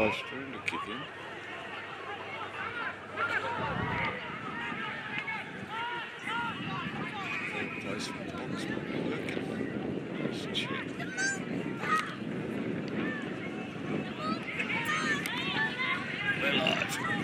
Nice turn to kick in. Place from the box might be working. Nice check. We're live.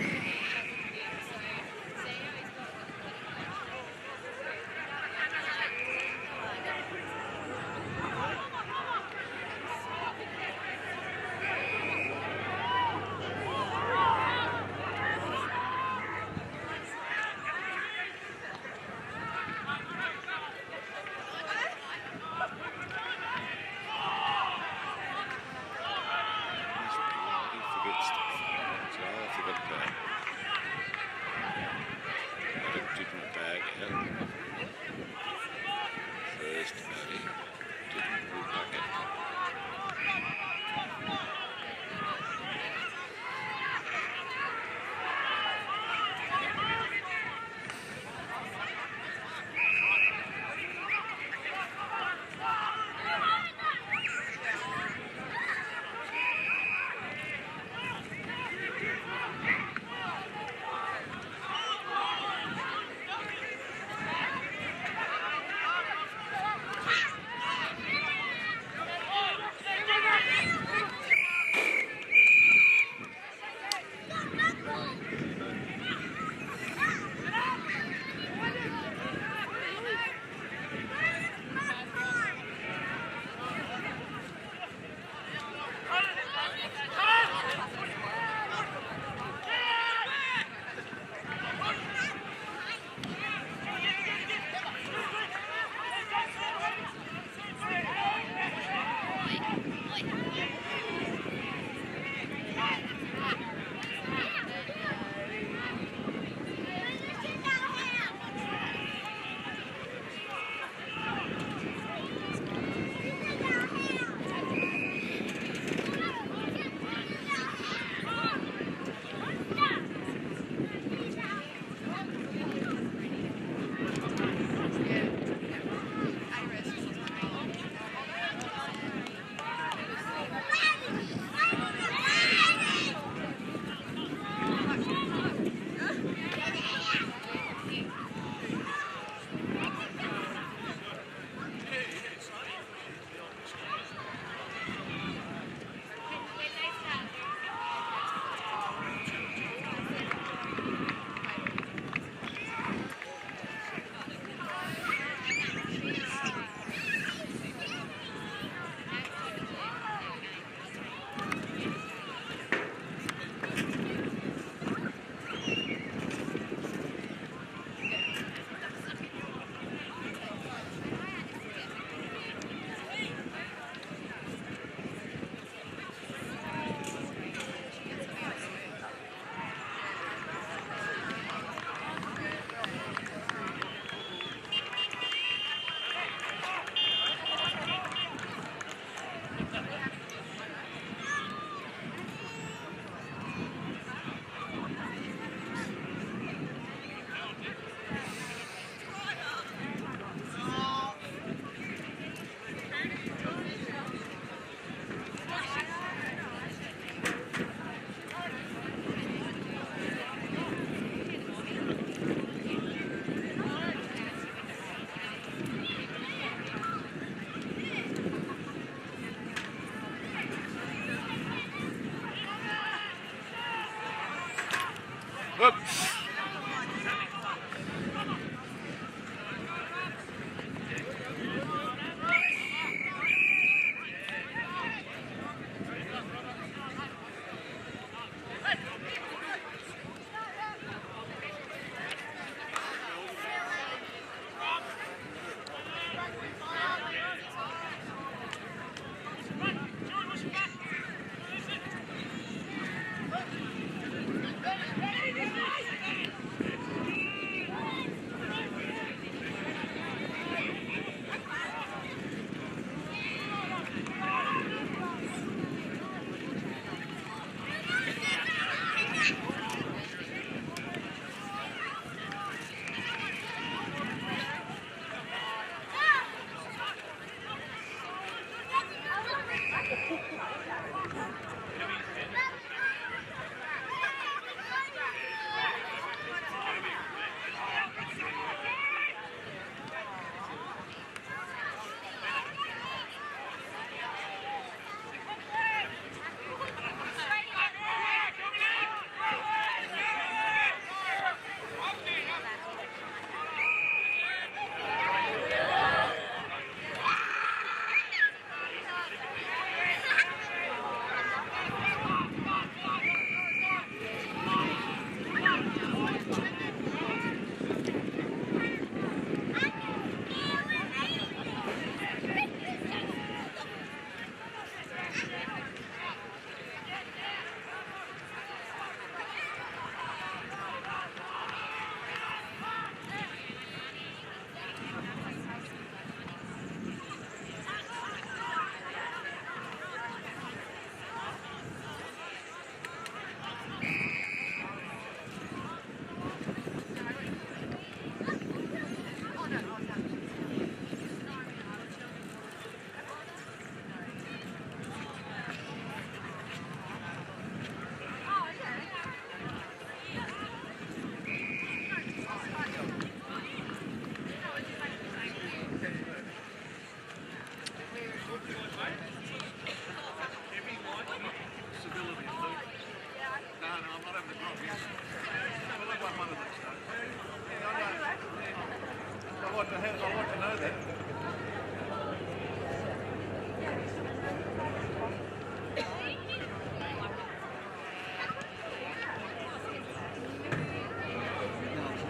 like to know that.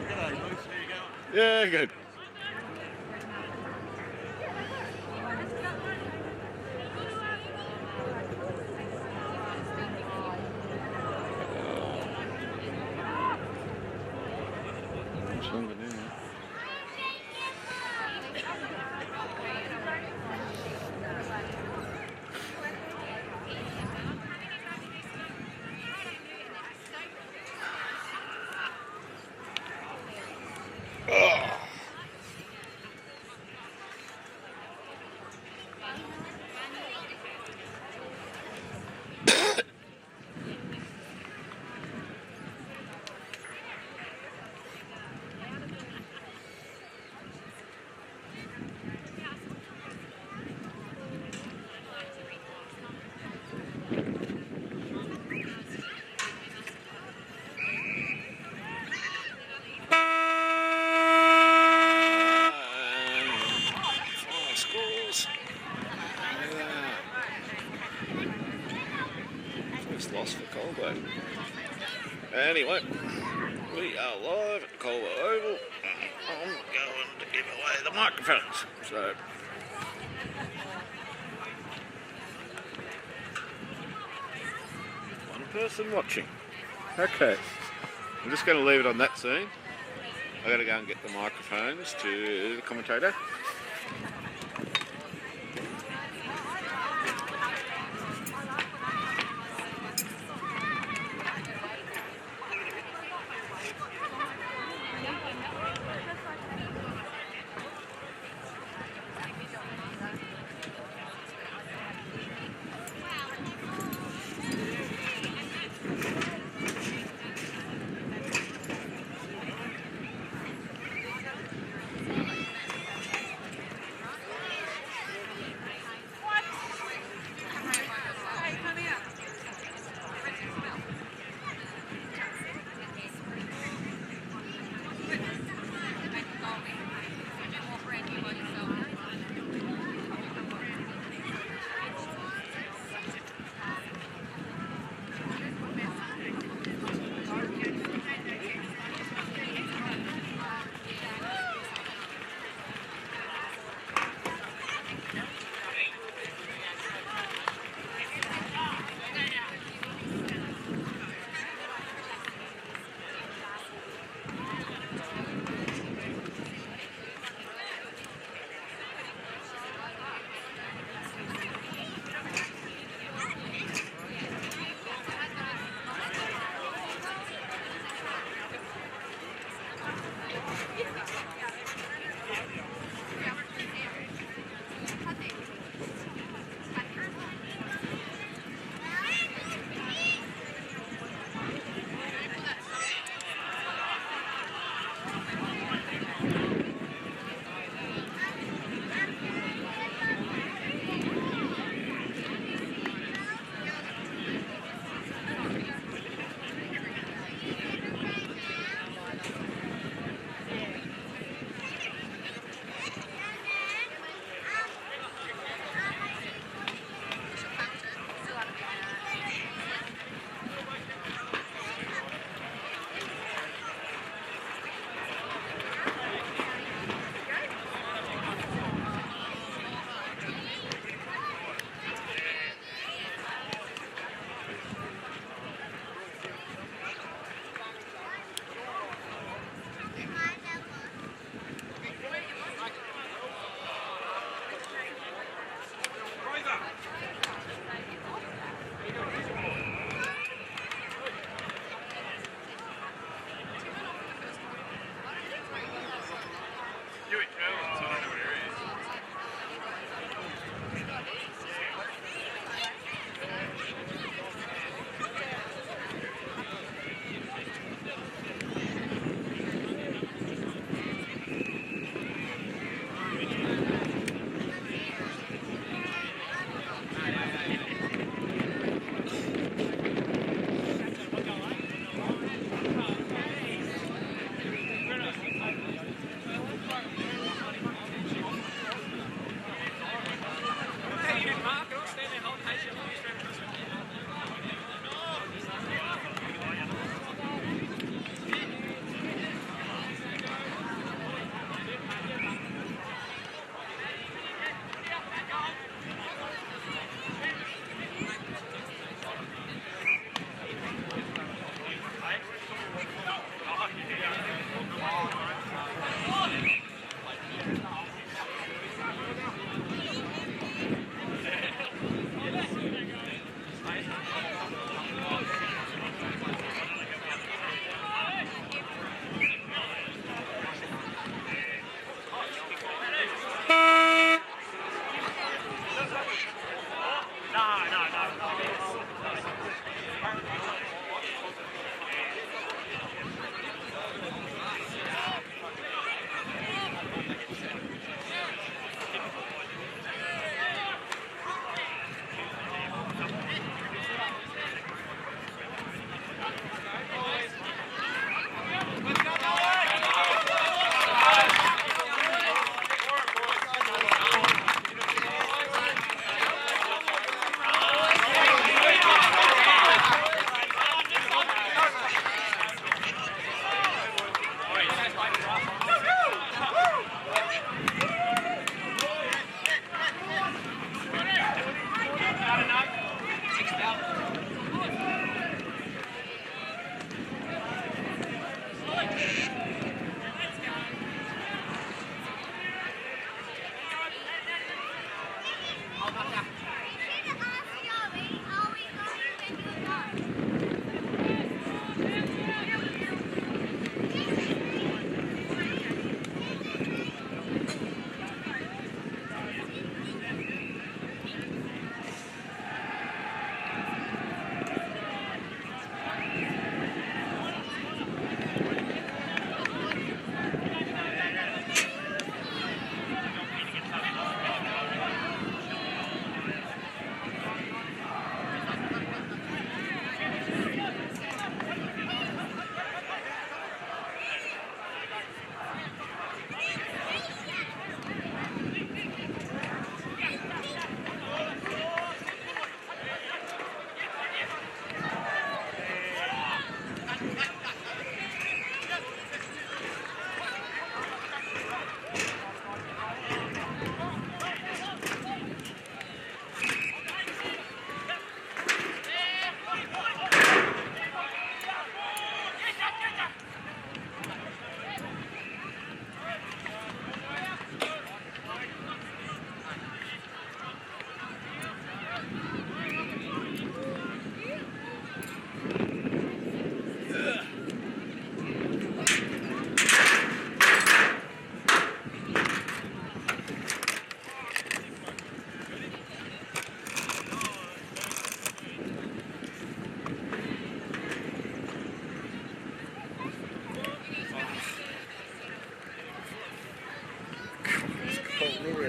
G'day, Luce. How you going? Yeah, good. Much longer now. Scores. First loss for Colbo. Anyway, we are live at Colbo Oval. I'm going to give away the microphones. So, one person watching. Okay, I'm just going to leave it on that scene. I've got to go and get the microphones to the commentator.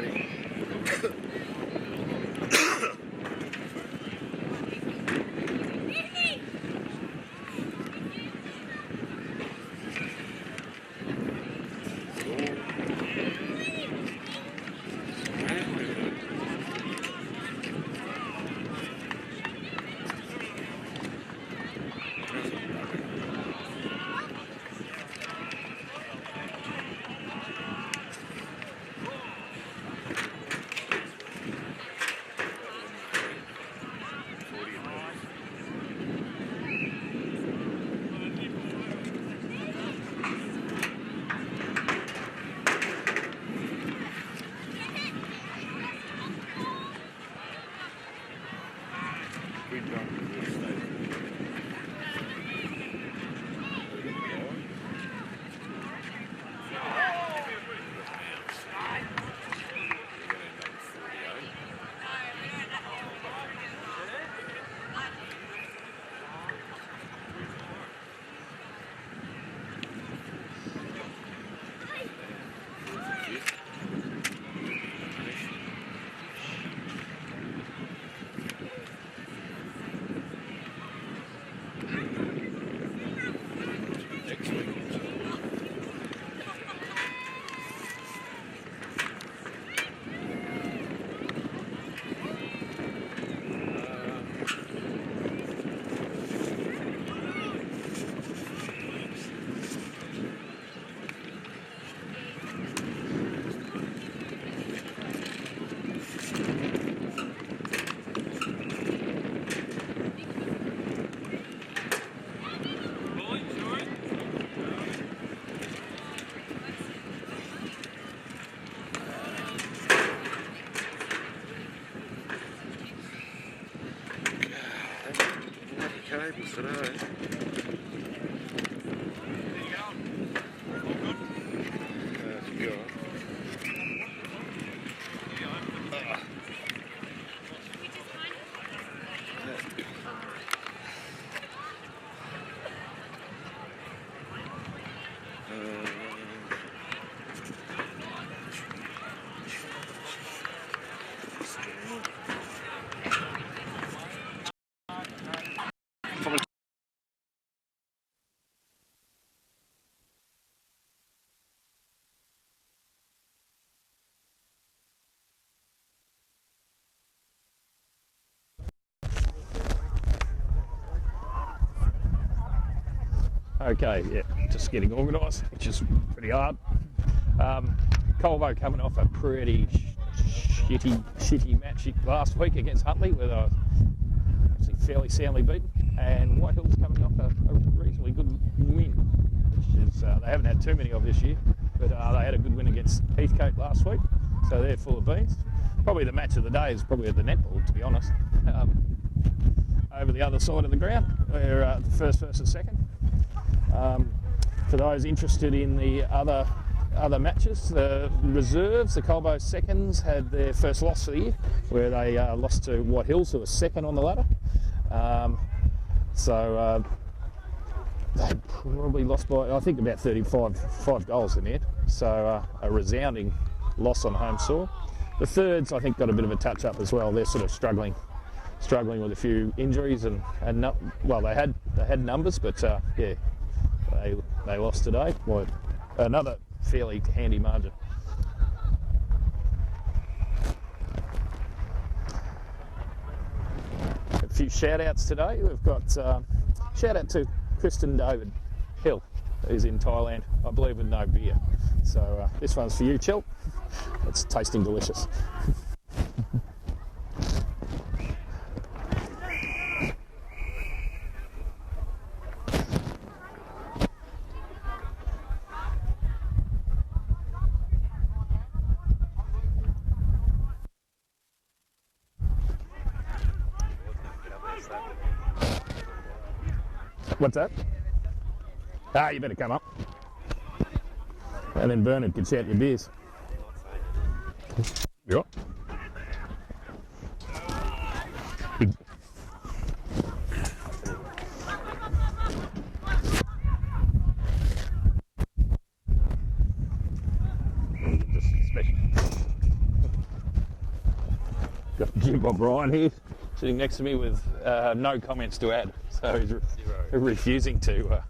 ready. Cables today. Okay, yeah, just getting organised, which is pretty hard. Colbo coming off a pretty shitty match last week against Huntly, where they were actually fairly soundly beaten, and Whitehill's coming off a reasonably good win, which is they haven't had too many of this year, but they had a good win against Heathcote last week, so they're full of beans. Probably the match of the day is probably at the netball, to be honest. Over the other side of the ground, where the first versus second. For those interested in the other matches, the reserves, the Colbo seconds, had their first loss for the year, where they lost to White Hills, who were second on the ladder. They probably lost by, I think, about 35 goals in the end. So a resounding loss on home soil. The thirds, I think, got a bit of a touch up as well. They're sort of struggling with a few injuries and not, well, they had numbers, but yeah. They lost today. Well, another fairly handy margin. A few shout outs today. We've got shout out to Kristen David Hill, who's in Thailand, I believe, with no beer. So this one's for you, Chill. It's tasting delicious. What's that? You better come up. And then Bernard can shout your beers. Yep. Got Jim Bob Ryan here, sitting next to me with no comments to add. So he's refusing to add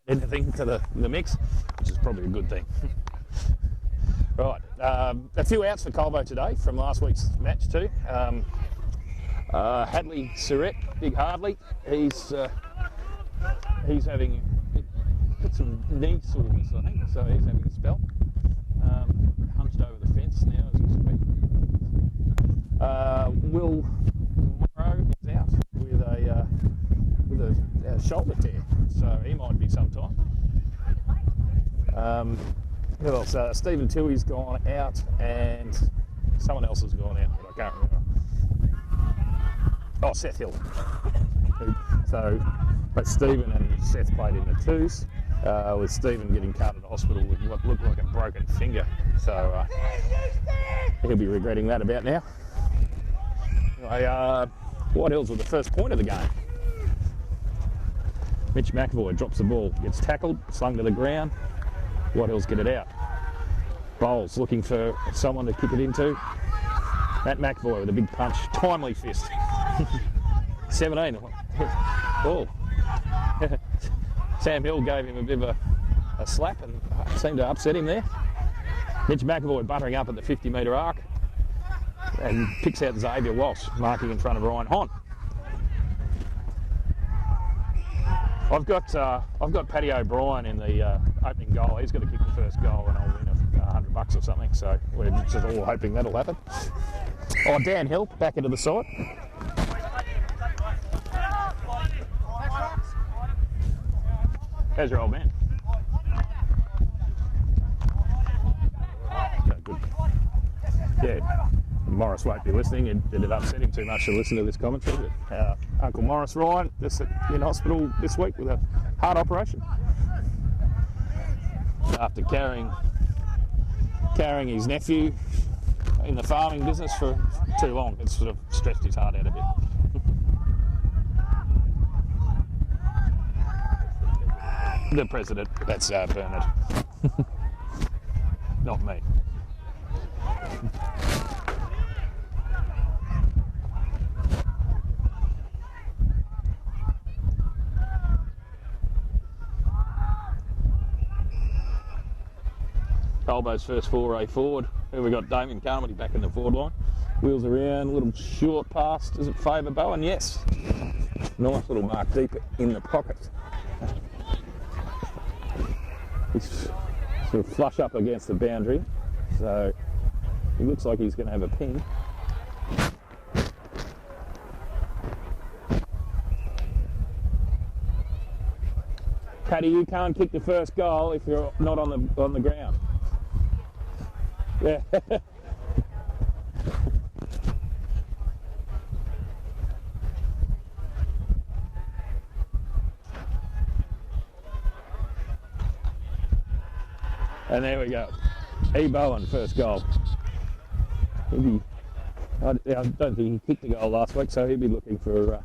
anything to the mix, which is probably a good thing. Right, a few outs for Colbo today from last week's match too. Hadley Surrett, Big Hardley, he's having got some knee soreness, I think, so he's having a spell. Hunched over the fence now as we speak. Will Morrow is out with a shoulder tear, so he might be some time. Who else? Stephen Tilley's gone out, and someone else has gone out, but I can't remember. Oh, Seth Hill. So, but Stephen and Seth played in the twos, with Stephen getting carted to hospital with what looked like a broken finger. So he'll be regretting that about now. Anyway, White Hills with the first point of the game. Mitch McAvoy drops the ball, gets tackled, slung to the ground. White Hills get it out. Bowles looking for someone to kick it into. Matt McAvoy with a big punch, timely fist. 17. Ball. Sam Hill gave him a bit of a slap and seemed to upset him there. Mitch McAvoy buttering up at the 50-metre arc and picks out Xavier Walsh, marking in front of Ryan Hon. I've got Paddy O'Brien in the opening goal. He's got to kick the first goal, and I'll win $100 or something. So we're just all hoping that'll happen. Oh, Dan Hill back into the side. How's your old man? Okay, good. Yeah, Morris won't be listening. It upset him too much to listen to this commentary. But, Uncle Morris Ryan just in hospital this week with a heart operation after carrying his nephew in the farming business for too long. It's sort of stressed his heart out a bit. The president, that's Bernard. Not me. Colbo's first foray forward. Here we got Damien Carmody back in the forward line. Wheels around, little short pass. Does it favour Bowen? Yes. Nice little mark deep in the pocket. He's sort of flush up against the boundary, so he looks like he's going to have a ping. Paddy, you can't kick the first goal if you're not on the ground. Yeah. And there we go. E. Bowen, first goal. I don't think he kicked the goal last week, so he'll be looking for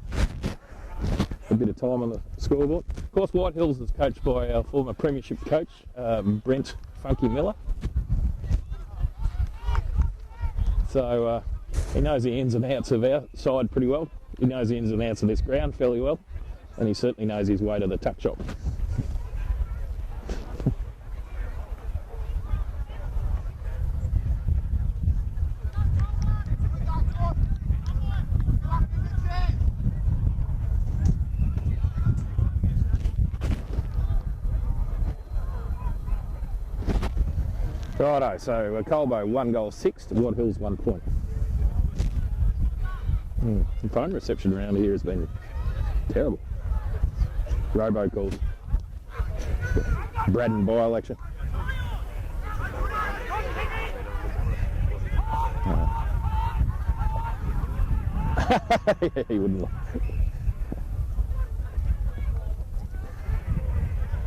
a bit of time on the scoreboard. Of course, White Hills is coached by our former premiership coach, Brent Funky Miller. So he knows the ins and outs of our side pretty well. He knows the ins and outs of this ground fairly well, and he certainly knows his way to the tuck shop. Righto, so Colbo 1 goal 6 to White Hills 1 point. The phone reception around here has been terrible. Robocalls. Braddon by-election. He wouldn't like.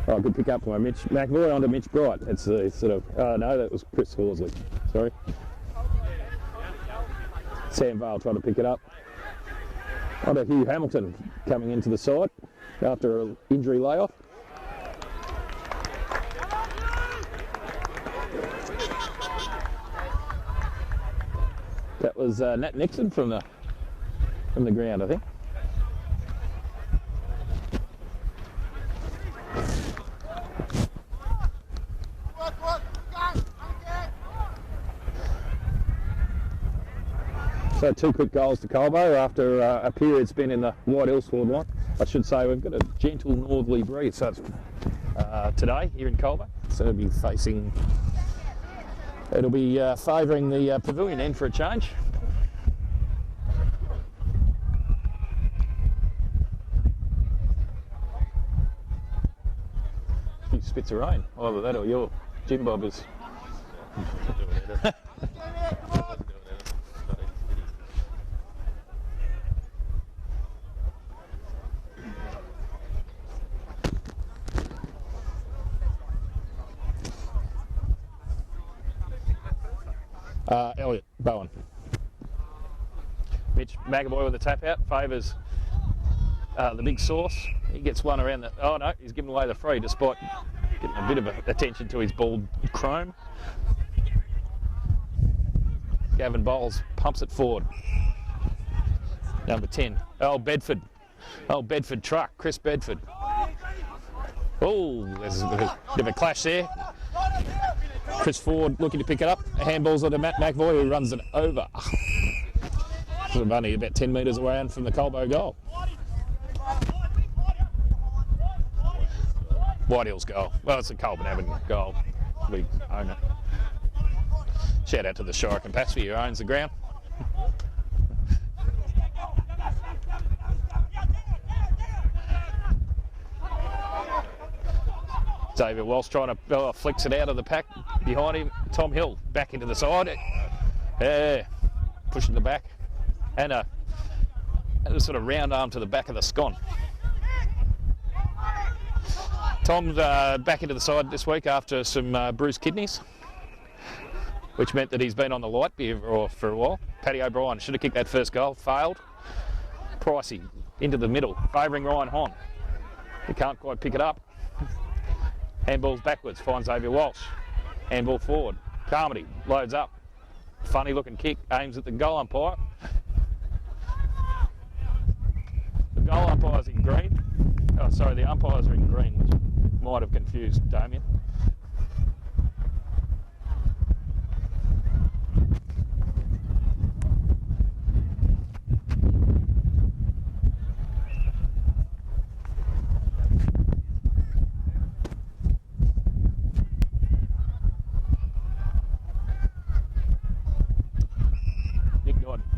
Oh, good pick up by Mitch McAvoy onto Mitch Bright. It's sort of, no, that was Chris Horsley. Sorry. Sam Vale trying to pick it up. Onto Hugh Hamilton coming into the side after an injury layoff. That was Nat Nixon from the ground, I think. So 2 quick goals to Colbo after a period spent in the White Hills forward line. I should say we've got a gentle northerly breeze, so it's, today here in Colbo. So it'll be favouring the pavilion end for a change. A few spits of rain. Either that or your Jim Bob is. Elliot Bowen. Mitch McAvoy with a tap out, favours the big source. He gets one around the... Oh no, he's given away the free despite getting a bit of attention to his bald chrome. Gavin Bowles pumps it forward. Number 10. Oh, Bedford. Oh, Bedford truck. Chris Bedford. Oh, there's a bit of a clash there. Chris Ford looking to pick it up. Handballs onto Matt McAvoy, who runs it over. Sort of only about 10 metres away from the Colbo goal. White Hills goal. Well, it's a Colburn Avenue goal. We own it. Shout out to the Shire Compasby who owns the ground. David Walsh trying to flicks it out of the pack behind him. Tom Hill back into the side. Yeah, pushing the back. And a sort of round arm to the back of the scone. Tom's back into the side this week after some bruised kidneys, which meant that he's been on the light for a while. Paddy O'Brien should have kicked that first goal, failed. Pricey into the middle, favouring Ryan Hon. He can't quite pick it up. Handballs backwards, finds Xavier Walsh. Handball forward. Carmody loads up. Funny looking kick, aims at the goal umpire. The goal umpire's in green. Oh, sorry, the umpires are in green, which might have confused Damien.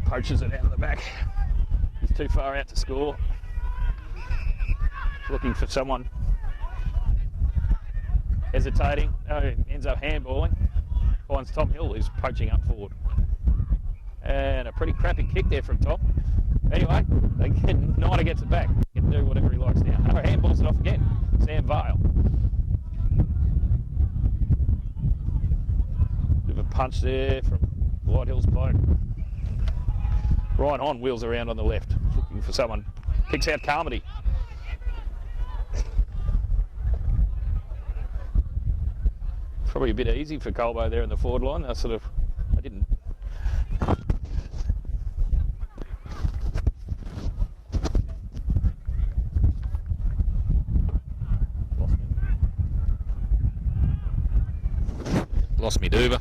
Poaches it out of the back. He's too far out to score. Looking for someone. Hesitating. Oh, ends up handballing. Finds Tom Hill, who's poaching up forward. And a pretty crappy kick there from Tom. Anyway, Nida gets it back. He can do whatever he likes now. Oh, handballs it off again. Sam Vale. Bit of a punch there from White Hills bloke. Ryan Hon wheels around on the left, looking for someone. Kicks out Carmody. Probably a bit easy for Colbo there in the forward line. I didn't. Lost me Duva.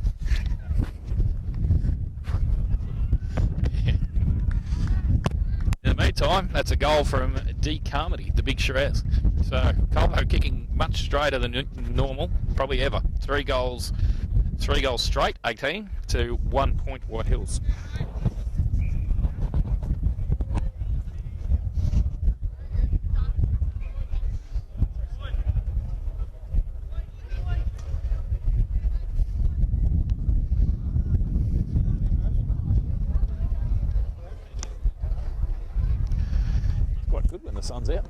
Meantime, that's a goal from D. Carmody, the big Shiraz. So Colbo kicking much straighter than normal, probably ever. 3 goals straight, 18 to 1 point White Hills. Good when the sun's out.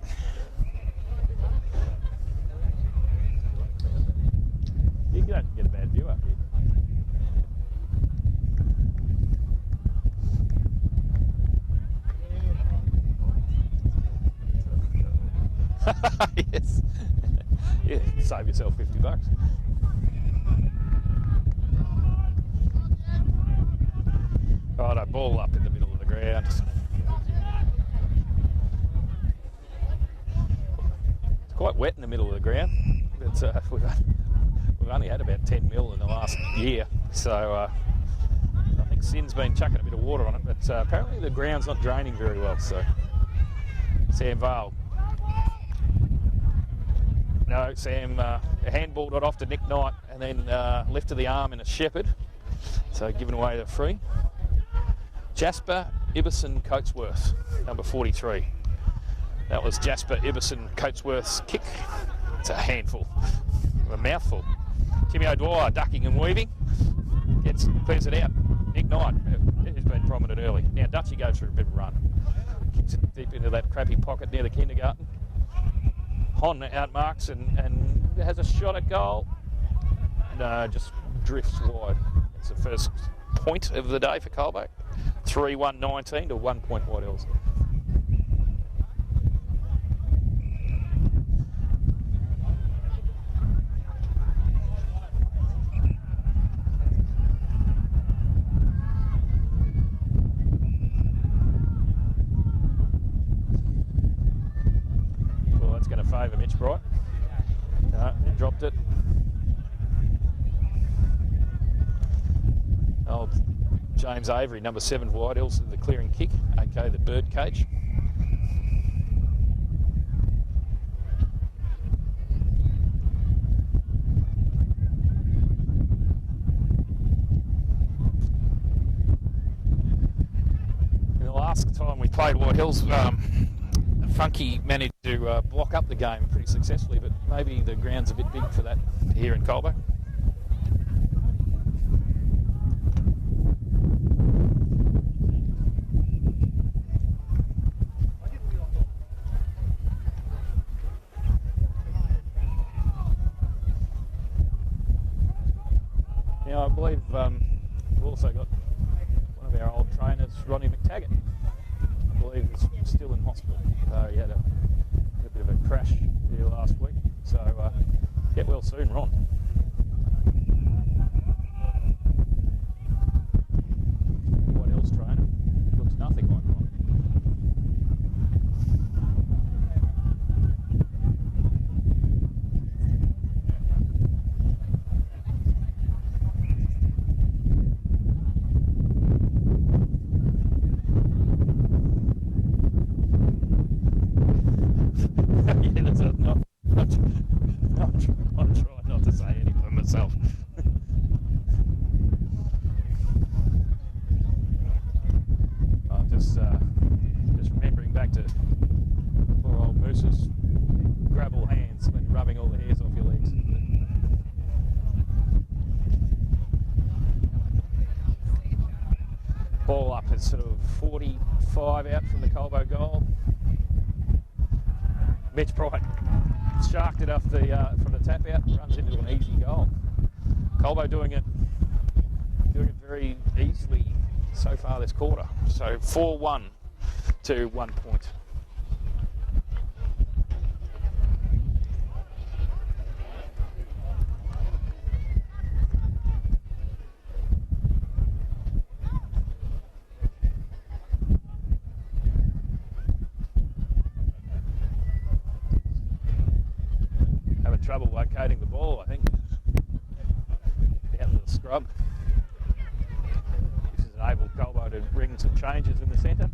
You don't get a bad view up here. Yes. Yeah, save yourself $50. Oh, Righto, ball up in the middle of the ground. It's quite wet in the middle of the ground. But we've only had about 10 mil in the last year, so I think Sin's been chucking a bit of water on it, but apparently the ground's not draining very well, so Sam Vale. No, Sam handballed it off to Nick Knight and then left to the arm in a shepherd, so giving away the free. Jasper Ibbison Coatsworth, number 43. That was Jasper Ibbison Coatsworth's kick. It's a handful, a mouthful. Timmy O'Dwyer ducking and weaving, clears it out. Nick Knight, who's been prominent early. Now Dutchy goes for a bit of a run. Kicks it deep into that crappy pocket near the kindergarten. Hon outmarks and has a shot at goal. And just drifts wide. It's the first point of the day for Colbo. 3-1-19 to 1 point White Hills. Well, that's going to favour Mitch Bright. No, he dropped it. Old James Avery, number 7 for White Hills, the clearing kick, aka the bird cage. The last time we played White Hills, Funky managed to block up the game pretty successfully, but maybe the ground's a bit big for that here in Colbo. Now, I believe we've also got one of our old trainers, Ronnie McTaggart. I believe he's still in hospital. He had a bit of a crash here last week. So get well soon, Ron. What else, trainer? Looks nothing like Ron. I'm trying not to say anything myself. I'm just remembering back to poor old Moose's gravel hands when rubbing all the hairs off your legs. Ball up at sort of 45 out from the Colbo goal. Mitch Bright sharked it off from the tap out, runs into an easy goal. Colbo doing it very easily so far this quarter. So 4-1 to 1 point. Trouble locating the ball, I think. Out of the scrub. This has enabled Colbo to bring some changes in the centre.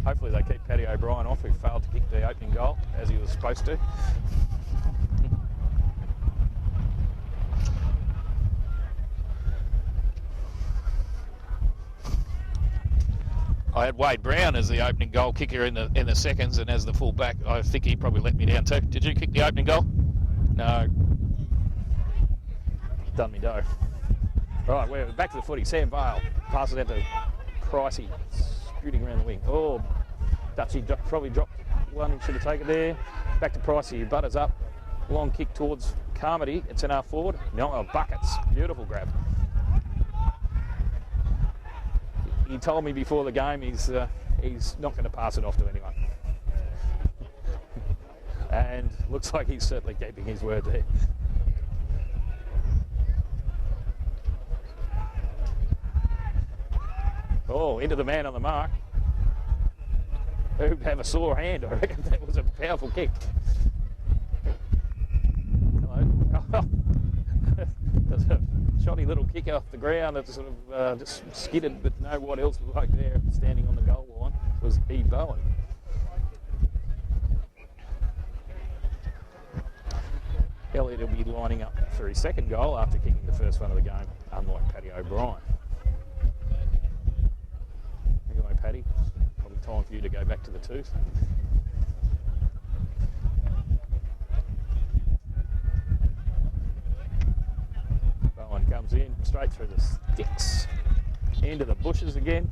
Hopefully they keep Paddy O'Brien off, who failed to kick the opening goal as he was supposed to. I had Wade Brown as the opening goal kicker in the seconds, and as the full back, I think he probably let me down too. Did you kick the opening goal? No. Done me dough. Right, we're back to the footy. Sam Vale passes out to Pricey, scooting around the wing. Oh, Dutchy probably dropped one. He should have taken it there. Back to Pricey. He butters up. Long kick towards Carmody. It's an half forward. No, buckets. Beautiful grab. He told me before the game he's not going to pass it off to anyone. And looks like he's certainly keeping his word there. Oh, into the man on the mark. Who'd have a sore hand? I reckon that was a powerful kick. Hello. There's a shoddy little kick off the ground that sort of just skidded, but no what else was like there standing on the goal line was E. Bowen. Elliott will be lining up for his second goal after kicking the first one of the game, unlike Paddy O'Brien. Anyway, Paddy, probably time for you to go back to the tooth. Bowen comes in, straight through the sticks, into the bushes again.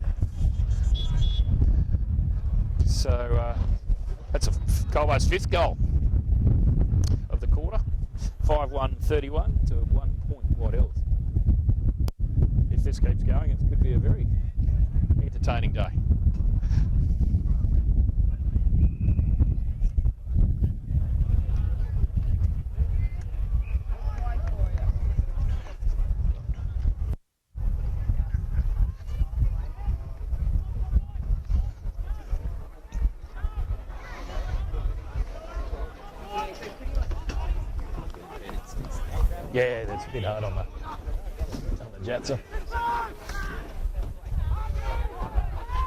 So that's Colbo's fifth goal of the quarter. 5-1-31 to 1 point. What else? If this keeps going, it could be a very entertaining day. Yeah, that's a bit hard on the Jatser.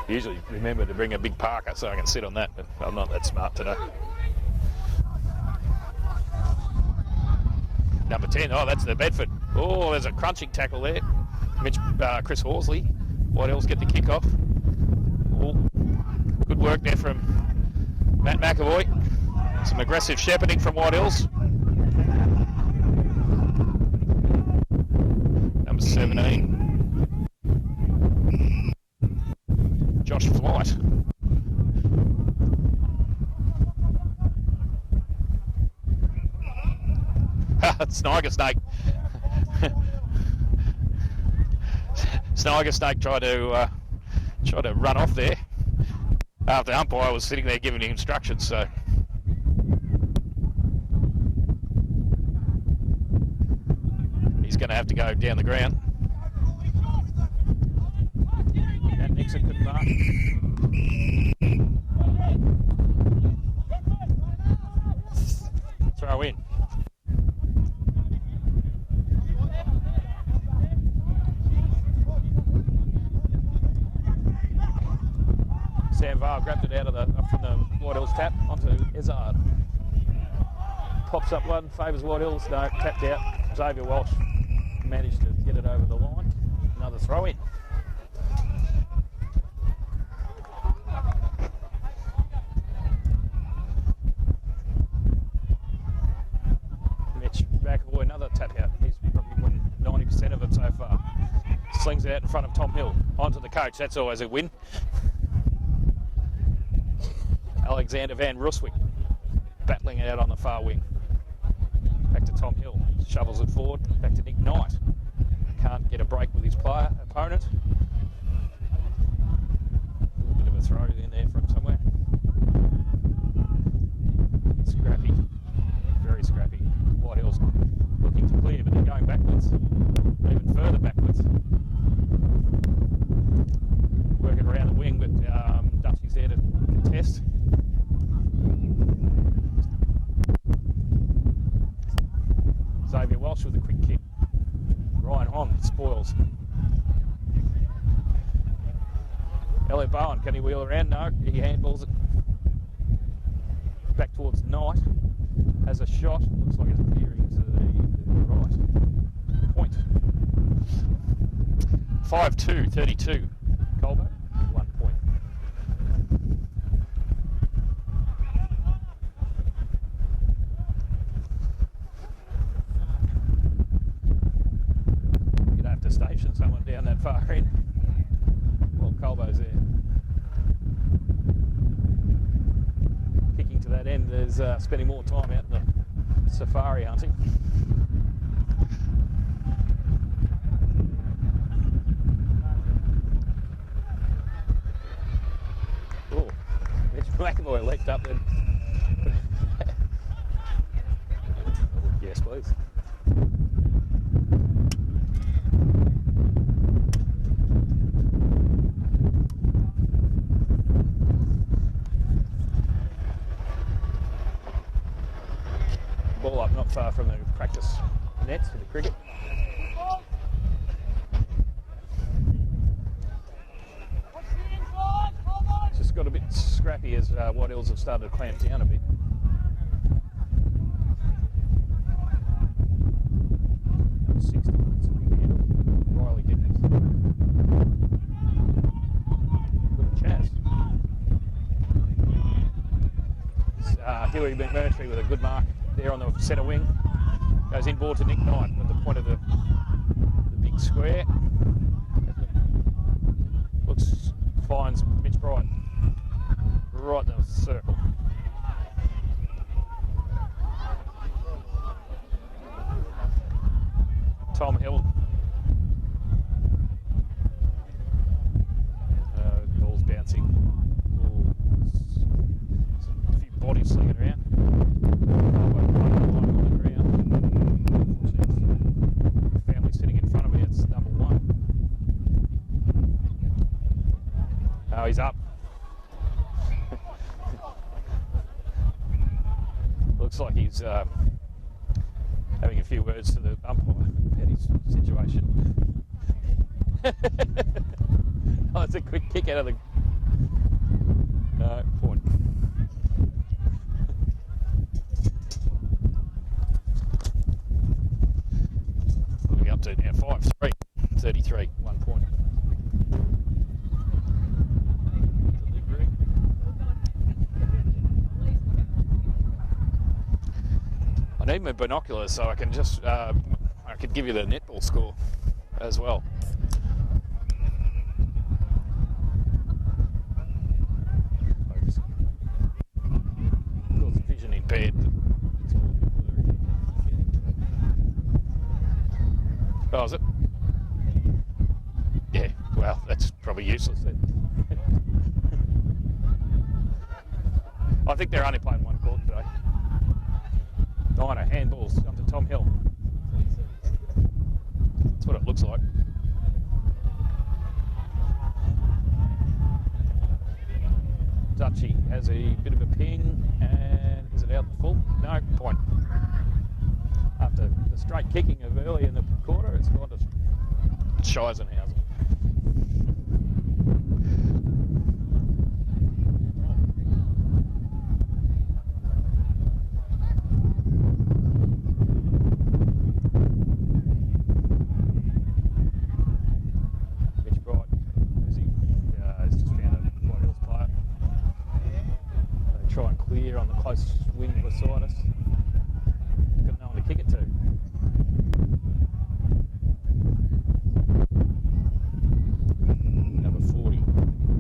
Usually remember to bring a big parker so I can sit on that, but I'm not that smart today. Number 10, oh, that's the Bedford. Oh, there's a crunching tackle there. Chris Horsley. What else get the kick off? Oh, good work there from Matt McAvoy. Some aggressive shepherding from White Hills. Number 17. Josh Flight. Sniger Snake. Sniger Snake tried to run off there after the umpire was sitting there giving him instructions. So he's going to have to go down the ground. That Nixon couldn't mark. Throw in. Sam Vale grabbed it out of from the White Hills tap onto Izzard. Pops up one, favours White Hills, no, tapped out. Xavier Walsh managed to get it over the line. Another throw in. Mitch McAvoy, another tap out. He's probably won 90% of it so far. Slings it out in front of Tom Hill. Onto the coach, that's always a win. Alexander Van Ruswick battling it out on the far wing. Back to Tom Hill, shovels it forward, back to Nick Knight. Can't get a break with his opponent. A little bit of a throw in there from somewhere. Scrappy, very scrappy. White Hills looking to clear, but they're going backwards, even further backwards. Working around the wing, but Dutchy's there to contest. Xavier Walsh with a quick kick. Ryan Hon spoils. Elliot Bowen, can he wheel around? No, he handballs it back towards Knight. Has a shot. Looks like it's veering to the right. Point. 5-2-32. Colbo, 1 point. To station someone down that far end. Well, Colbo's there. Kicking to that end, there's spending more time out in the safari hunting. Oh, Mitch McAvoy leapt up then. Yes, please. far from the practice nets for the cricket. It's just got a bit scrappy as White Hills have started to clamp down a bit. Huey McMurtry with a good mark there on the centre wing. Goes inboard to Nick Knight at the point of the big square. Finds Mitch Bright right in the circle. Tom Hill. Ball's bouncing. Ooh. A few bodies slinging around. Family sitting in front of me. It's number one. Oh, he's up. Looks like he's having a few words to the umpire about his situation. Oh, it's a quick kick out of the point. What are we up to now? 5-3, 33, 1 point. Delivery. I need my binoculars so I can just I could give you the netball score as well. Vision impaired. Oh, is it? Yeah, well, that's probably useless then. I think they're only playing one court today. Niner handballs onto Tom Hill. That's what it looks like. Dutchy has a bit of a ping, and is it out the full? No, point. After the straight kicking of early in the quarter, it's gone to Scheisenhausen. Mitch Bright, is he? He's just found a White Hills player. They try and clear on the close wing beside us. Got no one to kick it to. Number 40,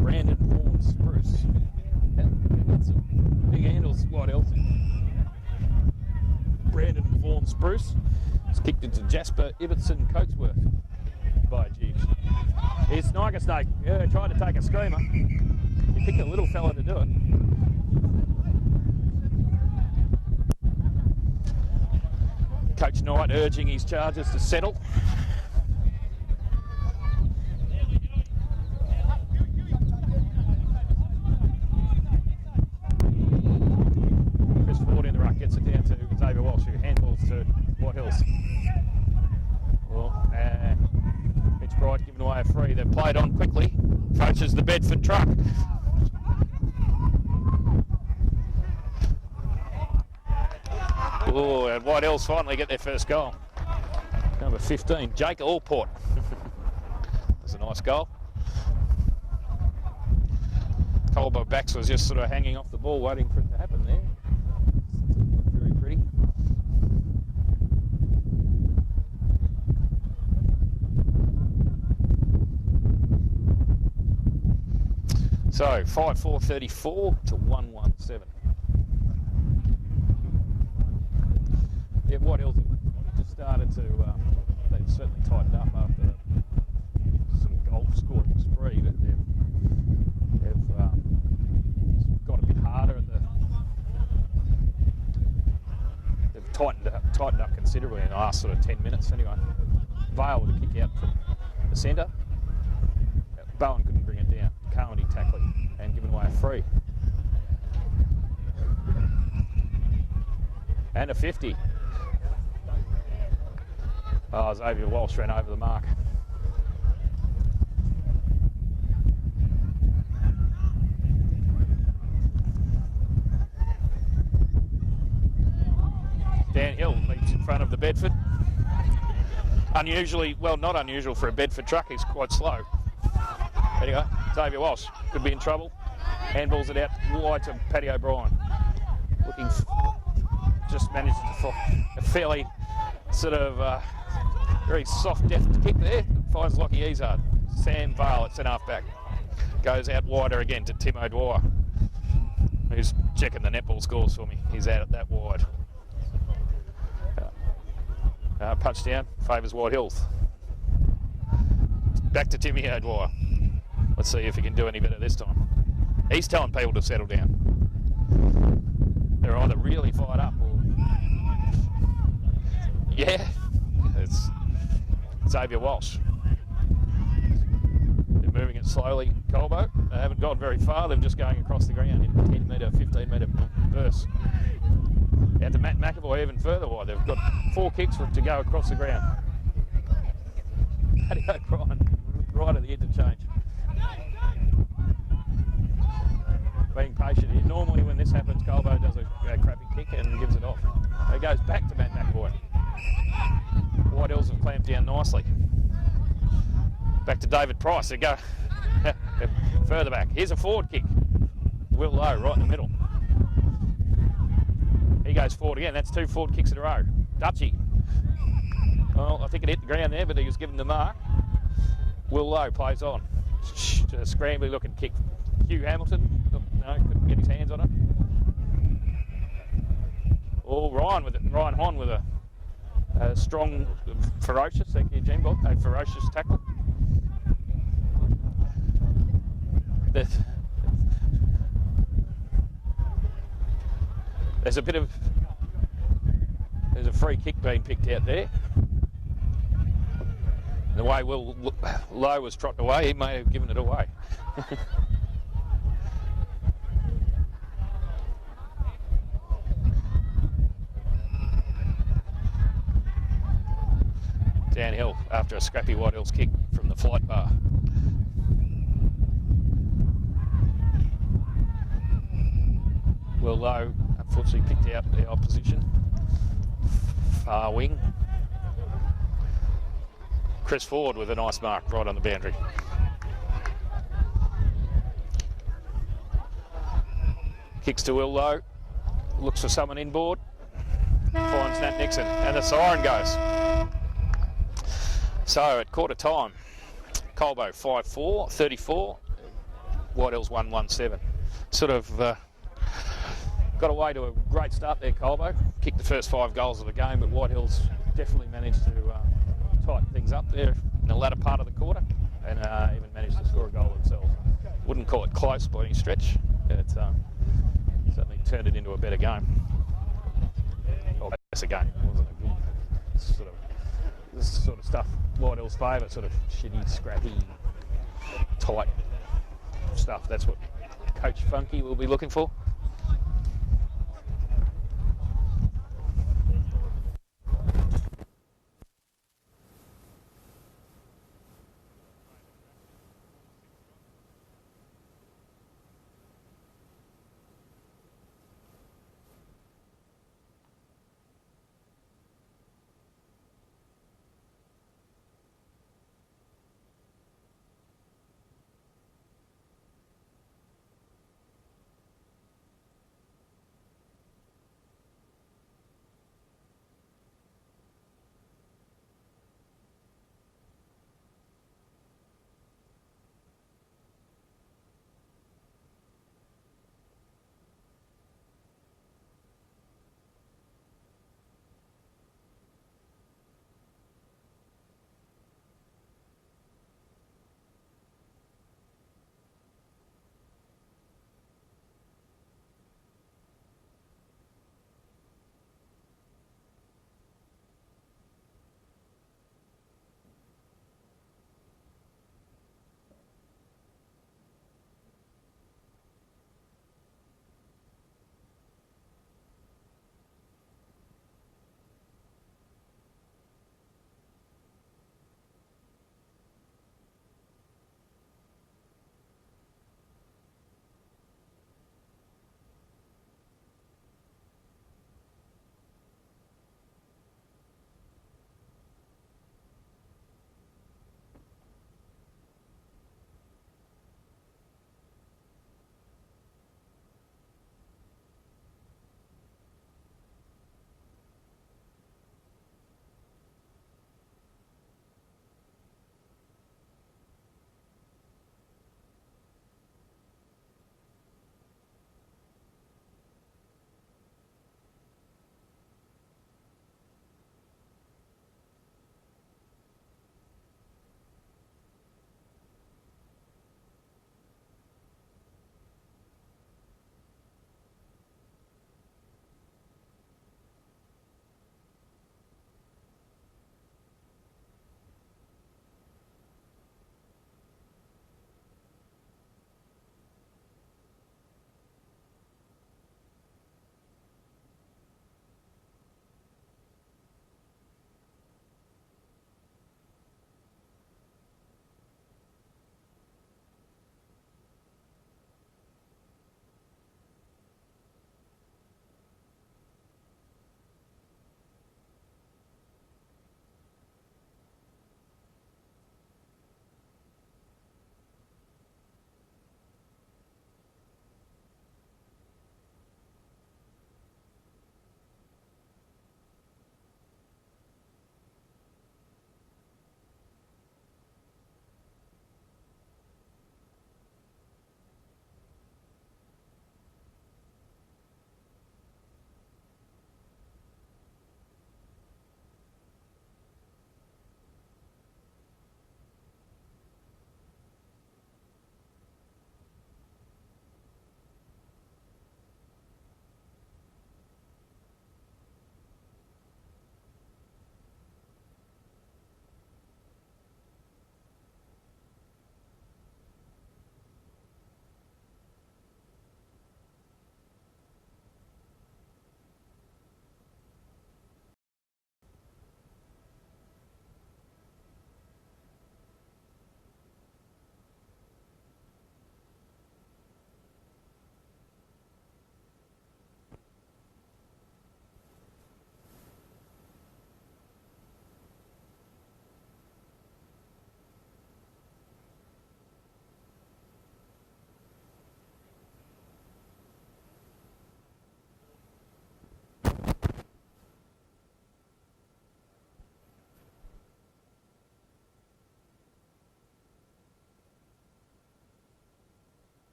Brandon Vaughan Spruce. Got some big handles, White Hills. Brandon Vaughan Spruce. It's kicked into Jasper Ibbotson Coatsworth by Jeeves. Here's Sniker Snake. Yeah, tried to take a screamer. He picked a little fella to do it. Coach Knight urging his charges to settle. Chris Ford in the ruck gets it down to David Walsh, who handballs to White Hills. Well, Mitch Bright giving away a free. They've played on quickly. Coaches the Bedford truck. Oh, and White Hills finally get their first goal. Number 15, Jake Allport. That's a nice goal. Colbo Backs was just sort of hanging off the ball, waiting for it to happen there. Very pretty. So 5-4-34 to 1-1-7. Yeah, White Hills have just started to, they've certainly tightened up after some goal scoring spree, but they've got a bit harder at they've tightened up considerably in the last sort of 10 minutes anyway. Vale with a kick out from the centre. Bowen couldn't bring it down. Carmody tackling and giving away a free. And a 50. Oh, Xavier Walsh ran over the mark. Dan Hill leaps in front of the Bedford. Unusually, well, not unusual for a Bedford truck. He's quite slow. Anyway, Xavier Walsh could be in trouble. Handballs it out wide to Paddy O'Brien. Just manages to a fairly sort of very soft, deft kick there. Finds Lockie Izard. Sam Vale at centre half back. Goes out wider again to Tim O'Dwyer, who's checking the netball scores for me. He's out at that wide. Punch down, favours White Hills. Back to Timmy O'Dwyer. Let's see if he can do any better this time. He's telling people to settle down. They're either really fired up or... Yeah, it's Xavier Walsh. They're moving it slowly, Colbo. They haven't gone very far, they're just going across the ground in 10 metre, 15 metre bursts. Out to Matt McAvoy even further wide. They've got 4 kicks to go across the ground. Paddy O'Brien right at the interchange. Being patient here. Normally when this happens, Colbo does a crappy kick and gives it off. It goes back to Matt McAvoy. White Hills have clamped down nicely. Back to David Price. They go further back. Here's a forward kick. Will Lowe right in the middle. He goes forward again. That's 2 forward kicks in a row. Dutchy. Well, I think it hit the ground there, but he was given the mark. Will Lowe plays on. A scrambly looking kick. Hugh Hamilton. No, couldn't get his hands on it. Oh, Ryan Hon with a strong, ferocious, thank you, Jim Bob, a ferocious tackle. There's a free kick being picked out there. The way Will Lowe was trotting away, he may have given it away. Downhill after a scrappy White Hills kick from the flight bar. Will Lowe unfortunately picked out the opposition. Far wing. Chris Ford with a nice mark right on the boundary. Kicks to Will Lowe. Looks for someone inboard. Finds Nat Nixon. And the siren goes. So at quarter time, Colbo 5-4, 34. White Hills 1-1-7. Sort of got away to a great start there, Colbo. Kicked the first 5 goals of the game, but White Hills definitely managed to tighten things up there in the latter part of the quarter and even managed to score a goal themselves. Wouldn't call it close by any stretch. It certainly turned it into a better game. Or better game. It wasn't a good this sort of stuff White Hills favour, sort of shitty, scrappy, tight stuff. That's what Coach Funky will be looking for.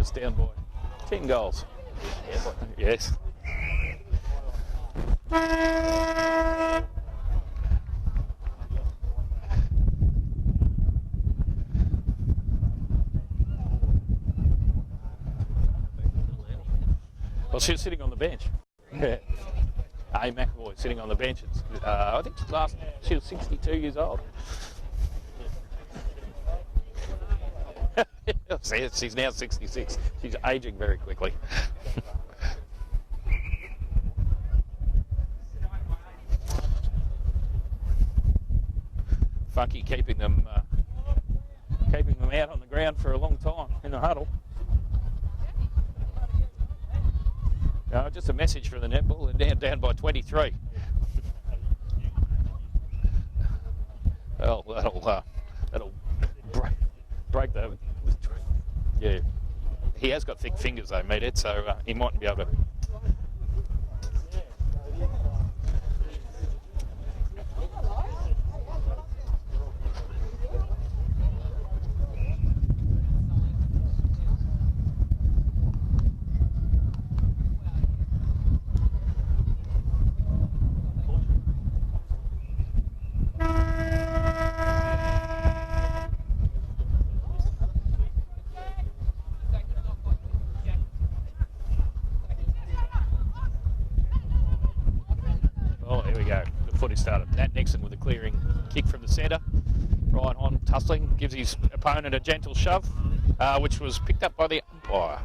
Raiders down by 10 goals. Yes. Well, she was sitting on the bench. Yeah. A. McAvoy sitting on the bench. I think she was 62 years old. See, she's now 66. She's aging very quickly. Funky keeping them out on the ground for a long time in the huddle. Just a message for the netball. They're down by 23. Well, that'll break the. Yeah, he has got thick fingers though, Meathead, so he mightn't be able to. Started. Nat Nixon with a clearing kick from the centre. Right on, tussling, gives his opponent a gentle shove, which was picked up by the umpire.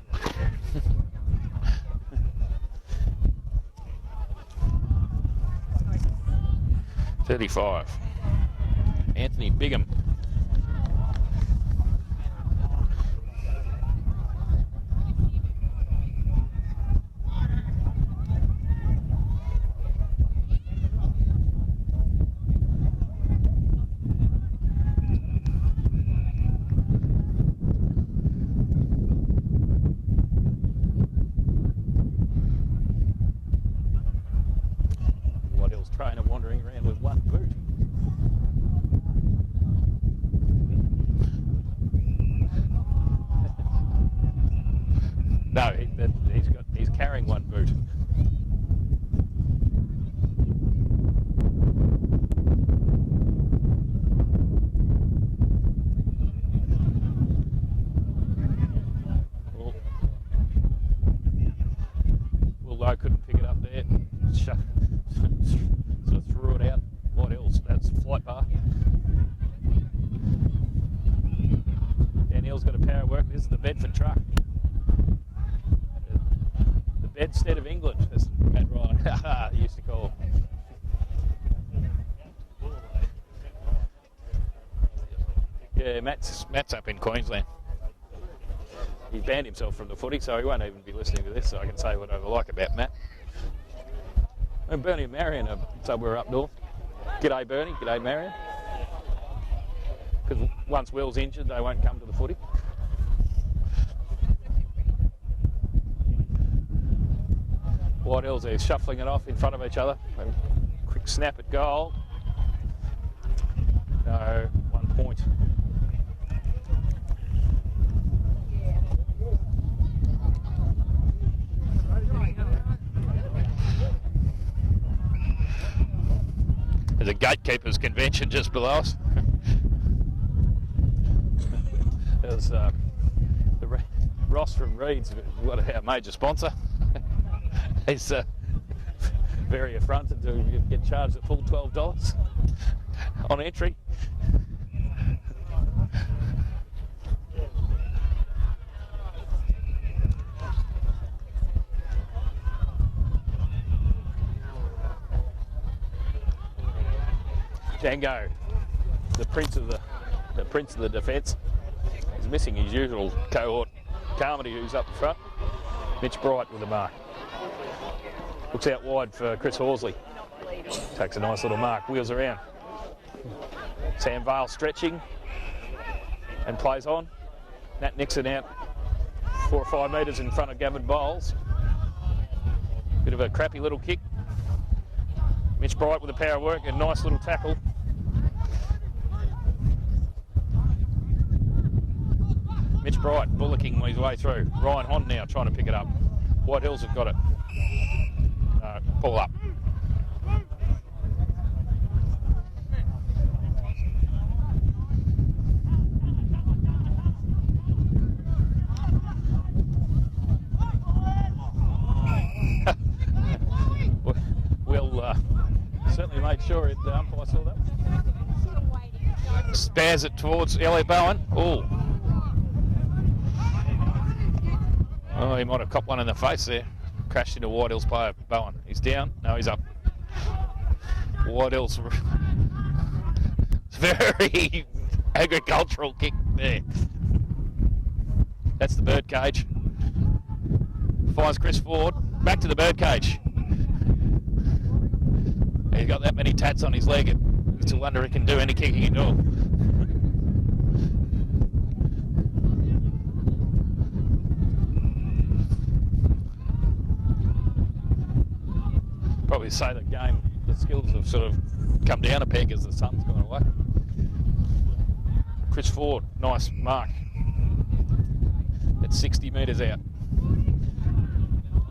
35. Anthony Bigham. Trainer wandering around with one boot. No, he's carrying one boot. Well, I couldn't pick it up there. Sort of threw it out. What else? That's flight bar. Danielle's got a power work. This is the Bedford truck. The bedstead of England, as Matt Ryan used to call. Yeah, Matt's up in Queensland. He banned himself from the footy, so he won't even be listening to this, so I can say what I like about Matt. And Bernie and Marion are somewhere up north. G'day Bernie, g'day Marion. Because once Will's injured, they won't come to the footy. White Hills, they're shuffling it off in front of each other. A quick snap at goal. No, 1 point. There's a gatekeepers convention just below us. There's Ross from Reed's, what our major sponsor. He's very affronted to get charged a full $12 on entry. Django, the prince of the defence, is missing his usual cohort, Carmody, who's up front. Mitch Bright with the mark. Looks out wide for Chris Horsley. Takes a nice little mark, wheels around. Sam Vale stretching and plays on. Nat Nixon out 4 or 5 metres in front of Gavin Bowles. Bit of a crappy little kick. Mitch Bright with a power work and nice little tackle. Mitch Bright bullocking his way through. Ryan Hon now trying to pick it up. White Hills have got it. Pull up. Will certainly made sure the umpire saw that. Spaz it towards Elliot Bowen. Oh, he might have copped one in the face there. Crashed into White Hills player Bowen. He's down. No, he's up. White Hills. Very agricultural kick there. That's the bird cage. Finds Chris Ford. Back to the bird cage. He's got that many tats on his leg. It's a wonder he can do any kicking at all. Probably say the game, the skills have sort of come down a peg as the sun's gone away. Chris Ford, nice mark. At 60 metres out.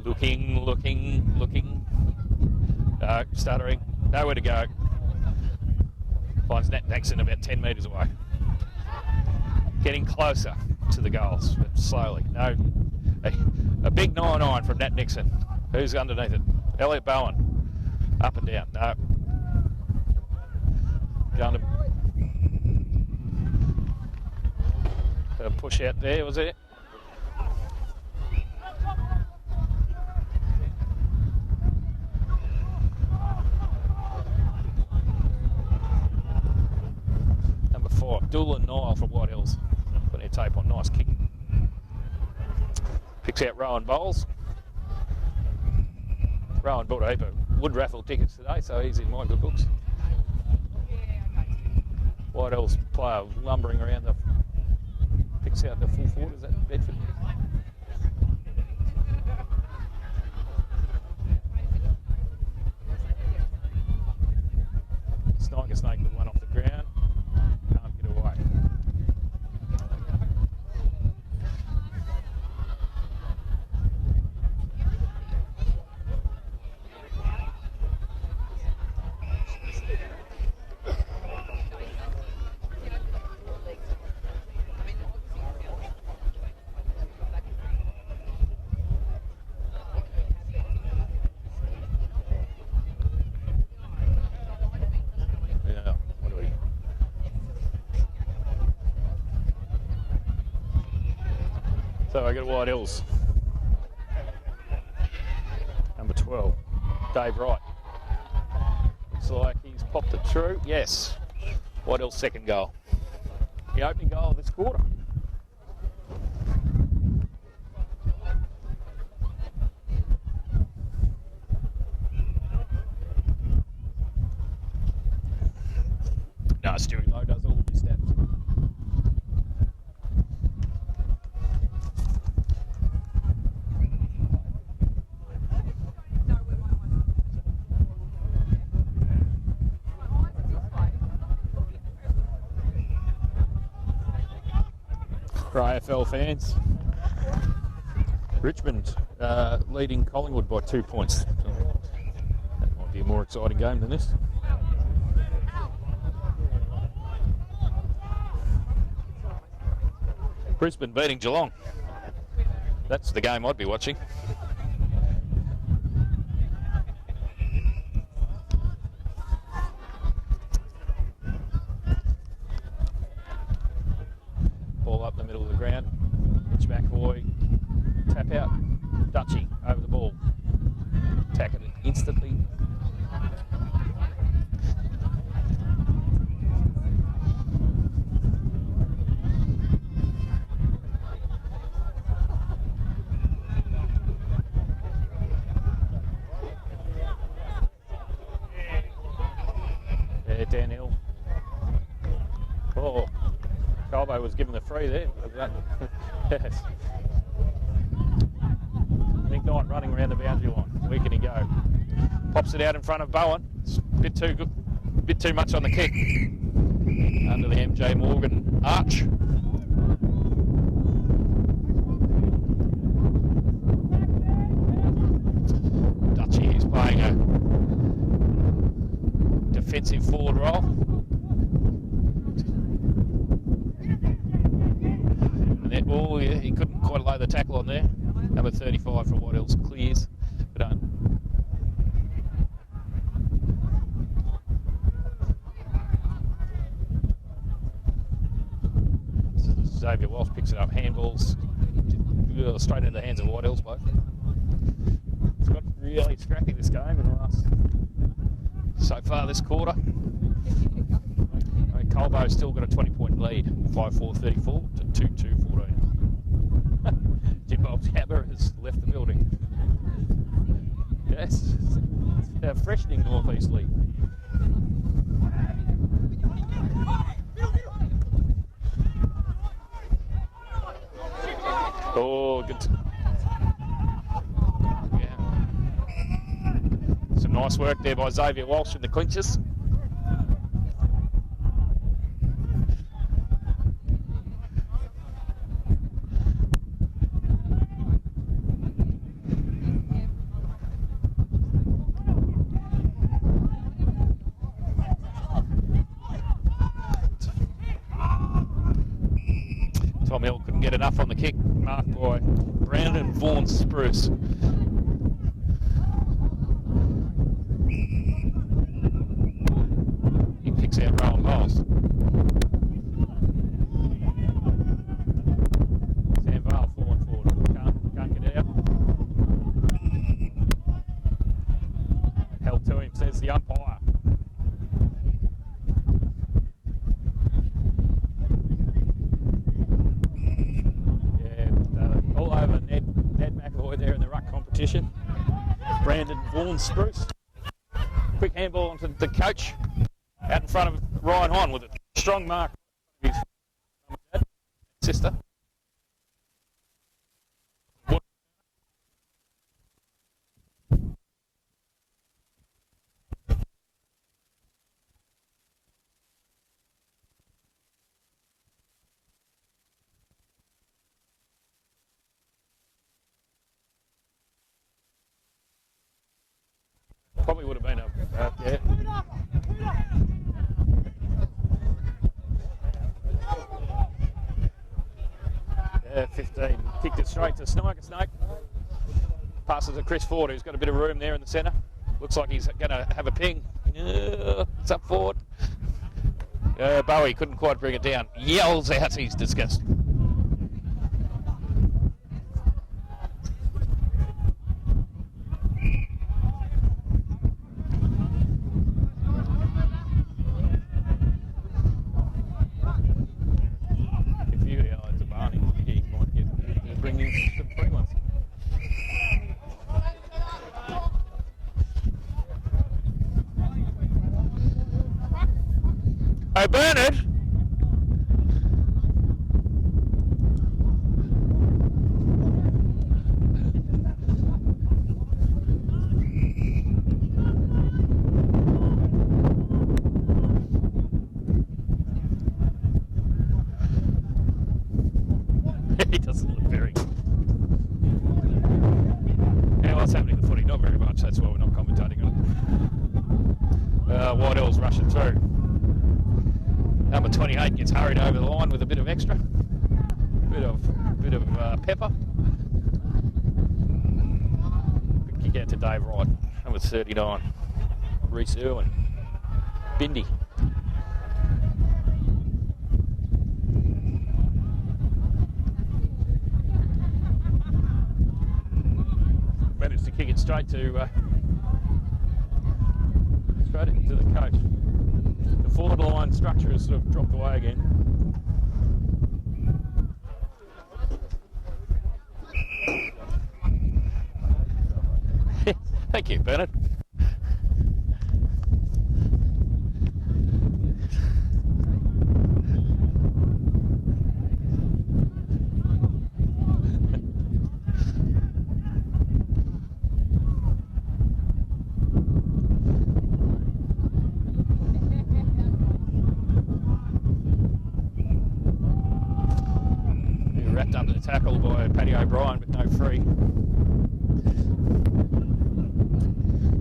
Looking. Stuttering. Nowhere to go. Finds Nat Nixon about 10 metres away. Getting closer to the goals, but slowly. No, a big 9-9 from Nat Nixon. Who's underneath it? Elliot Bowen. Up and down. No. Going to push out there, was it? Number 4, Doolan Nile from White Hills. Putting a tape on. Nice kick. Picks out Rowan Bowles. Rowan bought a heap of wood raffle tickets today, so he's in my good books. White Hills player lumbering around the... Picks out the full forward. Is that Bedford? Sniker Snake with one off the ground. Can't get away. So I got White Hills. Number 12, Dave Wright. Looks like he's popped it through. Yes. White Hills' second goal. The opening goal of this quarter. No, Stewie Lowe does all the steps. For AFL fans, Richmond leading Collingwood by 2 points. So that might be a more exciting game than this. Brisbane beating Geelong. That's the game I'd be watching. Ball up the middle of the ground. Mitch McAvoy. Tap out. Dutchy over the ball. Tackle it instantly. Downhill. Oh, Colbo was given the free there. Yes. Nick Knight running around the boundary line. Where can he go? Pops it out in front of Bowen. It's a bit too good, bit too much on the kick. Under the MJ Morgan arch. defensive forward role. And then, oh yeah, he couldn't quite lay the tackle on there. Number 35 from White Hills clears. But Xavier Walsh picks it up. Handballs straight into the hands of White Hills bloke. It's got really scrappy this game in the last so far this quarter. I mean, Colbo's still got a 20-point lead, 5-4-34 to 2-2-14. Jim Bob's hammer has left the building. Yes, it's freshening northeasterly. Oh, good. Yeah. Some nice work there by Xavier Walsh in the clinches. Tom Hill couldn't get enough on the kick, marked by Brandon Vaughan Spruce. He picks out Rowan Bowles. Sam Vale falling forward. Can't get out. Held to him, says the umpire. There in the ruck competition. Brandon Vaughan Spruce. Quick handball onto the coach out in front of Ryan Hon with a strong mark of his sister. Probably would have been yeah. Yeah, 15. Kicked it straight to Snake. Passes to Chris Ford, who's got a bit of room there in the centre. Looks like he's going to have a ping. It's up forward. Bowie couldn't quite bring it down. Yells out his disgust. Hey, Bernard. He doesn't look very good. Yeah, what's happening to the footy? Not very much. That's why we're not commentating on it. White Hills rushing through. Number 28 gets hurried over the line with a bit of extra, bit of pepper. Good kick out to Dave Wright, number 39. Reese Irwin, Bindi. Managed to kick it straight into the coach. The forward line structure has sort of dropped away again. Thank you, Bernard. Wrapped up in the tackle by Paddy O'Brien, but no free.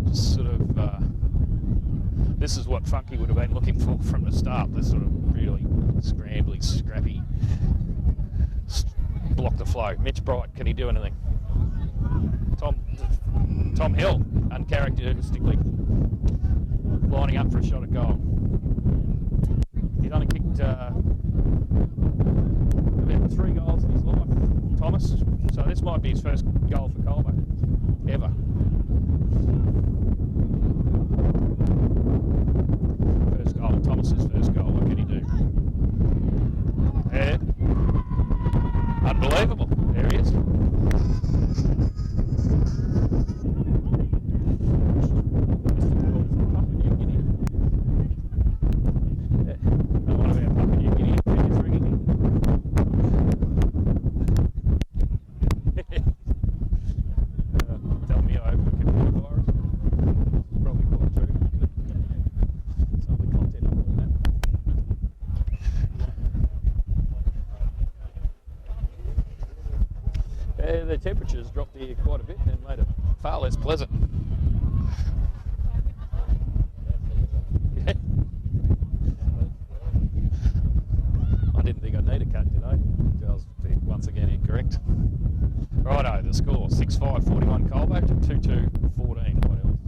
Just sort of This is what Funky would have been looking for from the start. This sort of really scrambly, scrappy, block the flow. Mitch Bright, can he do anything? Tom Hill, uncharacteristically, lining up for a shot at goal. He's only kicked about 3 goals in his life, Thomas. So this might be his first goal for Colbo, ever. First goal, Thomas's first goal. What can he do? Unbelievable. There he is. The temperatures dropped here quite a bit and made it far less pleasant. I didn't think I'd need a coat today. I was once again incorrect. Righto, the score 6-5 41 Colbo to 2-2 14 White Hills.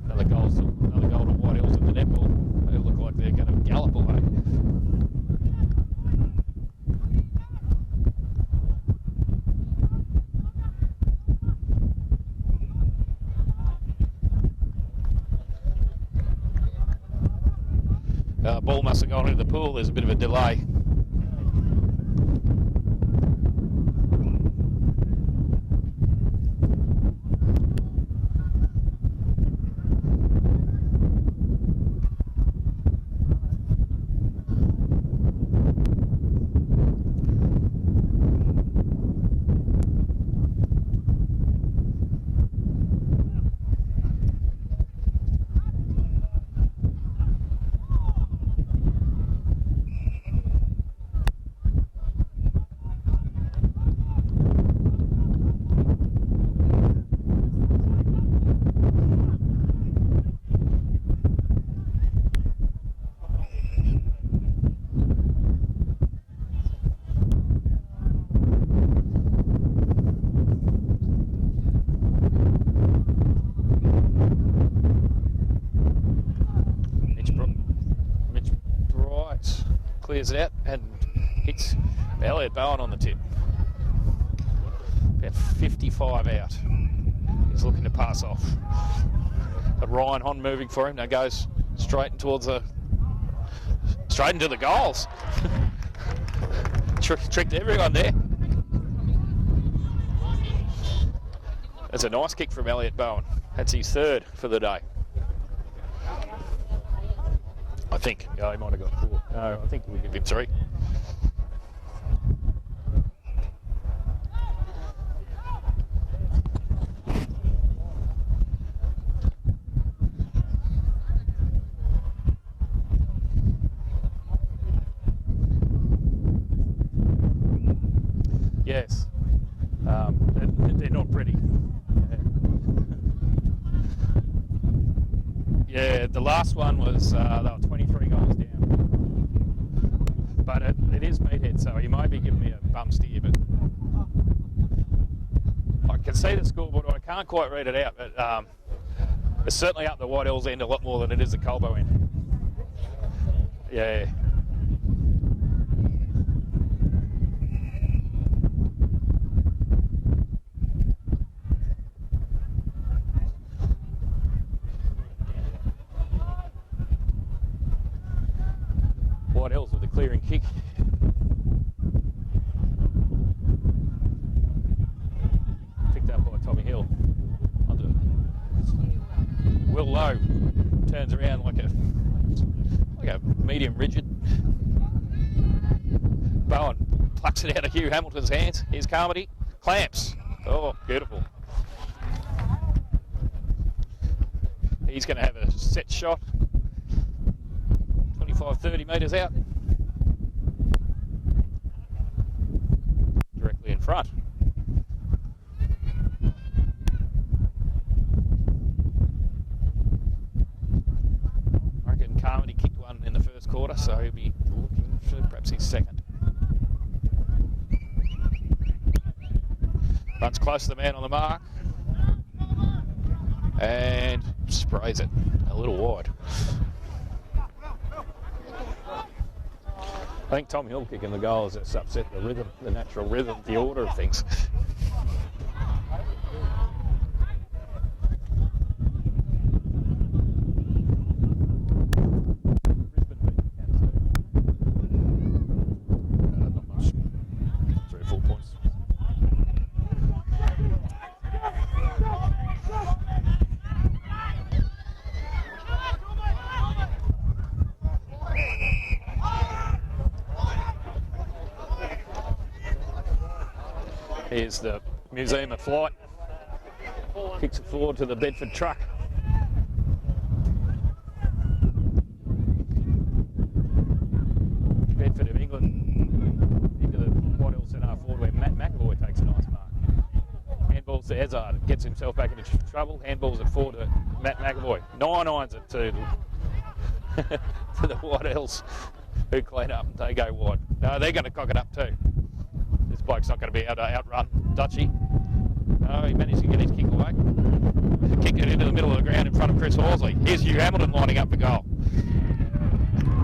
Another goal to White Hills at the netball. They look like they're going to gallop away. Ball must have gone into the pool. There's a bit of a delay. Clears it out and hits Elliot Bowen on the tip. About 55 out. He's looking to pass off. But Ryan Hon moving for him. Now goes straight towards straight into the goals. Tricked everyone there. That's a nice kick from Elliot Bowen. That's his third for the day. I think. Oh, he might have got 4. No, I think we'll give him 3. Yes. They're not pretty. Yeah, the last one was they were 23 goals down. But it is Meathead, so he might be giving me a bum steer, but I can see the scoreboard. I can't quite read it out, but it's certainly up the White Hills end a lot more than it is the Colbo end. Yeah. White Hills with a clearing kick. Picked up by Tommy Hill. Onto Will Lowe. Turns around like a medium rigid. Bowen plucks it out of Hugh Hamilton's hands. Here's Carmody. Clamps. Oh, beautiful. He's going to have a set shot. 25-30 metres out. Directly in front. So he'll be looking for perhaps his second. Runs close to the man on the mark. And sprays it a little wide. I think Tom Hill kicking the goal has just upset the rhythm, the natural rhythm, the order of things. Not much. 3 or 4 points. Here's the Museum of Flight. Kicks it forward to the Bedford truck. Bedford of England into the White Hill Centre forward where Matt McAvoy takes a nice mark. Handballs to Hazard, gets himself back into trouble. Handballs it forward to Matt McAvoy. 9-irons it to the White Hills who clean up and they go wide. No, they're going to cock it up too. This bloke's not going to be able to outrun Dutchy. No, he managed to get his kick away. Kicked it into the middle of the ground in front of Chris Horsley. Here's Hugh Hamilton lining up for goal.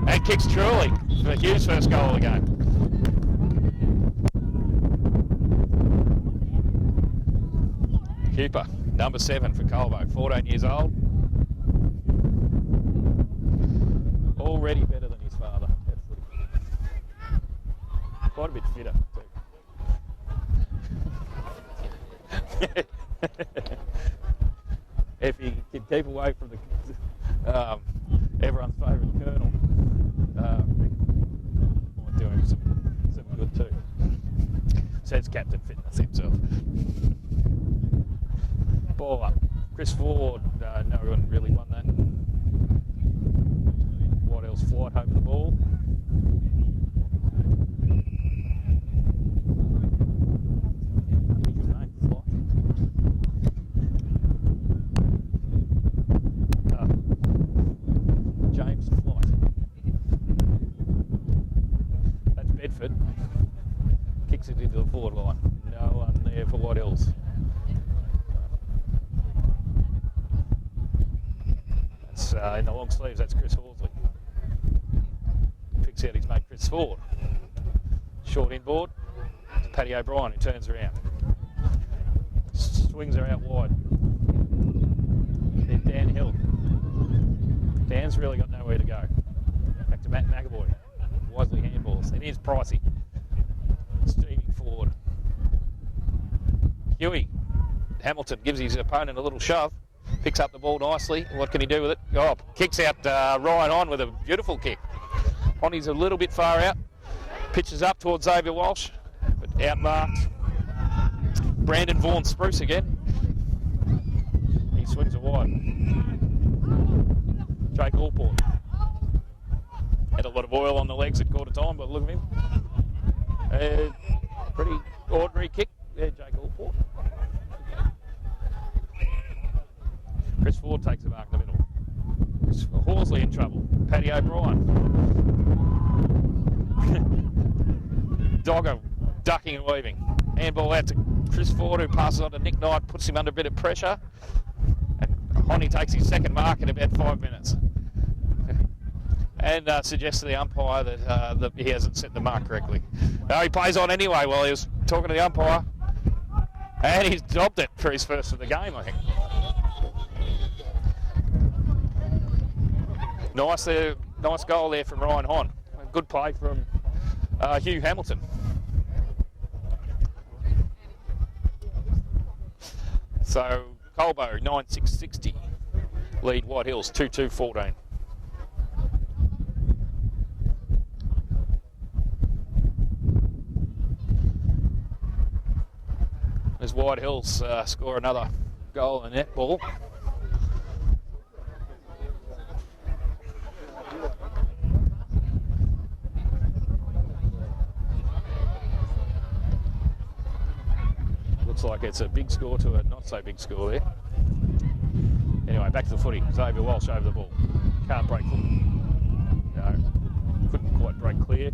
And kicks truly for Hugh's first goal of the game. Cooper, number 7 for Colbo, 14 years old. Already better than his father. Quite a bit fitter too. If he can keep away from the everyone's favourite Colonel, might do him some good too. Says Captain Fitness himself. Ball up. Chris Ford, no one really won that. What else? Flight over the ball. James Flight. That's Bedford. Kicks it into the forward line. No one there for White Hills. That's in the long sleeves, that's Chris Horsley. Picks out his mate Chris Ford. Short inboard to Paddy O'Brien, who turns around. Swings her out wide. Then Dan Hill. Dan's really got nowhere to go. Back to Matt McAvoy. Wisely handballs. It is pricey. Streaming forward. Huey. Hamilton gives his opponent a little shove. Picks up the ball nicely. What can he do with it? Oh, kicks out Ryan on with a beautiful kick. Honey's a little bit far out. Pitches up towards Xavier Walsh. But outmarked. Brandon Vaughan Spruce again. He swings it wide. Jake Allport. Had a lot of oil on the legs at quarter time, but look at him. Pretty ordinary kick there, Jake Allport. Chris Ford takes the mark in the middle. Chris Horsley in trouble. Paddy O'Brien. Dogger ducking and weaving. Handball out to Chris Ford, who passes on to Nick Knight, puts him under a bit of pressure. And Honey takes his second mark in about 5 minutes. And suggests to the umpire that he hasn't set the mark correctly. No, he plays on anyway while he was talking to the umpire. And he's dobbed it for his first of the game, I think. Nice goal there from Ryan Hon. Good play from Hugh Hamilton. So Colbo 9-6-60, lead White Hills 2-2-14. As White Hills score another goal in netball. Looks like it's a big score to a not so big score there. Anyway, back to the footy. Xavier Walsh over the ball. Can't break foot. No. break clear.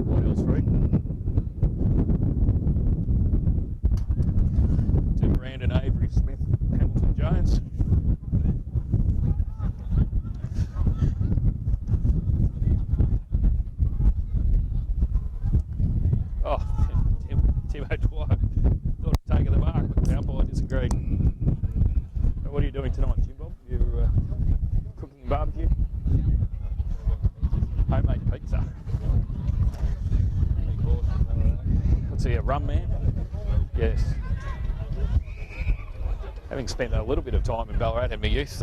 What else, free? To Brandon, Avery, Smith, Hamilton, Jones. Oh, Tim O'Dwyer thought he'd taken the mark, but the umpire disagreed. So what are you doing tonight, Jim Bob? You're cooking barbecue? Homemade pizza. What's he, a rum man? Yes. Having spent a little bit of time in Ballarat in my youth,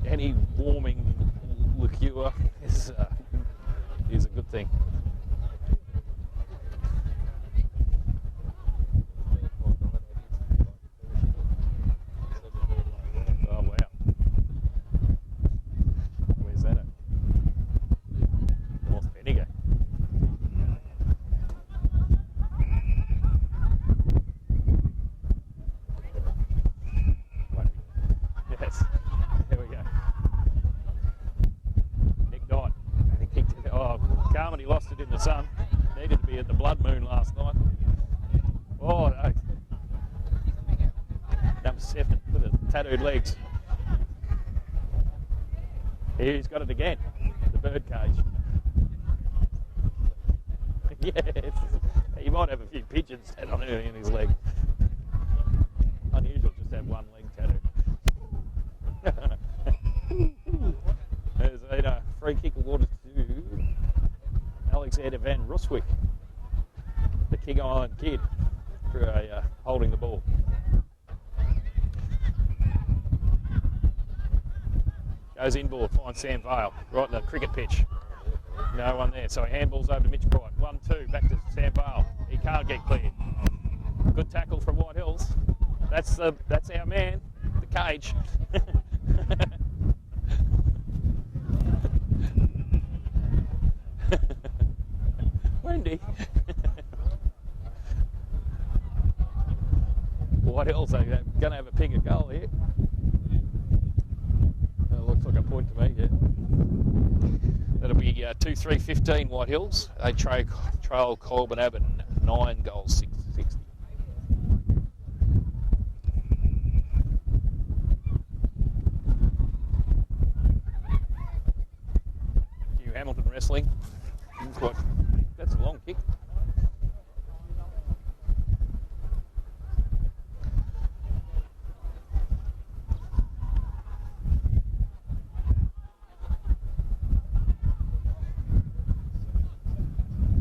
any warming liqueur is a good thing. Oh wow! Where's that at? North Bendigo. Yes, there we go. Nick Knight. He kicked it. Oh, Carmody lost it in the sun. Needed to be at the blood moon last night. Oh no. Number 7 with the tattooed legs. He's got it again. The bird cage. Yes. He might have a few pigeons set on in his leg. Unusual just to have one leg tattooed. There's a free kick awarded to Alexander Van Ruswick, the King Island kid, for holding the ball. Goes inboard, finds Sam Vale, right in the cricket pitch. No one there, so he handballs over to Mitch Bright. 1-2, back to Sam Vale. He can't get cleared. Good tackle from White Hills. That's our man, the cage. Wendy. White Hills are going to have a pick of goal here. Looks like a point to me, yeah. That'll be 2-3-15 White Hills. They trail Colbo Abbott 9 goals, 660. Hugh Hamilton wrestling. That's a long kick.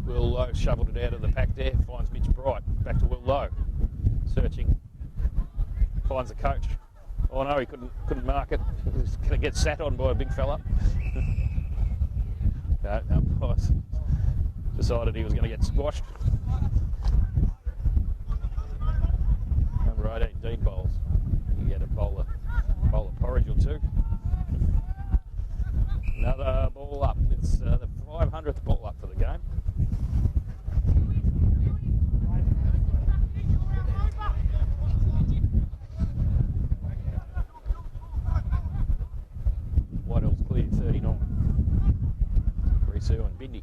Will Lowe shoveled it out of the pack there, finds Mitch Bright, back to Will Lowe, searching, finds the coach. Oh no, he couldn't mark it. He was going to get sat on by a big fella. No, decided he was going to get squashed. Number 18, Dean Bowles. You get a bowl of porridge or two. Another ball up. It's the 500th ball up for the game. White Hills cleared 39. Risu and Bindi.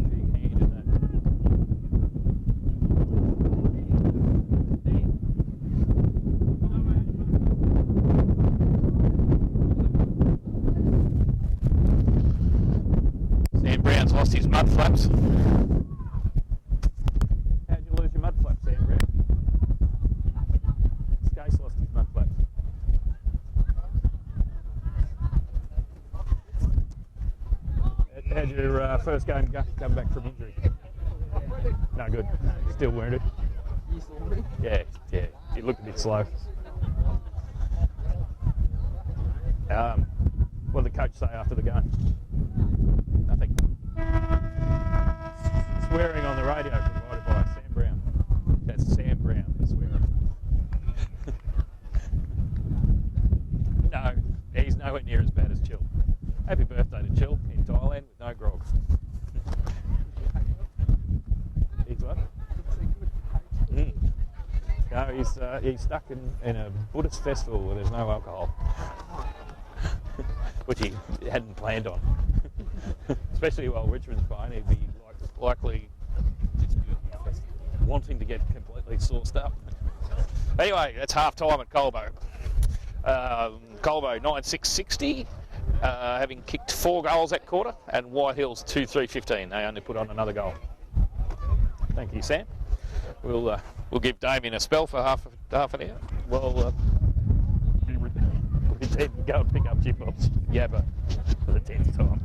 Big hand in that. Sam Brown's lost his mud flaps. How'd you lose your mud flaps, Sam Brown? Skase lost his mud flaps. How'd your first game come back from injury? No good. Still wounded. Yeah. He looked a bit slow. What did the coach say after the game? Nothing. Swearing on the radio provided by Sam Brown. That's Sam Brown, the swearer. No, he's nowhere near as bad as Chill. Happy birthday to Chill in Thailand with no grog. No, he's stuck in a Buddhist festival where there's no alcohol, which he hadn't planned on. Especially while Richmond's playing, he'd be likely wanting to get completely sauced up. Anyway, that's half time at Colbo. Colbo 9-6-60, having kicked 4 goals that quarter, and White Hills 2-3-15. They only put on another goal. Thank you, Sam. We'll give Damien a spell for half an hour. Well, we intend to go and pick up Jim Bob's Yabba for the 10th time.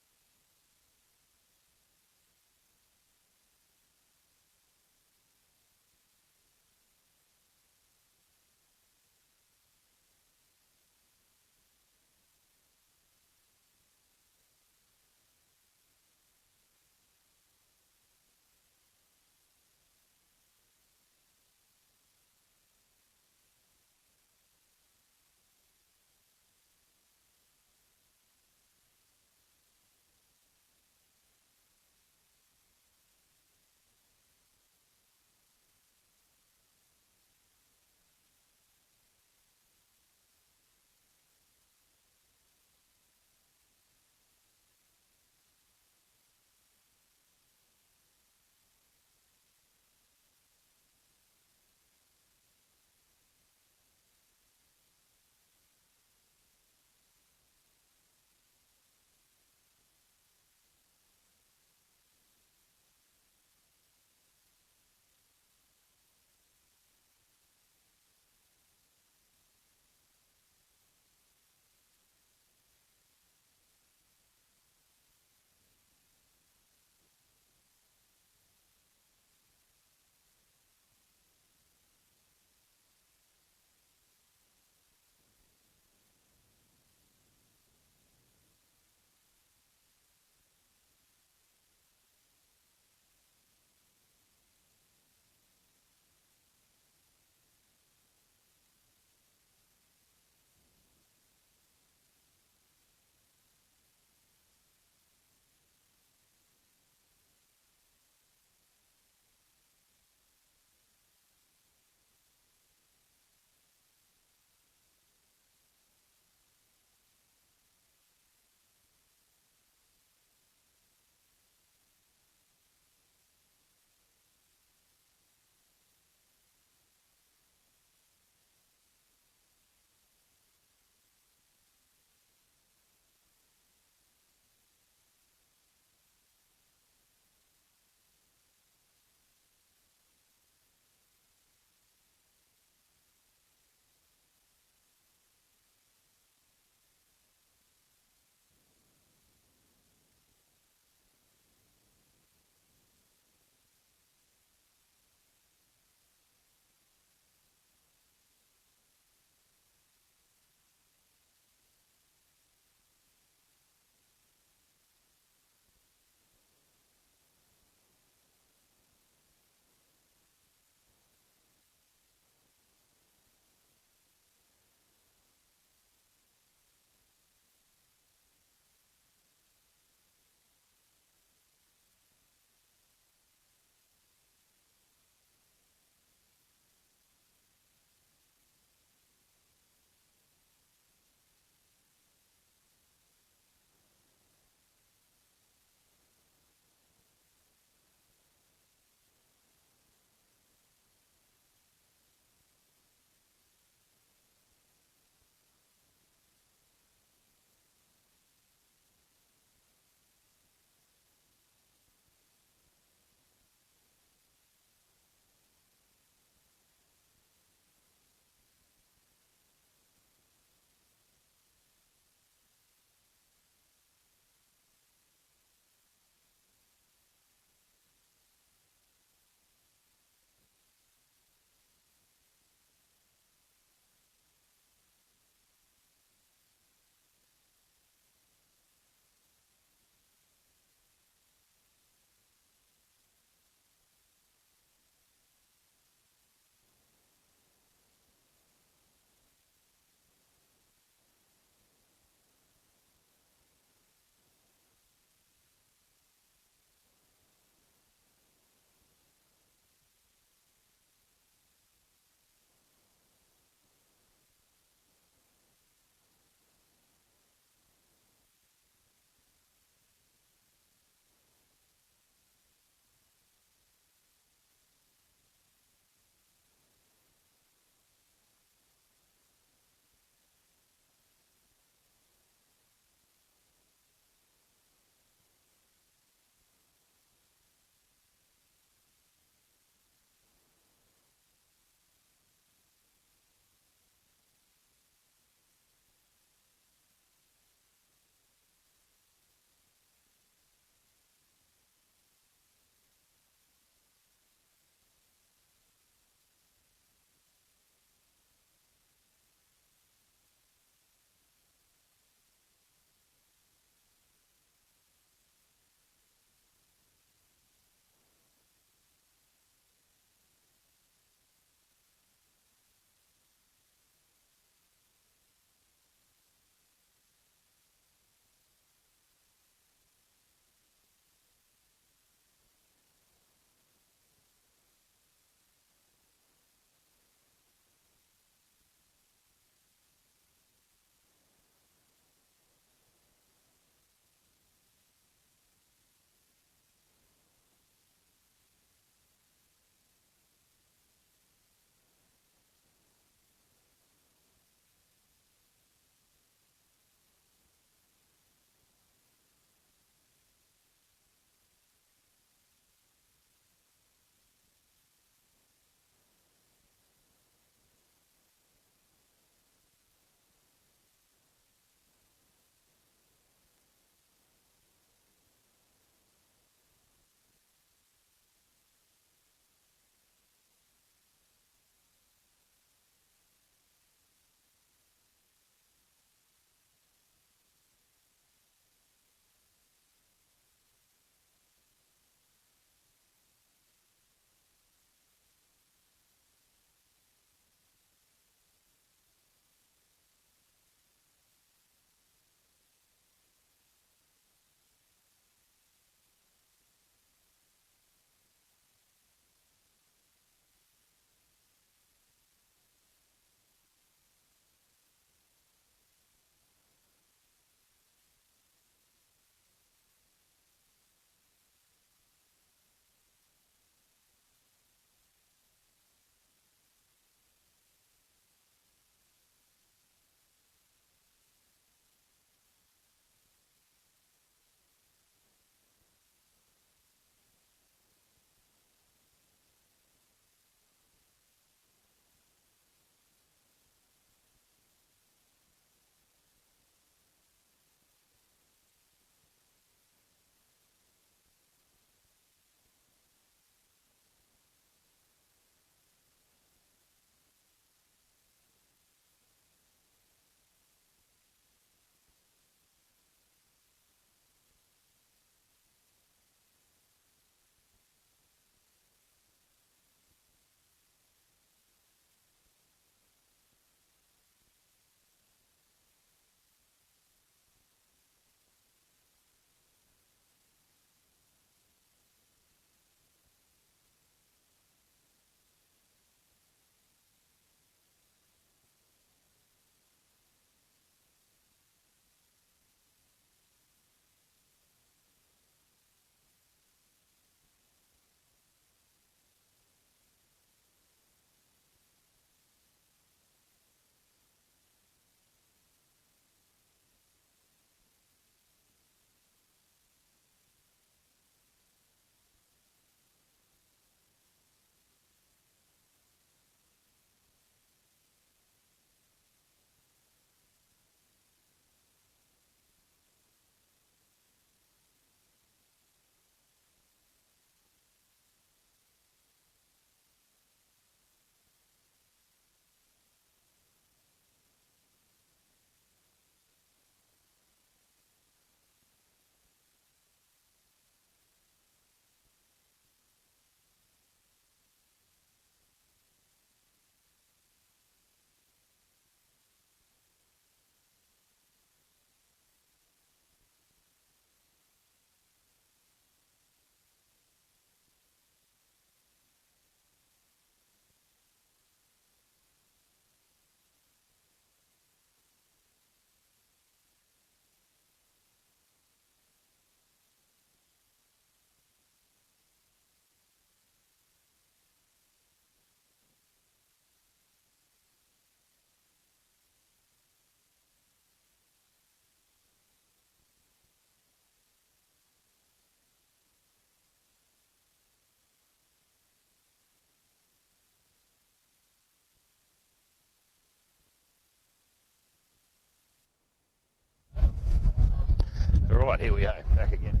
Right, here we go, back again.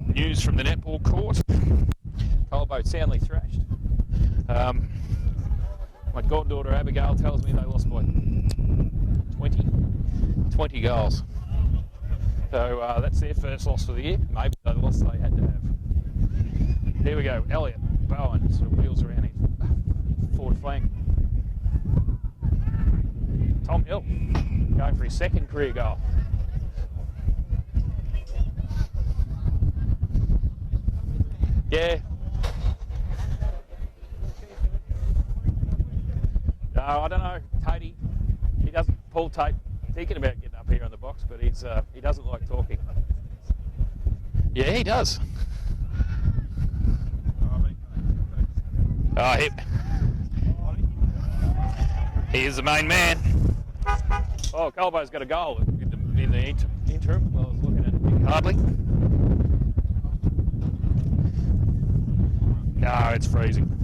News from the netball court. Colbo soundly thrashed. My goddaughter Abigail tells me they lost by 20 goals. So that's their first loss for the year. Maybe the loss they had to have. Here we go. Elliot Bowen sort of wheels around his forward flank. Tom Hill going for his second career goal. Yeah. No, I don't know. Tatey, he doesn't. Paul Tate thinking about getting up here on the box, but he doesn't like talking. Yeah, he does. Oh, he is the main man. Oh, Colbo's got a goal in the interim. Well, I was looking at Nick Hardley. No, it's freezing.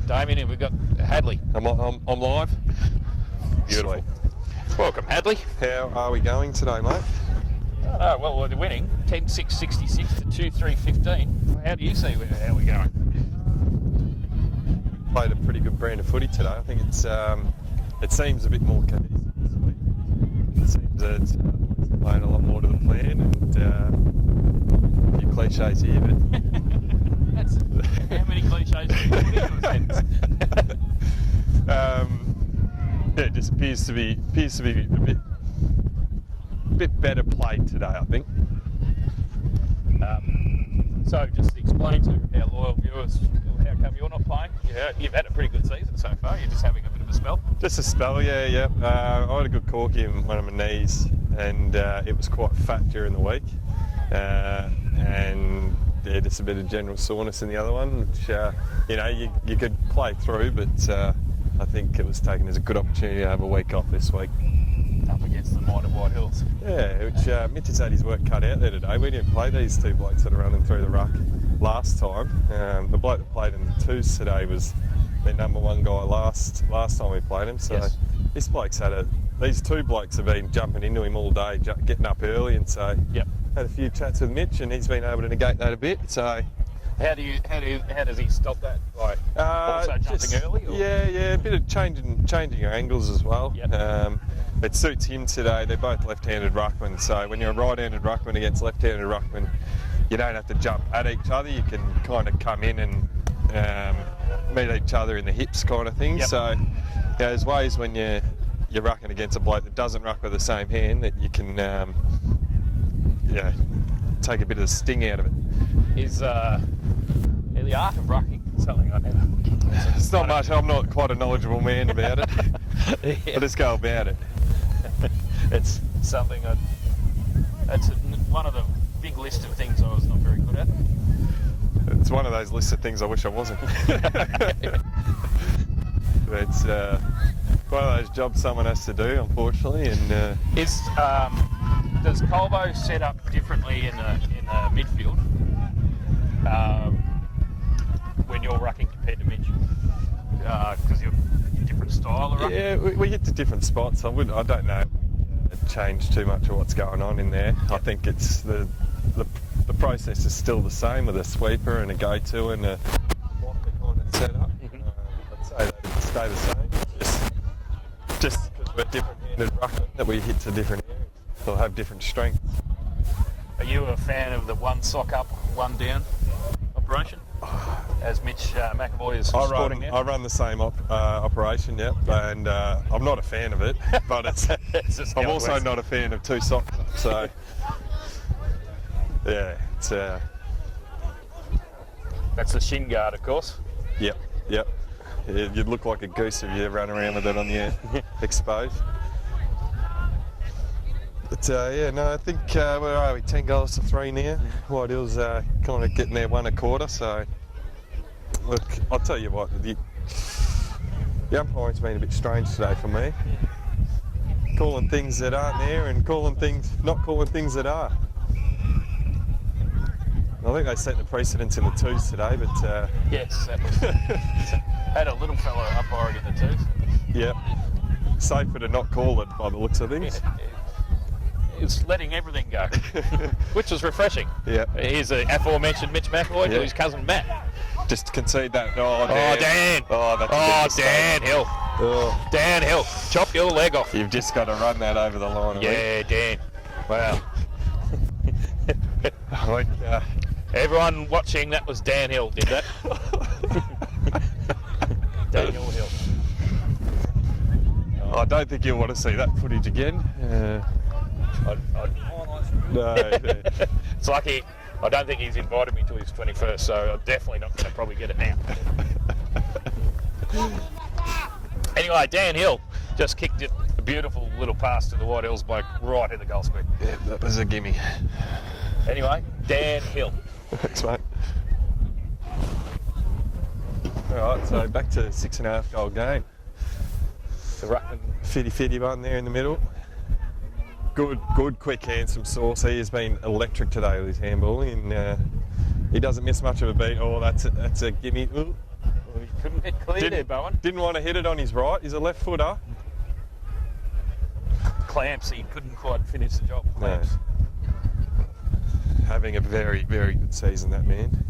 Damien, and we've got Hadley. I'm live. Beautiful. Sweet. Welcome, Hadley. How are we going today, mate? Oh, well, we're winning 10-6-66 to 2-3-15. How do you see how we're going? Played a pretty good brand of footy today. I think it seems a bit more cohesive this week. It seems that it's playing a lot more to the plan, and a few cliches here, but That's how many cliches do you put into a sentence? yeah, it just appears to be a bit better played today, I think. So just explain to our loyal viewers how come you're not playing. You've had a pretty good season so far. You're just having a bit of a spell. Just a spell, yeah. I had a good corky in one of my knees, and it was quite fat during the week, and yeah, just a bit of general soreness in the other one, which you could play through, but I think it was taken as a good opportunity to have a week off this week. Up against the might of White Hills. Yeah, which Mitch has had his work cut out there today. We didn't play these two blokes that are running through the ruck last time. The bloke that played in the twos today was their number one guy last time we played him. So yes. This bloke's these two blokes have been jumping into him all day, getting up early, and so yep. Had a few chats with Mitch, and he's been able to negate that a bit. So how does he stop that? Like also jumping early? Or? Yeah, a bit of changing your angles as well. Yep. It suits him today. They're both left-handed ruckmen, so when you're a right-handed ruckman against left-handed ruckman, you don't have to jump at each other. You can kind of come in and meet each other in the hips, kind of thing. Yep. So there's ways when you're rucking against a bloke that doesn't ruck with the same hand that you can take a bit of the sting out of it. Is the art of rucking something I never? It's not much. I'm not quite a knowledgeable man about it. Yeah. I just go about it. It's something that's one of the big list of things I was not very good at. It's one of those lists of things I wish I wasn't. It's one of those jobs someone has to do, unfortunately. And does Colbo set up differently in the midfield when you're rucking compared to Mitch? Because you're different style of rucking? Yeah, we get to different spots. I don't know. Change too much of what's going on in there. I think it's the process is still the same with a sweeper and a go-to and a kind of setup. I'd say that would stay the same. Just because we're different-handed ruckmen, that we hit to different areas. They'll have different strengths. Are you a fan of the one sock up, one down operation? As Mitch McAvoy is sporting now? I run the same operation, yep. And I'm not a fan of it, but I'm also not a fan of two socks up, so yeah, it's that's the shin guard, of course. Yep. You'd look like a goose if you ran around with it on the exposed. But yeah, no, I think where are we? 10 goals to 3 now. White Hills kind of getting there 1 1/4. So look, I'll tell you what, the umpiring's been a bit strange today for me. Calling things that aren't there and not calling things that are. I think they set the precedence in the twos today, but Yes, that was, had a little fella umpiring in the twos. yeah, safer to not call it by the looks of things. It's letting everything go, which was refreshing. Yeah. Here's the aforementioned Mitch McAvoy to his cousin Matt. Just concede that. Oh, Dan. Dan. Oh, that's a big mistake. Dan Hill. Oh, Dan Hill. Chop your leg off. you've just got to run that over the line. Yeah, Dan. Wow. Like, Everyone watching, that was Dan Hill did that. Daniel Hill. I don't think you'll want to see that footage again. No. It's lucky. I don't think he's invited me to his 21st, so I'm definitely not going to probably get it now. Anyway, Dan Hill just kicked it, a beautiful little pass to the White Hills bloke right in the goal square. Yeah, that was a gimme. Anyway, Dan Hill. Thanks, mate. All right, so back to 6.5 goal game. The Ruckman. 50-50 one there in the middle. Good, quick, handsome Sauce. He has been electric today with his handballing, and he doesn't miss much of a beat. Oh, that's a gimme. Ooh. Well, he couldn't hit clear there, Bowen. Didn't want to hit it on his right. He's a left footer. Clamps, he couldn't quite finish the job. No. Clamps. Having a very, very good season, that man.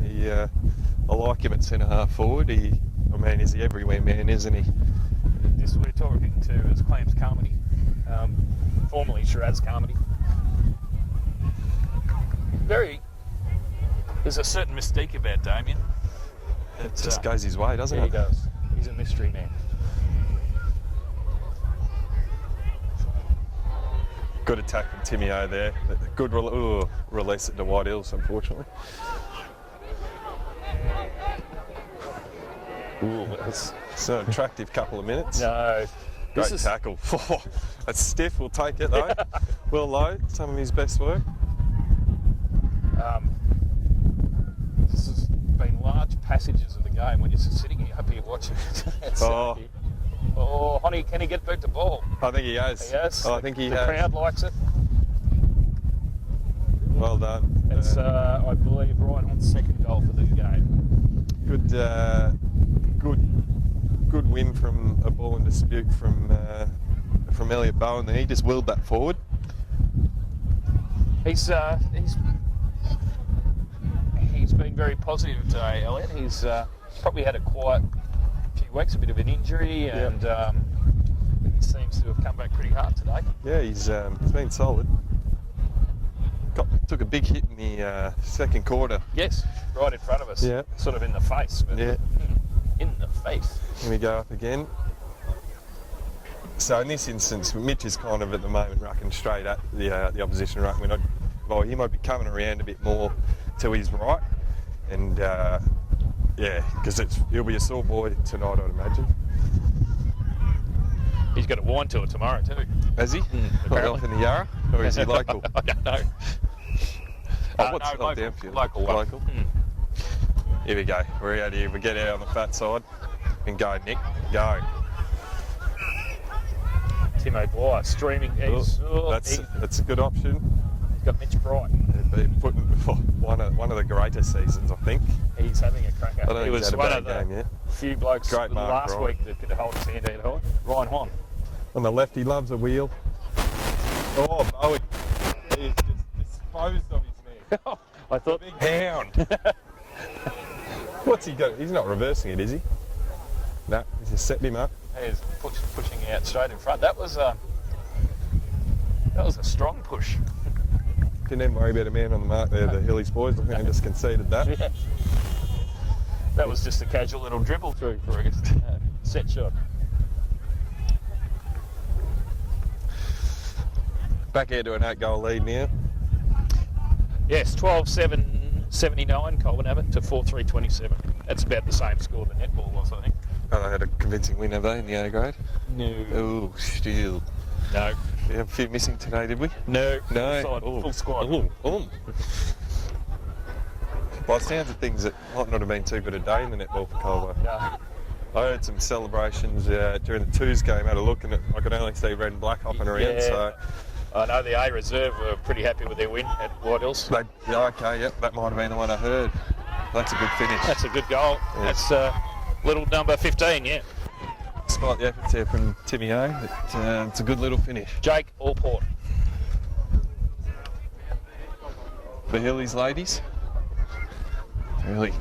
I like him at centre half forward. He's the everywhere man, isn't he? This we're talking to is Clamps Carmody, formerly Shiraz Carmody. There's a certain mystique about Damien. It just goes his way, doesn't Yeah, it? he does. He's a mystery man. Good attack from Timio there. Good release it to White Hills, unfortunately. Ooh, that's an attractive couple of minutes. No. Great tackle. That's stiff, we'll take it though. Will Lowe, some of his best work. This has been large passages of the game when you're sitting up here watching it. Oh, honey, can he get back the ball? I think he has. He has. I think he the has. The crowd likes it. Well done. It's, I believe, Ryan Hunt's second goal for the game. Good win from a ball in dispute from Elliot Bowen there. He just willed that forward. He's been very positive today, Elliot. He's probably had a quiet few weeks, a bit of an injury, and he seems to have come back pretty hard today. Yeah, he's been solid. Took a big hit in the second quarter. Yes, right in front of us. Yeah. Sort of in the face. But Yeah. In the face. Here we go up again. So in this instance, Mitch is kind of at the moment rucking straight at the opposition ruck. He might be coming around a bit more to his right, and because he'll be a sore boy tonight, I'd imagine. He's got a wine tour tomorrow too. Has he? Apparently. Off in the Yarra, or is he local? I don't know. What's no, Downfield? Local one. Local. Here we go. We're out here. We get out on the fat side and go, Nick. Go. Tim O'Dwyer streaming. That's a good option. He's got Mitch Bright. Been putting one of the greatest seasons, I think. He's having a cracker. I don't think he he's was had a one bad of the game yet. few blokes Great mark, last Ryan. week that could hold his hand out high. Ryan Hon. On the left, he loves a wheel. Oh, Bowie. He's just disposed of his man. I thought. Big hound. What's he got? He's not reversing it, is he? No, he's just setting him up. He's pushing out straight in front. That was a strong push. Didn't even worry about a man on the mark there, the Hillies boys. I think they just conceded that. Yeah. That was just a casual little dribble through for a set shot. Back here to an 8-goal lead now. Yes, 12-7-79 Colburn Abbott to 4-3-27. That's about the same score the netball was, I think. Oh, they had a convincing win, have they, in the A grade? No. Oh, still. No. We have a few missing today, did we? No. No. Side, full squad. By the sounds of things, it might not have been too good a day in the netball for Colbo. No. I heard some celebrations during the twos game. Had a look, and I could only see red and black hopping around. Yeah. So I know the A reserve were pretty happy with their win at White Hills. that might have been the one I heard. That's a good finish. That's a good goal. Yes. That's little number 15, yeah. Despite the efforts there from Timmy O, it's a good little finish. Jake Allport. The Hillies ladies really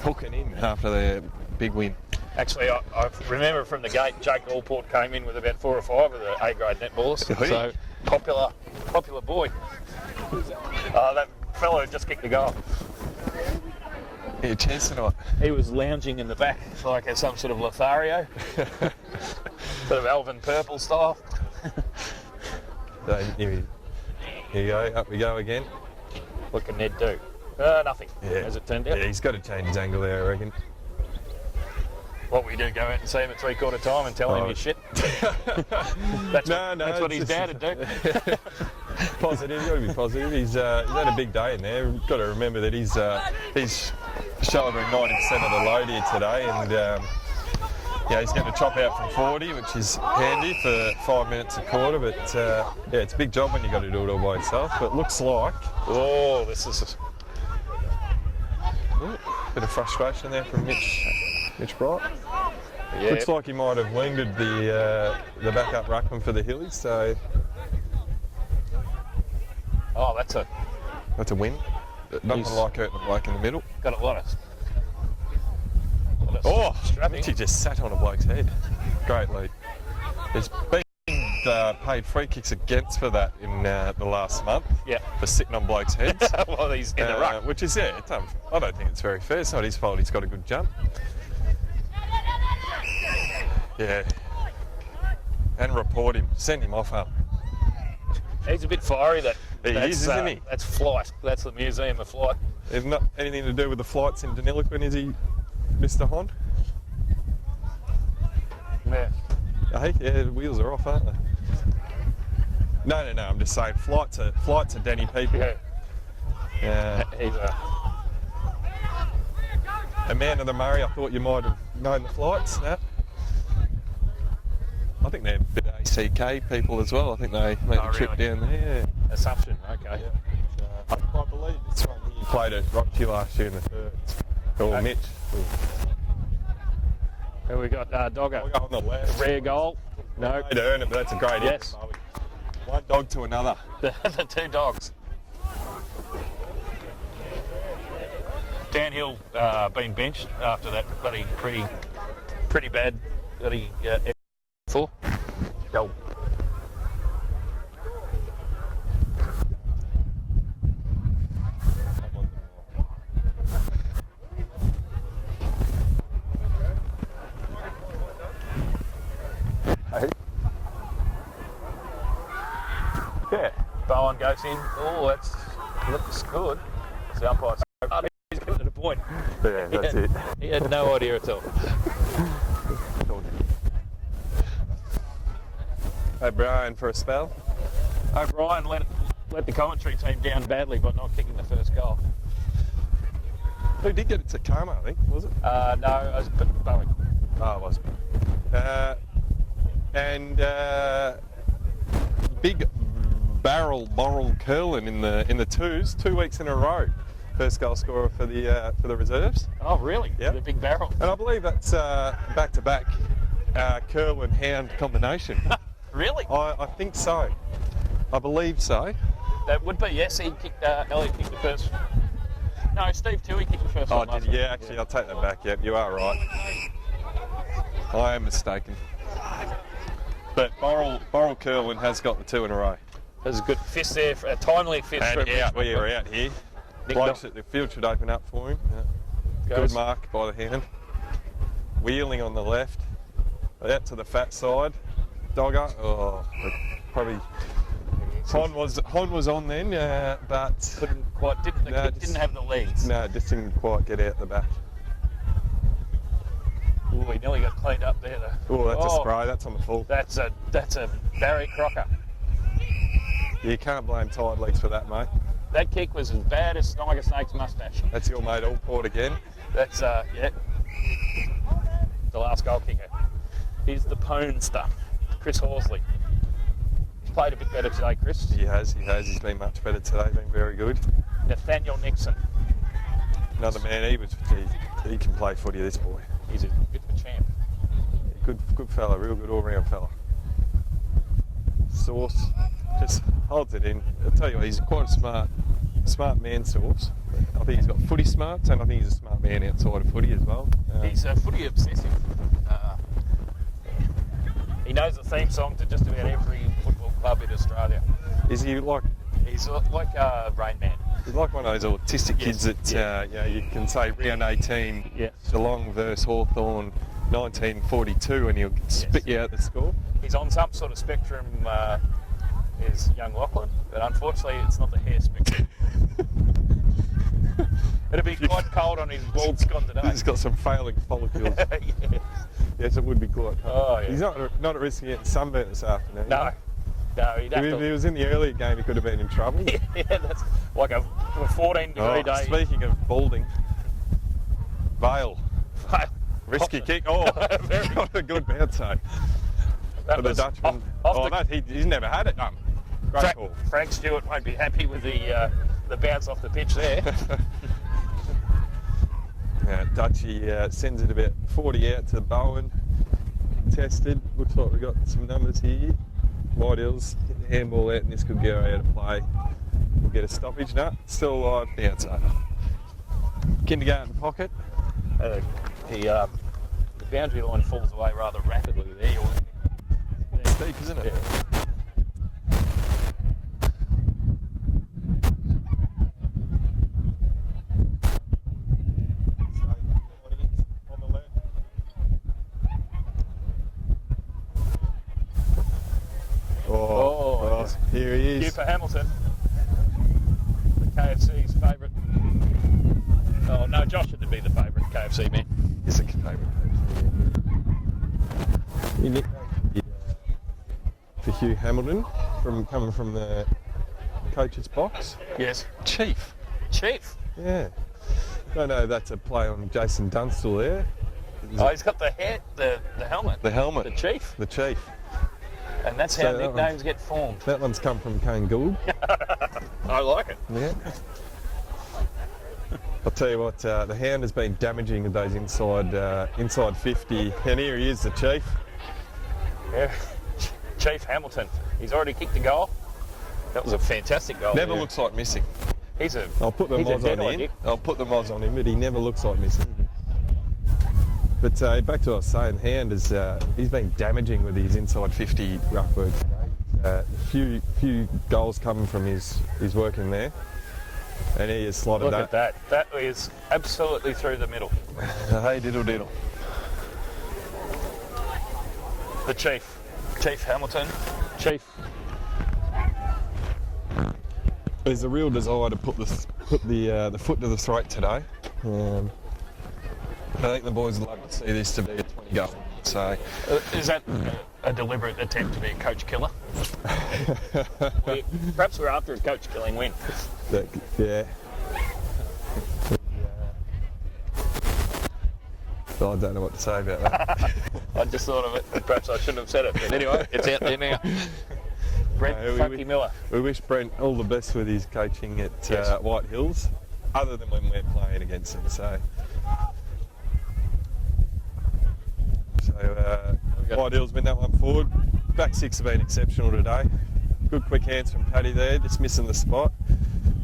hooking in after their big win. Actually, I remember from the gate, Jake Allport came in with about 4 or 5 of the A-grade netballers. So, popular boy. That fellow just kicked the goal. Yeah, chance tonight. He was lounging in the back like some sort of Lothario. Sort of Alvin Purple style. So here you go, up we go again. What can Ned do? Nothing, as it turned out. Yeah, he's got to change his angle there, I reckon. What we do, go out and see him at 3/4 time and tell him his shit. That's what his dad would do. Positive, you've got to be positive. He's had a big day in there. We've got to remember that he's shouldering 90% of the load here today, and he's getting a chop out from 40, which is handy for 5 minutes a quarter. But it's a big job when you've got to do it all by yourself. But it looks like this is bit of frustration there from Mitch Bright. Yeah. Looks like he might have winged the backup ruckman for the Hillies, so that's a win. Nothing like hurting a bloke in the middle. got a lot of strapping. He just sat on a bloke's head. Great lead. There's been paid free kicks against for that in the last month. Yeah. For sitting on blokes' heads. Well, he's in the ruck. Which is, I don't think it's very fair. It's not his fault. He's got a good jump. Yeah. And report him. Send him off up. He's a bit fiery. Isn't he? That's Flight. That's the Museum of Flight. There's not anything to do with the flights in Deniliquin, is he, Mr. Hond? Yeah. Hey, yeah, the wheels are off, aren't they? No, I'm just saying, flights are Denny people. Yeah. He's a man of the Murray. I thought you might have known the flights. No? I think they're a bit ACK people as well. I think they made a trip down there. Assumption, okay. I believe this one here played at Rocky last year in the thirds. Or Mitch. And we got Dogger. We'll go on the left. Rare goal. No. They earn it, but that's a great hit. Yes. One dog to another. The 2 dogs. Downhill being benched after that bloody pretty bad bloody four. Goal. Yeah, Bowen goes in. Oh, that looks good. The umpire's he's given it a point. Yeah, that's it. He had no idea at all. O'Brien for a spell. O'Brien let the commentary team down badly by not kicking the first goal. Who did get it to Karma, I think, was it? No, it was Bowen. Oh, it was. Big barrel curling in the twos, 2 weeks in a row. First goal scorer for the reserves. Oh, really? Yeah. The big barrel. And I believe that's back-to-back curl and hound combination. Really? I think so. I believe so. That would be, yes. Elliot kicked the first. No, Steve Toohey kicked the first one. Oh, did he? Yeah, actually, I'll take that back. Yep, you are right. I am mistaken. But Borrell Curlin has got the 2 in a row. There's a good fist there, a timely fist. And out, we are out here. Blokes at the field should open up for him. Yeah. Good mark by the hand. Wheeling on the left. Out to the fat side. Dogger. Oh, probably. Hon was on then, but didn't have the legs. No, just didn't quite get out the back. Oh, he nearly got cleaned up there. Oh, that's a spray. That's on the full. That's a Barry Crocker. You can't blame tired legs for that, mate. That kick was as bad as Sniger Snake's mustache. That's your mate Allport again. That's, yeah. The last goal kicker. He's the Ponester, Chris Horsley. He's played a bit better today, Chris. He has. He's been much better today, been very good. Nathaniel Nixon. Another man, he can play footy, this boy. He's a bit of a champ. Good fella, real good all-round fella. Sauce just holds it in. I'll tell you what, he's quite a smart man, Sauce. I think he's got footy smarts, and I think he's a smart man outside of footy as well. He's footy obsessive. He knows the theme song to just about every football club in Australia. Is he like? He's like Rain Man. He's like one of those autistic kids that you can say round 18, Geelong versus Hawthorn, 1942, and he'll spit you out the score. He's on some sort of spectrum. Is young Lachlan, but unfortunately, it's not the hair spectrum. It'll be quite cold on his bald scot today. He's got some failing follicles. Yes, it would be quite cold. Oh, yeah. He's not at risk of getting sunburnt this afternoon. No, he'd have If he was in the earlier game, he could have been in trouble. Yeah, that's like a 14-degree day. Speaking of balding, Vale. Risky kick. Oh, not a good bounce, though. For the Dutchman. He's never had it done. Great call. Frank Stewart won't be happy with the bounce off the pitch there. Dutchie sends it about 40 out to Bowen. Tested. Looks like we've got some numbers here. White Hills get the handball out, and this could go out of play. We'll get a stoppage. No, still alive. Now it's over. Kindergarten pocket. The boundary line falls away rather rapidly there. It's deep, isn't it? Yeah. On the left. Oh, here he is. Cue for Hamilton. The KFC's favourite. Oh no, Josh should be the favourite KFC man. He's a favourite. For Hugh Hamilton, coming from the coach's box. Yes. Chief. Yeah. No, that's a play on Jason Dunstall there. Oh, he's got the hat, the helmet. The helmet. The Chief. The Chief. And that's how nicknames get formed. That one's come from Kane Gould. I like it. Yeah. I'll tell you what, the Hound has been damaging with those inside 50, and here he is, the Chief. Yeah. Chief Hamilton. He's already kicked a goal. That was a fantastic goal. Never looks like missing. I'll put the Moz on him. I'll put the Moz on him, but he never looks like missing. But back to what I was saying, Hound is he's been damaging with his inside 50 ruck work. A few goals coming from his work in there, and he has slotted Look at that. That is absolutely through the middle. Hey, diddle. The Chief Hamilton. Chief. There's a real desire to put the foot to the throat today. I think the boys would love to see this to be a 20 goal. So, is that a deliberate attempt to be a coach killer? Perhaps we're after a coach killing win. Yeah. I don't know what to say about that. I just thought of it. Perhaps I shouldn't have said it. But anyway, it's out there now. Brent Funky Miller. We wish Brent all the best with his coaching at White Hills, other than when we're playing against him. So White Hills win that one forward. Back six have been exceptional today. Good quick hands from Paddy there, just missing the spot.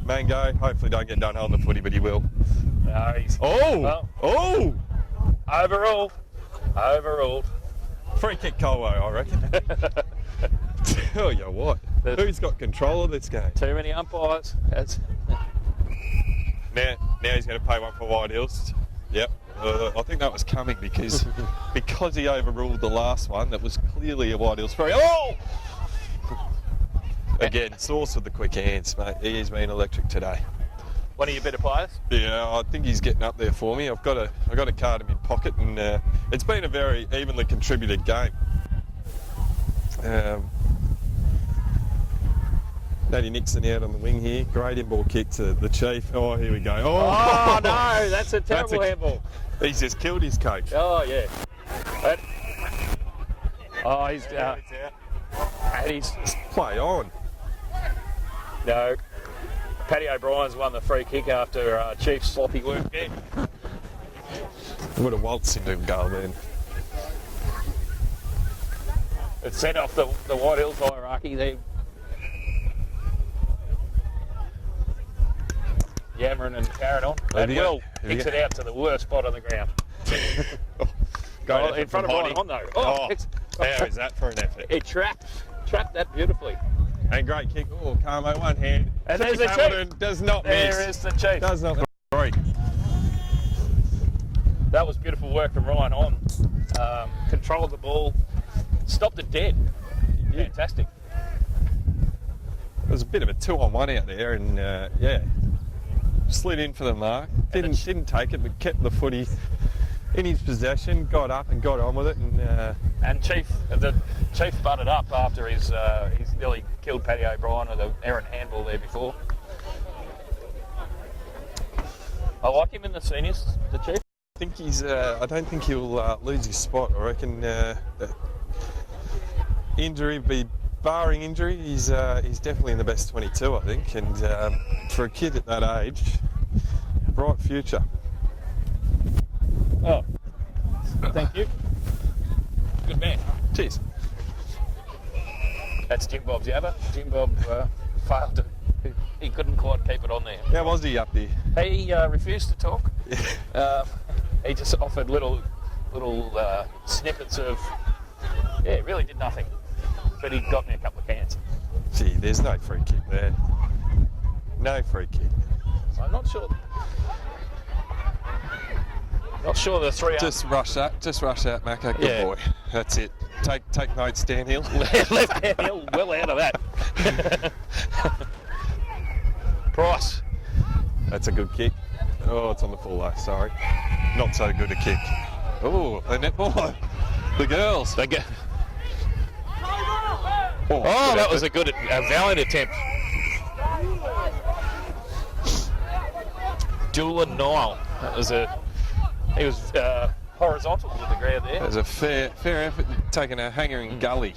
Mango, hopefully don't get done holding the footy, but he will. No, he's... Oh! Overruled. Free kick Colbo, I reckon. Tell you what, who's got control of this game? Too many umpires. Now he's going to pay one for White Hills. Yep. I think that was coming because he overruled the last one that was clearly a White Hills free. Oh! Again, Source with the quick hands, mate. He has been electric today. One of your better players? Yeah, I think he's getting up there for me. I got a card in my pocket, and it's been a very evenly contributed game. Matty Nixon out on the wing here. Great in-ball kick to the Chief. Oh, here we go. Oh, no, that's a terrible handball. He's just killed his coach. Oh, yeah. But, oh, he's Yeah, and he's play on. no. Paddy O'Brien's won the free kick after Chief's sloppy work there. Would have waltzed into a goal then. It set off the White Hills hierarchy there. Yammering and carrying on. Have And you Will got- have kicks you it out to the worst spot on the ground. Great In front of Ryan on though. Oh, It's, how is that for an effort? it trapped that beautifully. And great kick. Oh, Carmo, one hand. And there's Chief the Hamilton Chief. does not miss. There is the Chief. Does not miss. Three. That was beautiful work from Ryan on. Controlled the ball, stopped it dead. Fantastic. There was a bit of a 2-on-1 out there, and yeah, slid in for the mark. Didn't take it, but kept the footy in his possession. Got up and got on with it, and And the Chief butted up after he's nearly killed Paddy O'Brien with an errant handball there before. I like him in the seniors, the Chief. I think he's. I don't think he'll lose his spot. I reckon barring injury, he's definitely in the best 22. I think, and for a kid at that age, bright future. Oh, thank you. Good man. Cheers. That's Jim Bob's Yabba. Jim Bob failed to. He couldn't quite keep it on there. How was he up there? He refused to talk. He just offered little snippets of. Yeah, really did nothing. But he got me a couple of cans. Gee, there's no free kick there. No free kick. So I'm not sure. Not sure the three. Just rush out, Macca. Good Yeah. boy. That's it. Take notes, Dan Hill. Left hand hill, well out of that. Price. That's a good kick. Oh, it's on the full though. Sorry. Not so good a kick. Oh, the netball. The girls. They get. Oh, Oh, good that was effort. a valiant attempt. Julian Nile. He was horizontal with the ground there. That was a fair effort, taking a hanger in gully.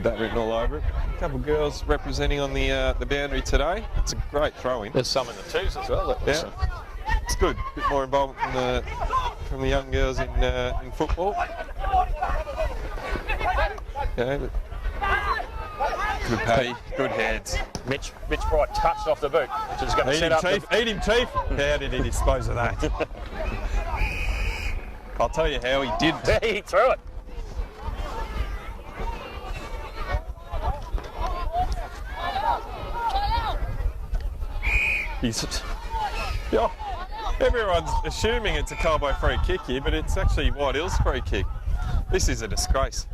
That written all over it. A couple of girls representing on the boundary today. It's a great throw in. There's some in the twos as well. That was, Yeah, it's good. A bit more involvement from the young girls in football. Yeah, but good pay, good hands. Mitch Bright touched off the boot, which is going to Eat set him, up. Chief. Eat him, Chief. How did he dispose of that? I'll tell you how he did. He threw it. Yeah, everyone's assuming it's a Colbo free kick here, but it's actually White Hills free kick. This is a disgrace.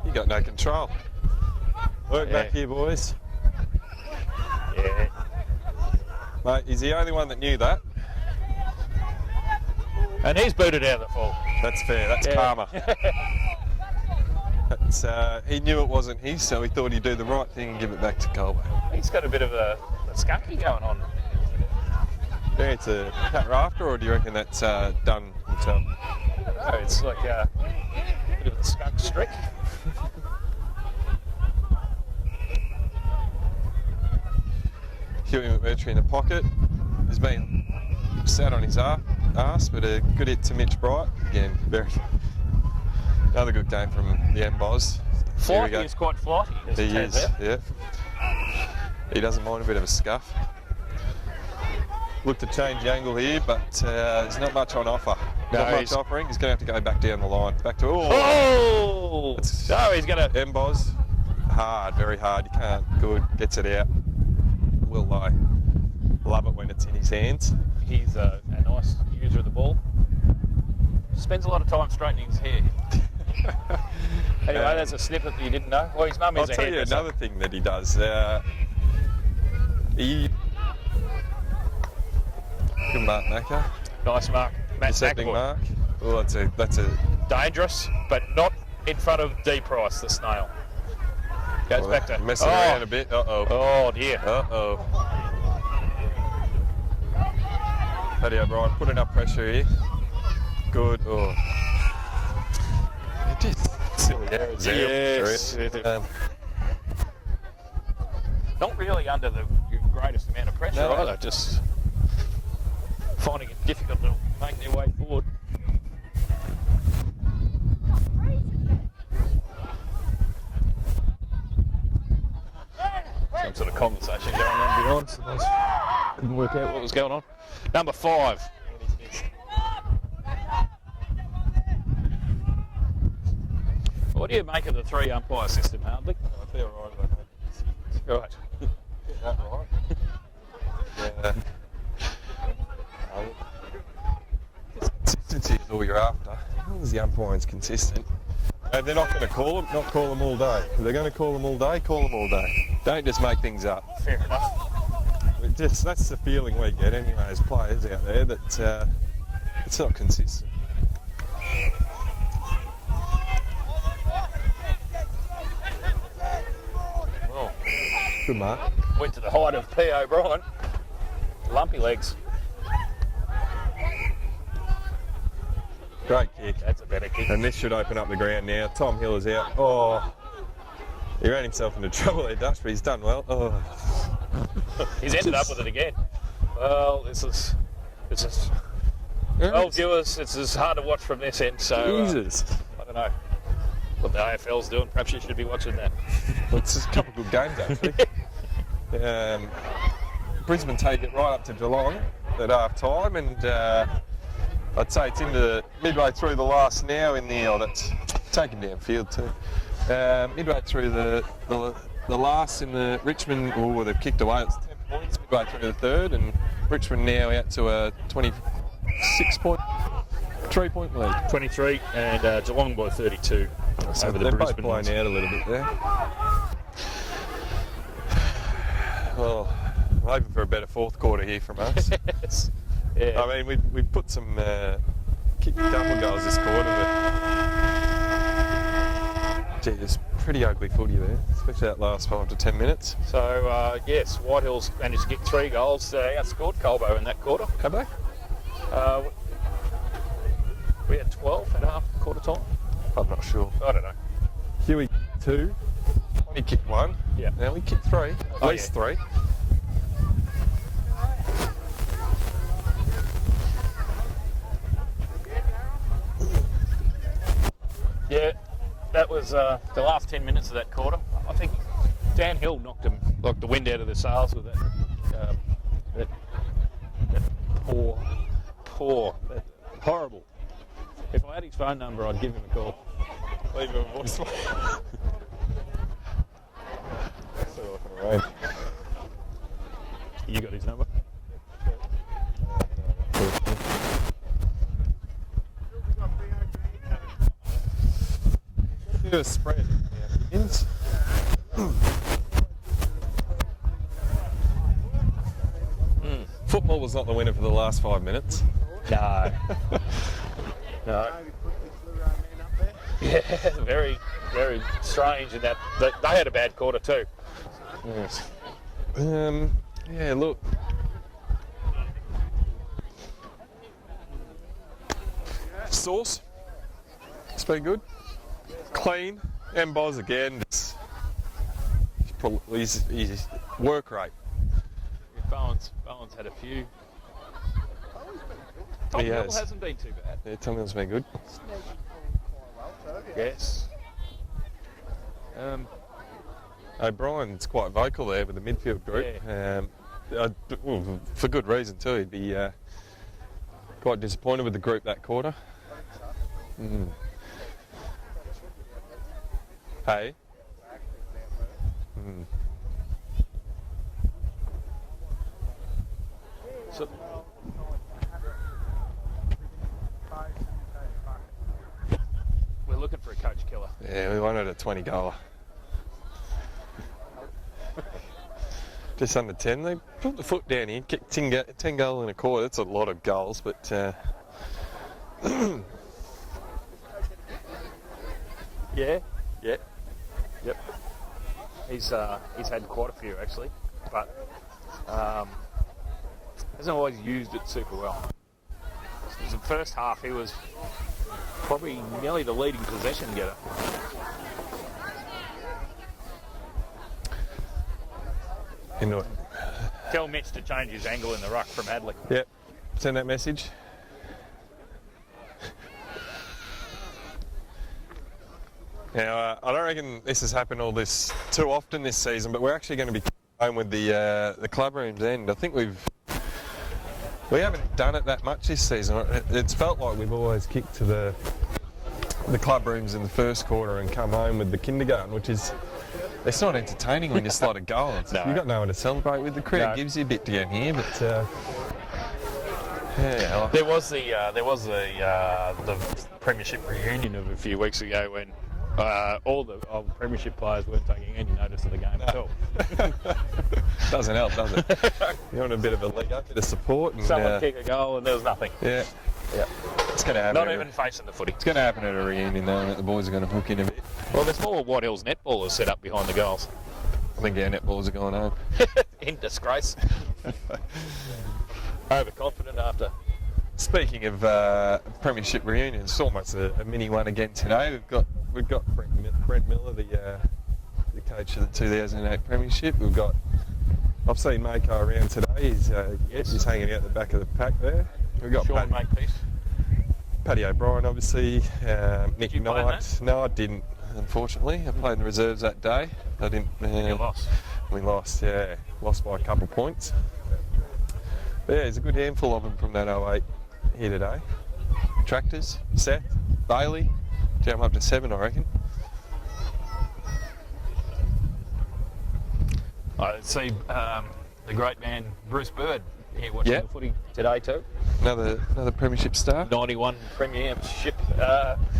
You got no control. Work back here, boys. Yeah. Mate, he's the only one that knew that. And he's booted out of the full. That's fair. That's Yeah. karma. He knew it wasn't his, so he thought he'd do the right thing and give it back to Colbo. He's got a bit of a skunky going on. Do you think it's a cat rafter, or do you reckon that's done himself? I don't know, it's like a bit of a skunk streak. Huey McMurtry in the pocket. He's been sat on his arse, but a good hit to Mitch Bright. Again, another good game from the M-Boz. Here we Flighty go. is quite flighty, as it He turns is, out. yeah. He doesn't mind a bit of a scuff. Look to change the angle here, but there's not much on offer. Not much offering. He's going to have to go back down the line. Back to Oh! No, he's going to... M-Boz. Hard, very hard. You can't. Good. Gets it out. Will though. Love it when it's in his hands. He's a nice user of the ball. Spends a lot of time straightening his hair. Anyway, that's a snippet that you didn't know. Well, his mum I'll is a tell you hairdresser. another thing that he does. Good mark, Macca. Nice mark. Matt Intercepting McAvoy. mark. Oh, that's a Dangerous, but not in front of D Price, the snail. Goes back to messing around a bit. Uh-oh. Oh dear. Uh-oh. Paddy O'Brien, put enough pressure here. Good. Oh. It just silly errors there. Yes. Um, Not really under the greatest amount of pressure No. either. Just finding it difficult to make their way forward. Some sort of conversation going on beyond. So I couldn't work out what was going on. Number 5. What do you make of the 3 umpire system, Hardley? I feel right about that. Right. Get that right. Yeah. Consistency is all you're after. As long as the umpire's consistent. And they're not going to call them all day. If they're going to call them all day, call them all day. Don't just make things up. Fair enough. That's the feeling we get anyway as players out there, that it's not consistent. Well, Good mark. went to the height of P. O'Brien. Lumpy legs. Great kick. That's a better kick. And this should open up the ground now. Tom Hill is out. Oh, he ran himself into trouble there, Dutch, but he's done well. Oh. He's ended up with it again. Well, this is well, viewers, it's as hard to watch from this end, so Jesus. I don't know what the AFL's doing. Perhaps you should be watching that. Well, it's just a couple of good games, actually. Brisbane take it right up to Geelong at half time, and I'd say it's into midway through the last now in the that's take him downfield too. Midway through the last in the Richmond, they've kicked away. It's 10 points midway through the third, and Richmond now out to a 3-point lead. 23 and Geelong by 32 So over the they're both Brisbane blown ones. out a little bit there. Well, I'm hoping for a better fourth quarter here from us. Yes. Yeah. I mean, we've put some kicked a couple goals this quarter, but gee, there's pretty ugly footy there, especially that last 5 to 10 minutes. So yes, Whitehill's managed to get 3 goals. Outscored Colbo in that quarter. Have they? We had 12 at half quarter time. I'm not sure. I don't know. Huey 2, he kicked 1. Yeah. Now we kicked 3, at Oh, least 3. Yeah, that was the last 10 minutes of that quarter. I think Dan Hill knocked the wind out of their sails with that that horrible. If I had his phone number, I'd give him a call. Leave him a voicemail. So I can arrange. You got his number? Do a spread. Ins. Football was not the winner for the last 5 minutes. No. No. Yeah, very, very strange in that they had a bad quarter too. Yes. Yeah, look. Sauce. It's been good. Clean. And Boz again. He's work rate. Bowen's had a few. Tom He Hill has. hasn't been too bad. Yeah, Tom Hill's been good. Yes. O'Brien's quite vocal there with the midfield group. Well, for good reason too. He'd be quite disappointed with the group that quarter. Hey. So, we're looking for a coach killer. Yeah, we wanted a 20 goaler. Just under 10. They put the foot down here, kicked 10 goals in a quarter. That's a lot of goals, but Yeah. yeah. Yep. He's had quite a few actually, but hasn't always used it super well. In the first half, he was probably nearly the leading possession getter. You know, Tell Mitch to change his angle in the ruck from Hadley. yep. Send that message. Now, I don't reckon this has happened all this too often this season, but we're actually going to be home with the club rooms end. I think we haven't done it that much this season. It's felt like we've always kicked to the club rooms in the first quarter and come home with the kindergarten, which is, it's not entertaining when you slot a goal. No. You've got no one to celebrate with. The crowd No. gives you a bit to get here, but yeah. There was the premiership reunion of a few weeks ago when all the old premiership players weren't taking any notice of the game at all. Doesn't help, does it? You want a bit of a leg up, a bit of support, and Someone kick a goal and there was nothing. yeah, Yeah. it's going to happen. Not even facing the footy. It's going to happen at a reunion though, and the boys are going to hook in a bit. Well, there's more White Hills netballers set up behind the goals. I think our netballs are going home. In disgrace. Overconfident after. Speaking of premiership reunions, it's almost a mini one again today. We've got Brent Miller, the coach of the 2008 premiership. I've seen Mako around today. He's hanging out the back of the pack there. We've got Sean Makepeace. Paddy O'Brien, obviously. Nick you play Knight. No, I didn't, unfortunately. I played in the reserves that day. I didn't. You lost. We lost, yeah. Lost by a couple of points. But yeah, there's a good handful of them from that 08 here today. Tractors, Seth, Bailey. Jump up to 7, I reckon. I see the great man Bruce Bird here watching Yep. the footy today too. Another premiership star. 91 premiership.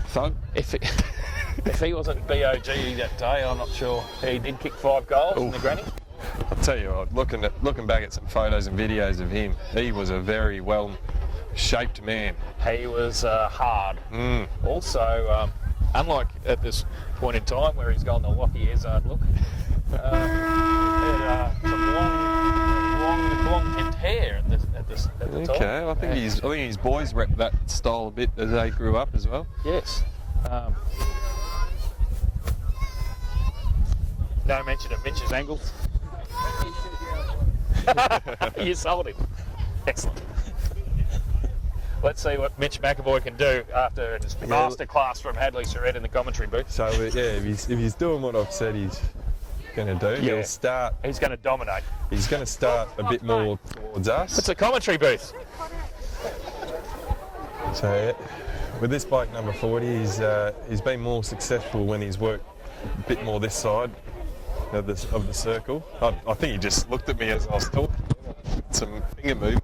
Thug. If he wasn't BOG that day, I'm not sure. He did kick 5 goals in the granny. I'll tell you what, looking back at some photos and videos of him, he was a very well-shaped man. He was hard. Also, unlike at this point in time where he's gone the Lockie Hazard look, he had some long kept hair at the top. Okay, I think his boys rep that style a bit as they grew up as well. Yes. No mention of Mitch's angles. You sold him. Excellent. Let's see what Mitch McAvoy can do after his masterclass from Hadley Surrett in the commentary booth. So yeah, if he's doing what I've said he's going to do, Yeah. he'll start. He's going to dominate. He's going to start a bit more towards us. It's a commentary booth. So yeah, with this bloke number 40, he's been more successful when he's worked a bit more this side of the circle. I think he just looked at me as I was talking. Some finger movement.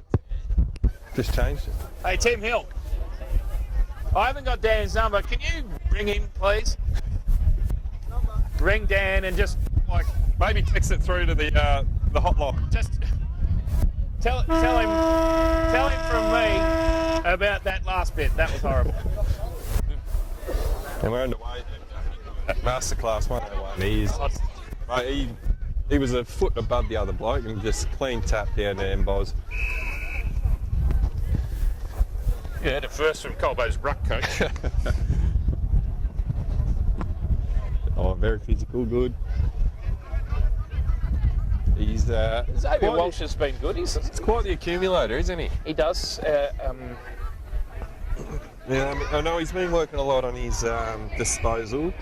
Just changed it. Hey, Tim Hill. I haven't got Dan's number. Can you ring him, please? Ring Dan and just, Maybe text it through to the hotline. just tell him from me about that last bit. That was horrible. And we're underway at Masterclass 101. He was a foot above the other bloke and just clean tap down there and Boz. Yeah, the first from Colbo's ruck coach. Oh, very physical, good. He's Xavier Walsh has been good. He's quite the accumulator, isn't he? He does. Yeah, I know he's been working a lot on his disposal,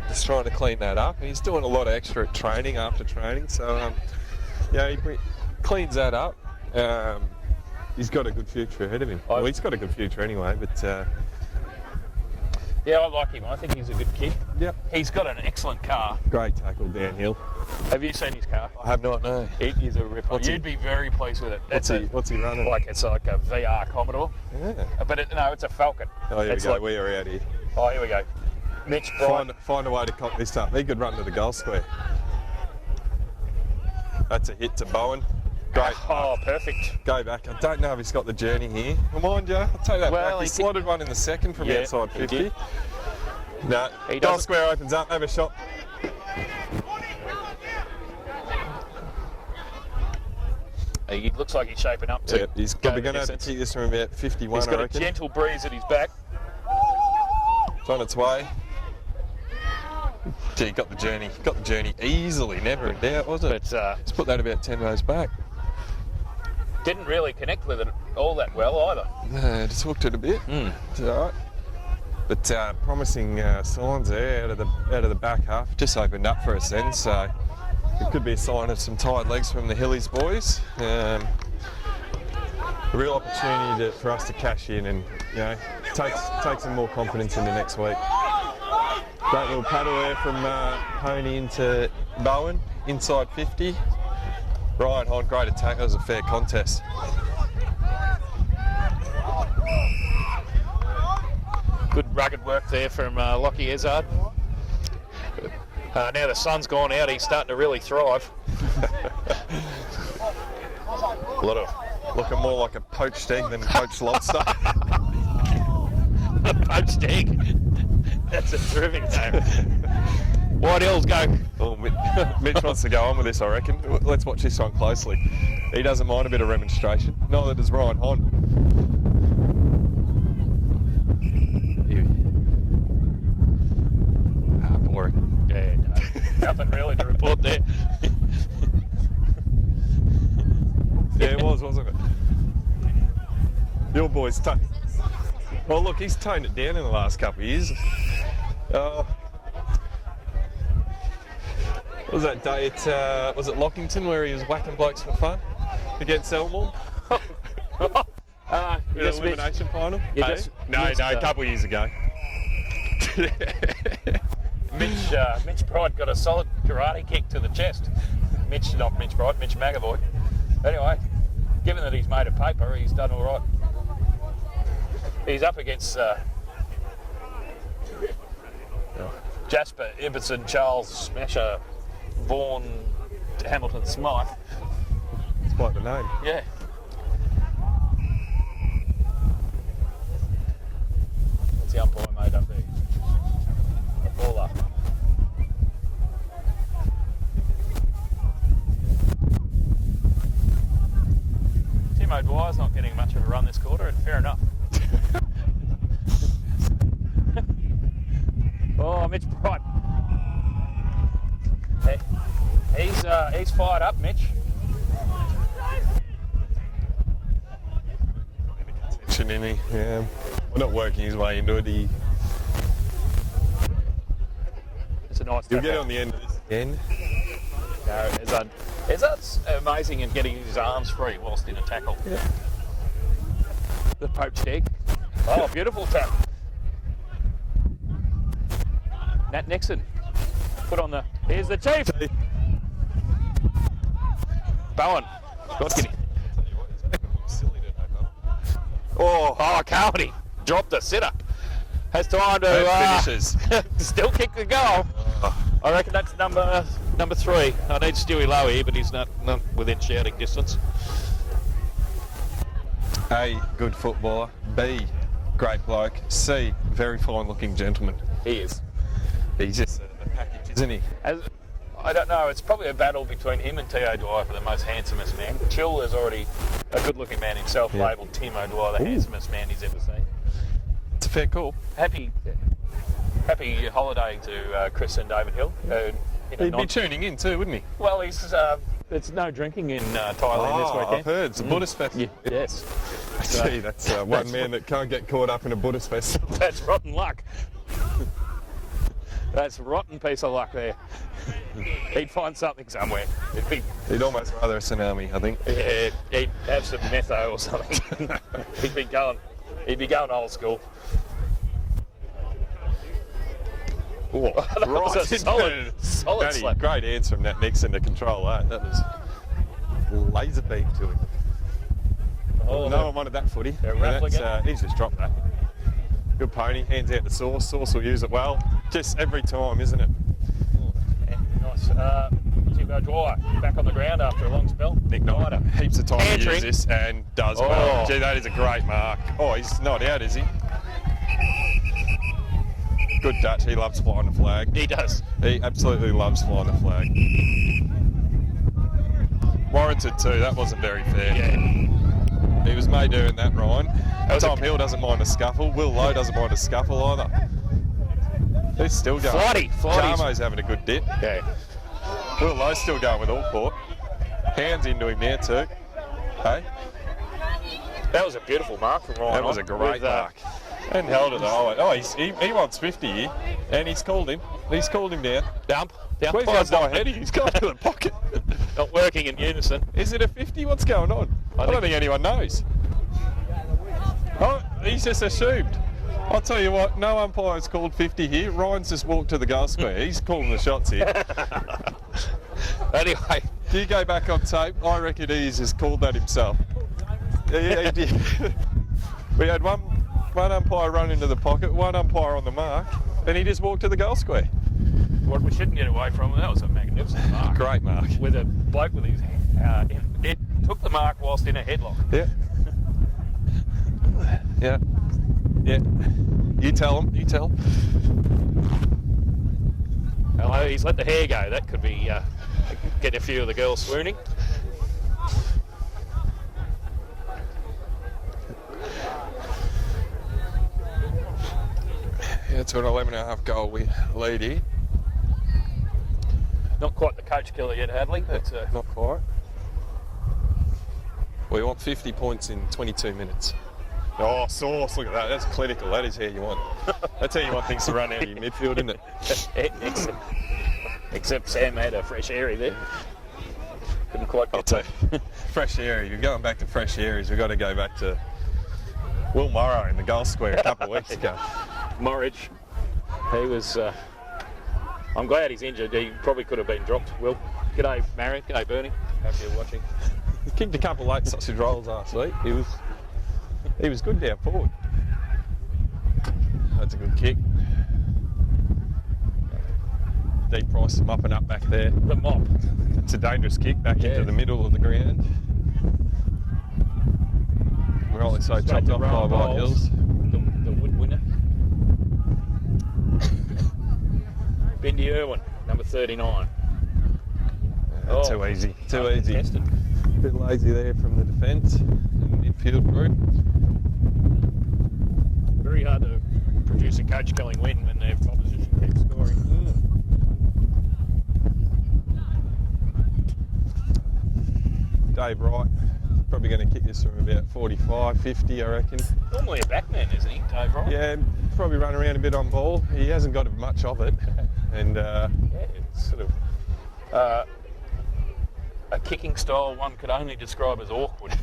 just trying to clean that up. And he's doing a lot of extra training after training, so yeah, he cleans that up. He's got a good future ahead of him. Well, he's got a good future anyway, but yeah, I like him. I think he's a good kid. yep, He's got an excellent car. great tackle downhill. Have you seen his car? I have not, no. It is a ripper. What's You'd be very pleased with it. What's he running? It's like a VR Commodore, Yeah. but it's a Falcon. Oh, here we It's go. like- We are out here. Oh, here we go. Mitch Bryant. Find a way to cock this up. He could run to the goal square. That's a hit to Bowen. Great. Oh, perfect. Go back. I don't know if he's got the journey here. Mind you, I'll take that Well, back. He he slotted one in the second from Yeah, outside he 50. did. No, He goal doesn't- square opens up. Have a shot. He looks like he's shaping up to. Yeah, he's go probably the going to have to distance. kick this from about 51, He's I got a reckon. gentle breeze at his back. It's on its way. Gee, got the journey easily, never in doubt, was it? But Let's put that about 10 rows back. didn't really connect with it all that well either. No, just hooked it a bit. It's all right. But promising signs there out of the back half. Just opened up for us then, so it could be a sign of some tired legs from the Hillies boys. A real opportunity for us to cash in and take some more confidence into next week. Great little paddle there from Pony into Bowen, inside 50. Ryan Hon, great attack. That was a fair contest. Good rugged work there from Lockie Ezard. Now the sun's gone out, he's starting to really thrive. A lot of Looking more like a poached egg than a poached lobster. poached egg. That's a terrific name. White Hills go. Oh, Mitch wants to go on with this, I reckon. Let's watch this one closely. He doesn't mind a bit of remonstration. Neither does Ryan Hon. Boring. Yeah, no, nothing really to report there. Yeah, it was, wasn't it? Your boy's well, look, he's toned it down in the last couple of years. What was that day at, was it Lockington where he was whacking blokes for fun against Elmore? In the elimination final? You Hey? just No, missed, a couple of years ago. Mitch Pride got a solid karate kick to the chest. Not Mitch Pride, Mitch McAvoy. Anyway, given that he's made of paper, he's done all right. He's up against Jasper, Ibbotson, Charles, Smasher, Vaughan, Hamilton, Smythe. It's quite the name. Yeah. What's the umpire made up there? A baller. Tim O'Dwyer's not getting much of a run this quarter, and fair enough. Oh, Mitch Bright. Hey, he's fired up, Mitch. In he? Yeah. Well, not working his way into it. It's a nice He'll tap get out. on the end of this again. No, Ezard's amazing at getting his arms free whilst in a tackle. Yeah. The poached egg. Oh, beautiful tap. Nat Nixon. Put on the. Here's the chief. Bowen. God's getting. Oh, Carmody. Dropped the sitter. Has time to finishes. still kick the goal. I reckon that's number 3. I need Stewie Lowe here, but he's not within shouting distance. A, good footballer. B, great bloke. C, very fine looking gentleman. He is. He's just a package, isn't he? I don't know, it's probably a battle between him and T.O. Dwyer for the most handsomest man. Chill is already a good looking man himself, labelled Tim O'Dwyer, the handsomest man he's ever seen. It's a fair call. Happy holiday to Chris and David Hill. He'd be tuning in too, wouldn't he? Well, there's no drinking in Thailand this weekend. I've heard. It's a Buddhist festival. Yeah, yes. Gee, that's one man that can't get caught up in a Buddhist festival. That's rotten luck. That's a rotten piece of luck there. He'd find something somewhere. He'd almost rather a tsunami, I think. Yeah, he'd have some metho or something. He'd be going old school. Oh, That was a solid Matty, slap. great answer from Nat Nixon to control that. That was laser beam to him. Oh, no one wanted that footy. they're And rattling he's just dropped that. Good pony, hands out the Sauce. Sauce will use it well. Just every time, isn't it? yeah, nice. Tim O'Dwyer back on the ground after a long spell. Nick Knight, heaps of time to Entering. use this and does well. Gee, that is a great mark. Oh, he's not out, is he? Good Dutch. He loves flying the flag. He does. He absolutely loves flying the flag. Warranted too. That wasn't very fair. Yeah. He was made doing that, Ryan. was Tom a- Hill doesn't mind a scuffle. Will Lowe doesn't mind a scuffle either. He's still going. Flighty. Jarmo's having a good dip. Yeah. Will Lowe's still going with Allport. Hands into him there too. Hey, That was a beautiful mark from Ryan. that was a great mark. And held it the whole way. Oh, he wants 50 here, and he's called him. He's called him down. Dump. The Where's umpire's that guy heading? He's gone to the pocket. not working in unison. Is it a 50? What's going on? I don't think anyone knows. Oh, he's just assumed. I'll tell you what, no umpire's called 50 here. Ryan's just walked to the goal square. He's calling the shots here. Anyway, Do you go back on tape? I reckon he's just called that himself. Yeah, he did. We had one umpire run into the pocket, one umpire on the mark, and he just walked to the goal square. what we shouldn't get away from, that was a magnificent mark. Great mark. With a bloke with his it took the mark whilst in a headlock. Yeah. Yeah. Yeah. You tell him. You tell him. Hello, he's let the hair go. That could be getting a few of the girls swooning. Yeah, it's an 11.5 goal lead here. Not quite the coach killer yet, Hadley, but Not quite. We want 50 points in 22 minutes. Oh, Sauce, look at that. That's clinical. That is how you want. That's how you want things to run out of your midfield, isn't it? except Sam had a fresh airy there. Couldn't quite I'll get tell to you. Fresh area. You're going back to fresh areas. We've got to go back to Will Morrow in the goal square a couple of weeks ago. Morridge. He was. I'm glad he's injured. He probably could have been dropped. Will. G'day, Marion. G'day, Bernie. Hope you're watching. He kicked a couple of late sausage rolls last week. He was good down forward. That's a good kick. Deep Price him up and up back there. The mop. It's a dangerous kick back Yeah. into the middle of the ground. Rightly so, Straight chopped to off by Rowan White Bowles. Hills. The wood winner. Bindi Irwin, number 39. Oh, Too easy. Too easy. Contested. A bit lazy there from the defence and midfield group. Very hard to produce a coach-killing win when their opposition keeps scoring. Dave Wright, probably going to kick this from about 45, 50, I reckon. Normally a backman, isn't he, Dave Wright? Yeah, probably run around a bit on ball. He hasn't got much of it. And Yeah, it's sort of a kicking style one could only describe as awkward.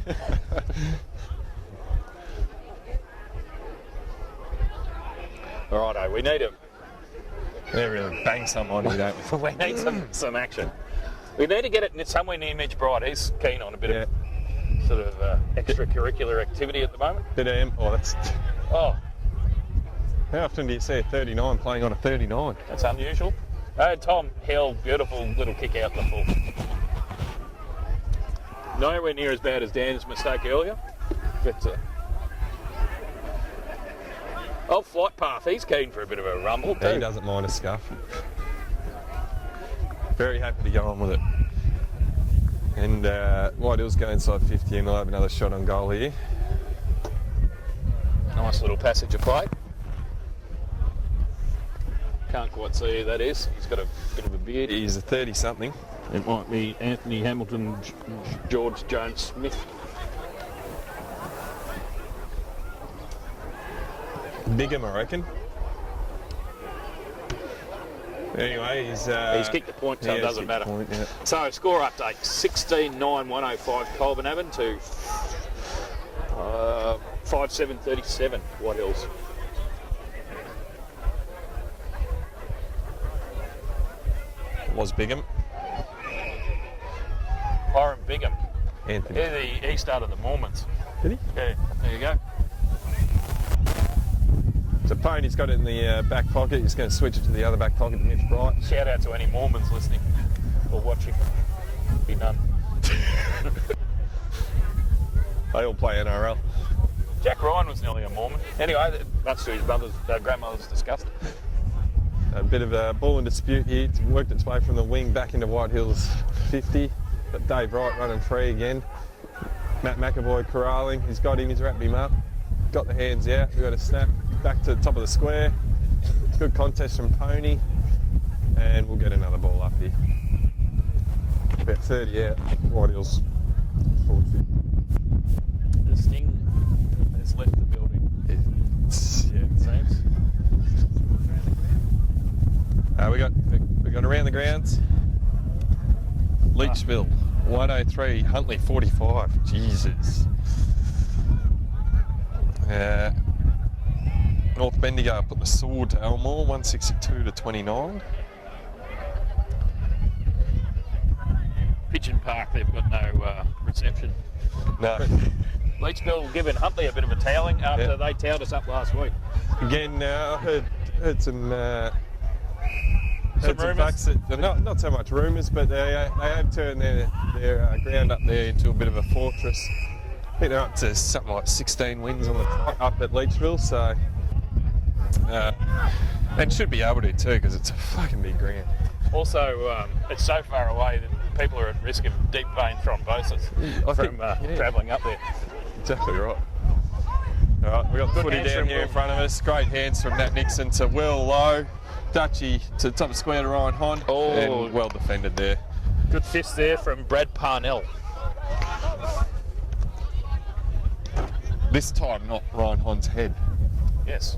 Righto, we need they really bang someone here, don't we? we need some action. We need to get it somewhere near Mitch Bright. He's keen on a bit of sort of extracurricular activity at the moment. Bit of M. Oh, that's. Oh, How often do you see a 39 playing on a 39? that's unusual. Tom Hill, beautiful little kick out the full. Nowhere near as bad as Dan's mistake earlier, but Flight Path, he's keen for a bit of a rumble too. He doesn't mind a scuff. Very happy to go on with it. And White Hills go inside 50 and we'll have another shot on goal here. Nice little passage of play. Can't quite see who that is. He's got a bit of a beard. He's a 30-something. It might be Anthony Hamilton, George Jones Smith. Bigham, I reckon. Anyway, he's Kicked the point, so it doesn't matter. Point, yeah. So, score update 16-9-105 Colburn Avenue to 5-7-37 White Hills. Was Bigham. Byron Bigham. Anthony. Yeah, he started the Mormons. Did he? Yeah, there you go. So Pony's got it in the back pocket. He's going to switch it to the other back pocket to Mitch Bright. Shout out to any Mormons listening or watching. Be none. They all play NRL. Jack Ryan was nearly a Mormon. Anyway, much to his grandmother's disgust. A bit of a ball in dispute here. It's worked its way from the wing back into White Hills 50. Got Dave Wright running free again. Matt McAvoy corralling. He's got him. He's wrapped him up. Got the hands out. We've got a snap back to the top of the square. Good contest from Pony. And we'll get another ball up here. About 30 out. White Hills 40. The Sting has left the building. Yeah, it seems. We got around the grounds. Leachville 103, Huntley 45. Jesus. North Bendigo put the sword to Elmore 162 to 29. Pigeon Park, they've got no reception. No. Leachville giving Huntley a bit of a toweling after they towed us up last week. Again, I heard some rumours? facts that, not so much rumours, but they have turned their ground up there into a bit of a fortress. I think they're up to something like 16 wins on the clock up at Leachville, so and should be able to too because it's a fucking big ground. Also, it's so far away that people are at risk of deep vein thrombosis from travelling up there. Exactly right. All right, we've got the footy down here in front of us. Great hands from Nat Nixon to Will Lowe. Dutchy to the top of the square to Ryan Hon. Oh. And well defended there. Good fist there from Brad Parnell. This time not Ryan Hon's head. Yes.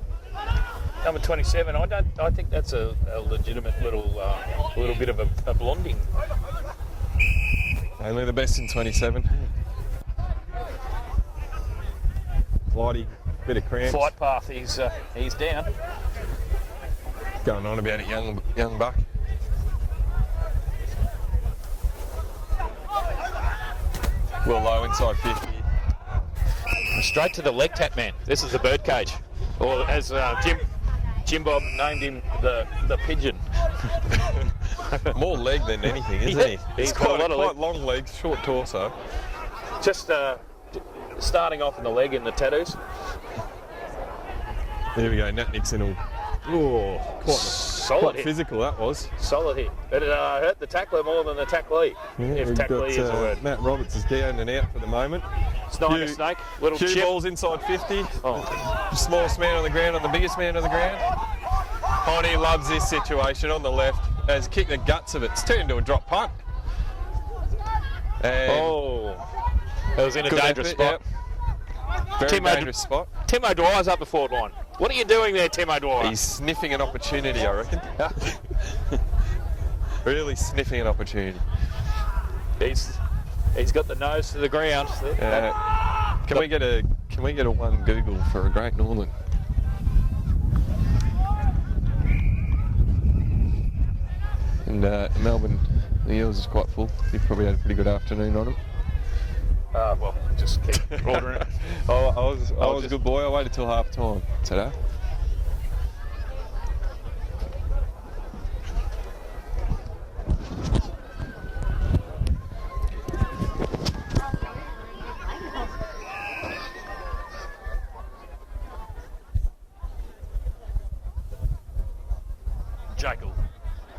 Number 27. I think that's a legitimate little bit of a blonding. Only the best in 27. Flighty, bit of cramps. Flight path, he's down. Going on about a young buck. Will Lowe inside 50. Straight to the leg tap man. This is the bird cage, or as Jim Bob named him, the pigeon. More leg than anything, isn't he? He's got a lot of quite long legs, short torso. Just starting off in the leg in the tattoos. There we go, Nat Nixon. Quite Solid hit. physical that was. Solid hit. It hurt the tackler more than the tacklee. If we've tacklee got, is a word. Matt Roberts is down and out for the moment. Sniper snake, little Cue chip. balls inside 50. Oh. Smallest man on the ground on the biggest man on the ground. Honey loves this situation on the left. Has kicked the guts of it. It's turned into a drop punt. And that was in a good dangerous effort, spot. yep. Very dangerous spot. Tim O'Dwyer's up the forward line. What are you doing there, Tim O'Dwyer? He's sniffing an opportunity, I reckon. Really sniffing an opportunity. He's got the nose to the ground. Can we get a one Google for a Great Northern? And Melbourne, the Eels is quite full. You've probably had a pretty good afternoon on them. Well, just keep ordering it. I was a good boy. I waited till half time today. Jekyll.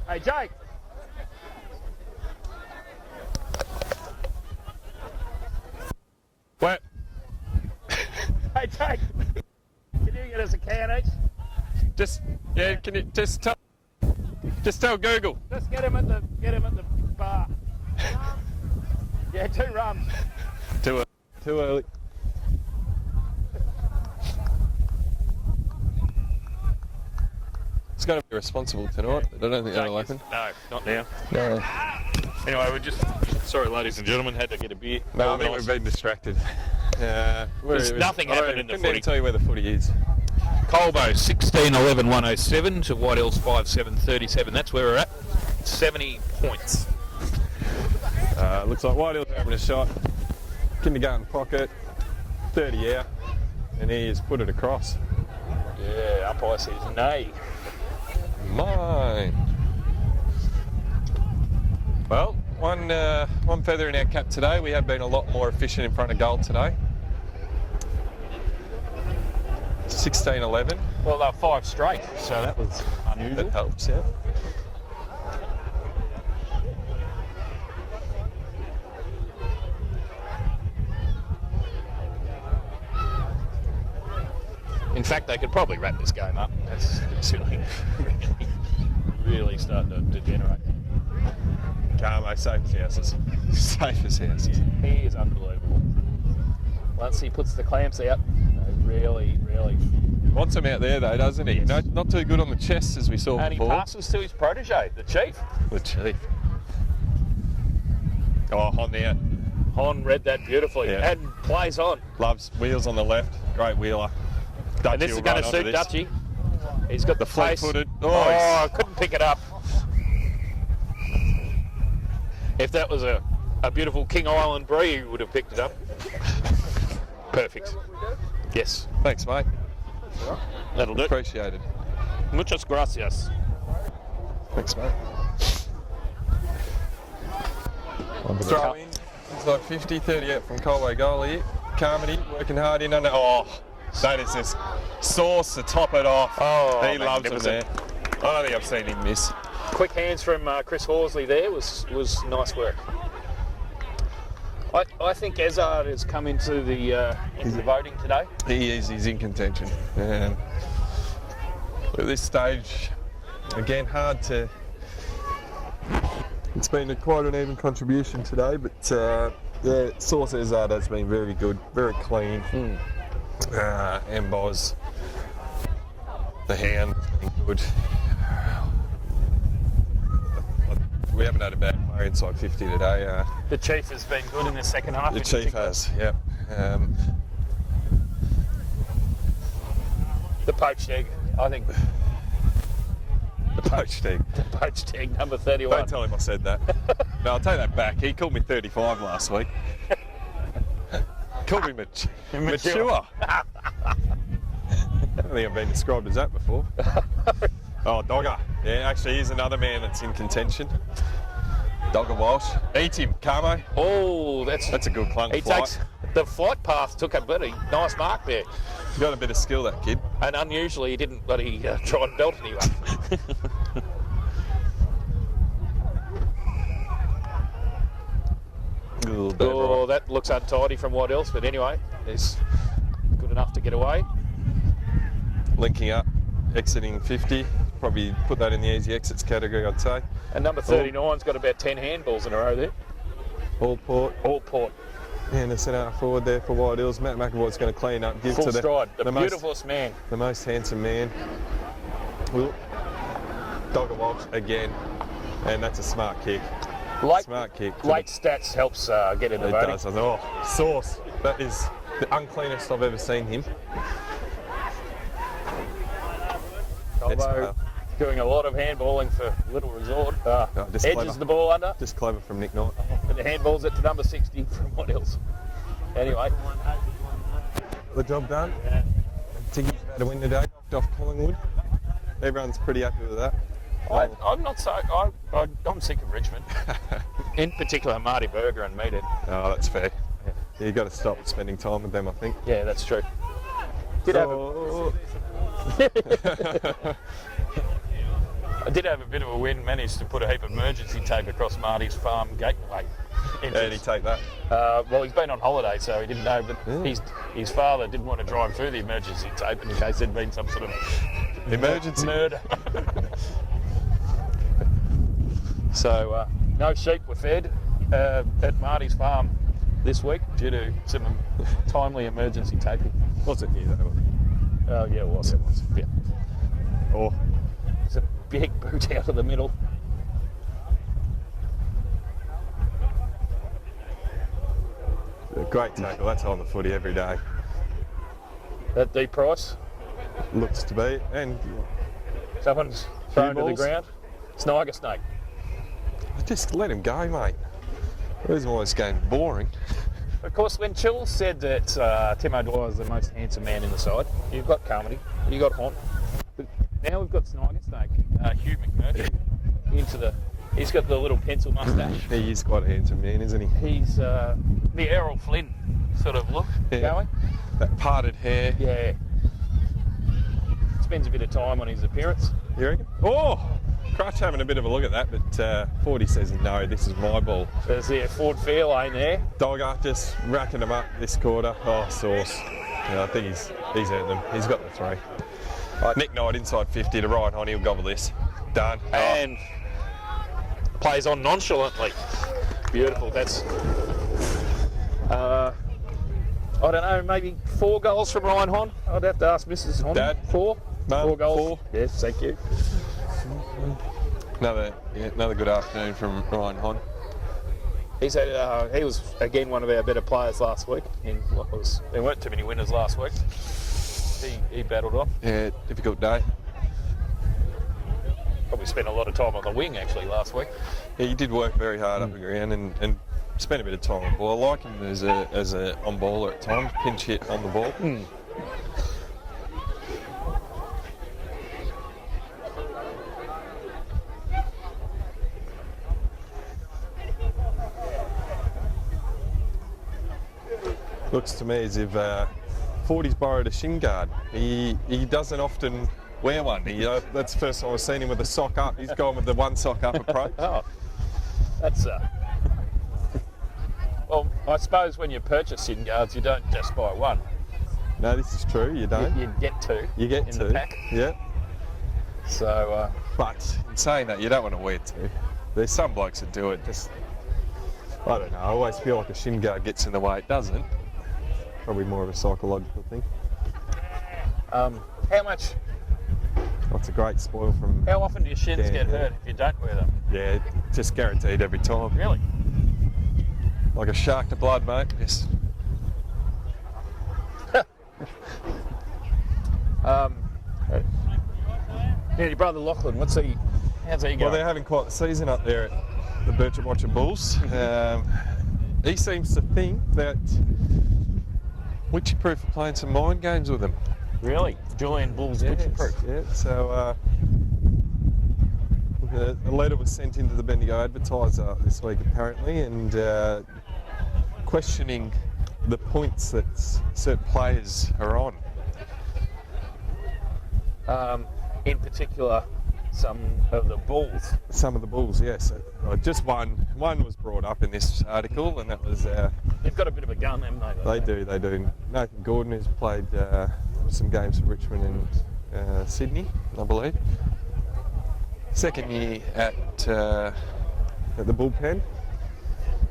Hey, Jake. What? Hey, Jake. Can you get us a can each? Can you just tell Google? Just get him at the bar. Yeah, 2 rums. Too early. It's got to be responsible tonight, but I don't think that'll happen. No, not now. No. Anyway, sorry, ladies and gentlemen, had to get a beer. No, I think we've been distracted. Nothing happened in the couldn't footy. even tell you where the footy is. Colbo 16-11-107 to White Hills 5-7-37. That's where we're at. 70 points. Looks like White Hills having a shot. Kindergarten pocket, 30 out, and he has put it across. Yeah, umpire says nay. Mine. Well, one feather in our cap today. We have been a lot more efficient in front of goal today. 16-11. Well, they were 5 straight, so that was unusual. That helps, yeah. In fact, they could probably wrap this game up. It's really, really starting to degenerate. Carmo, safe as houses. Safe as houses. He is unbelievable. Once he puts the clamps out, really, really. Wants him out there though, doesn't he? Yes. No, not too good on the chest as we saw And he before. passes to his protege, the Chief. The Chief. Oh, on there. Hon read that beautifully Yeah. and plays on. Loves wheels on the left. Great wheeler. Dutchie And this is will going run to onto suit this. Dutchie. He's got the pace. fleet-footed. Oh, couldn't pick it up. If that was a beautiful King Island brie, he would have picked it up. Perfect. Yes, Thanks, mate. that'll do. Appreciated. Muchas gracias. Thanks, mate. Throw in. It's like 50, 30 out from Colbo goalie. Carmody working hard in under. Oh, that is just sauce to top it off. Oh, he loves him there. magnificent. I don't think I've seen him miss. Quick hands from Chris Horsley there was nice work. I think Ezard has come into the voting today. He's in contention. At this stage, again, hard to. It's been quite an even contribution today, but yeah, Sauce Ezard has been very good, very clean. Emboz, the hand, been good. We haven't had a bad player inside 50 today. The Chief has been good in the second half. The in Chief particular. has, yep. The poached egg, I think. The poached egg. The poached egg, number 31. Don't tell him I said that. No, I'll take that back. He called me 35 last week. Called me mature. I don't think I've been described as that before. Oh, Dogger. Yeah, actually, he's another man that's in contention. Dogger Walsh. Eat him, Carmo. Oh, that's a good clunk He flight. takes the flight path, took a bloody nice mark there, Got a bit of skill, that kid. and unusually he didn't bloody try and belt anyone. Oh, that looks untidy from what else, but anyway, it's good enough to get away. Linking up, exiting 50. Probably put that in the easy exits category, I'd say. And number 39's got about 10 handballs in a row there. All port. All port. And a centre forward there for White Hills. Matt McAvoy's going to clean up, give Full to stride. The most, beautifulest man. the most handsome man. Dogger Walsh again, and that's a smart kick. Smart kick. Late stats helps get in the It voting. does. Oh, Sauce. That is the uncleanest I've ever seen him. Colbo doing a lot of handballing for Little Resort. just Edges clever. the ball under, Just clever from Nick Knight. but the handball's at to number 60 from what else? Anyway, The job done. Tiggy's about to win today. Knocked off Collingwood. Everyone's pretty happy with that. I'm not so. I'm sick of Richmond. In particular, Marty Berger and Meathead. Oh, that's fair. Yeah, you got to stop spending time with them, I think. Yeah, that's true. I did have a bit of a win, managed to put a heap of emergency tape across Marty's farm gateway. How did he take that? Well, he's been on holiday, so he didn't know, but his father didn't want to drive through the emergency tape in case there'd been some sort of Emergency. murder. So, no sheep were fed at Marty's farm this week due to some timely emergency taping. Wasn't new though. Oh, yeah, it was. It was. Yeah. Oh, It's a big boot out of the middle. a great tackle. That's on the footy every day. That deep price. Looks to be. And Someone's thrown to the balls. ground. Sniger snake. just let him go, mate. The reason why this game's boring. Of course, when Chill said that Tim O'Dwyer is the most handsome man in the side, you've got Carmody, you've got Hont, but now we've got Sniger Snake, Hugh McMurtry, into the. He's got the little pencil mustache. He is quite a handsome man, isn't he? He's the Errol Flynn sort of look going. That parted hair. Yeah. Spends a bit of time on his appearance. You reckon? Oh! Crutch having a bit of a look at that, but 40 says no, this is my ball. There's the Ford Fairlane there. Dogger just racking him up this quarter. Oh, sauce. Yeah, I think he's He's earned them. He's got the 3. Nick Knight inside 50 to Ryan Hon. He'll gobble this. Done. And plays on nonchalantly. Beautiful. That's, I don't know, maybe 4 goals from Ryan Hon. I'd have to ask Mrs. Hon. Dad? 4? Mum, 4 goals? 4. Yes, thank you. Another good afternoon from Ryan Hon. He said he was, again, one of our better players last week. There weren't too many winners last week. He battled on. Yeah, difficult day. Probably spent a lot of time on the wing, actually, last week. Yeah, he did work very hard up the ground and spent a bit of time on the ball. I like him as a on-baller at times, pinch hit on the ball. Looks to me as if 40's borrowed a shin guard. He doesn't often wear one. That's the first time I've seen him with a sock up. He's gone with the one sock up approach. Oh, that's well, I suppose when you purchase shin guards, you don't just buy one. No, this is true. You don't. You get 2. You get in 2. the pack. Yeah. So, But in saying that, you don't want to wear 2. There's some blokes that do it. Just, I don't know. I always feel like a shin guard gets in the way. It doesn't. Probably more of a psychological thing. how much? That's a great spoil from. How often do your shins Dan, get yeah. hurt if you don't wear them? Yeah, just guaranteed every time. Really? Like a shark to blood, mate. Yes. Now, your brother Lachlan, how's he going? Well, they're having quite the season up there at the Birchip Watcher Bulls. He seems to think that Witchy-proof are playing some mind games with them. Really? Julian Bull's Witchy-proof? Yeah, so a letter was sent into the Bendigo Advertiser this week apparently, and questioning the points that certain players are on. In particular, some of the Bulls. Some of the Bulls, yes. Just one was brought up in this article, and that was. They've got a bit of a gun, haven't they? They do. Nathan Gordon, who's played some games for Richmond and Sydney, I believe. Second year at the Bullpen.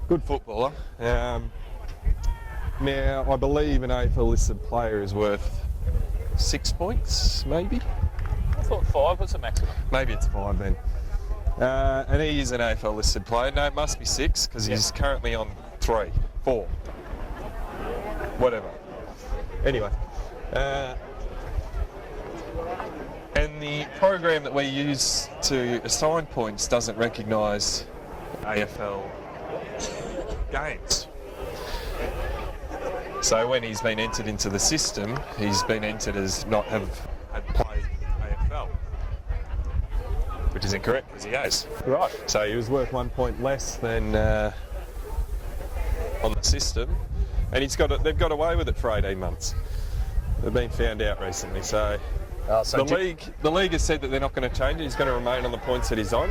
Good footballer. Now, I believe an AFL listed player is worth 6 points, maybe. I thought 5 was the maximum. Maybe it's 5 then. And he is an AFL listed player. No, it must be 6 because he's currently on 4. Whatever. Anyway. And the program that we use to assign points doesn't recognise AFL games. So when he's been entered into the system, he's been entered as not had played AFL, which is incorrect because he has. Right. So he was worth 1 point less than on the system, and they've got away with it for 18 months. They've been found out recently, so the league has said that they're not going to change it. He's going to remain on the points that he's on,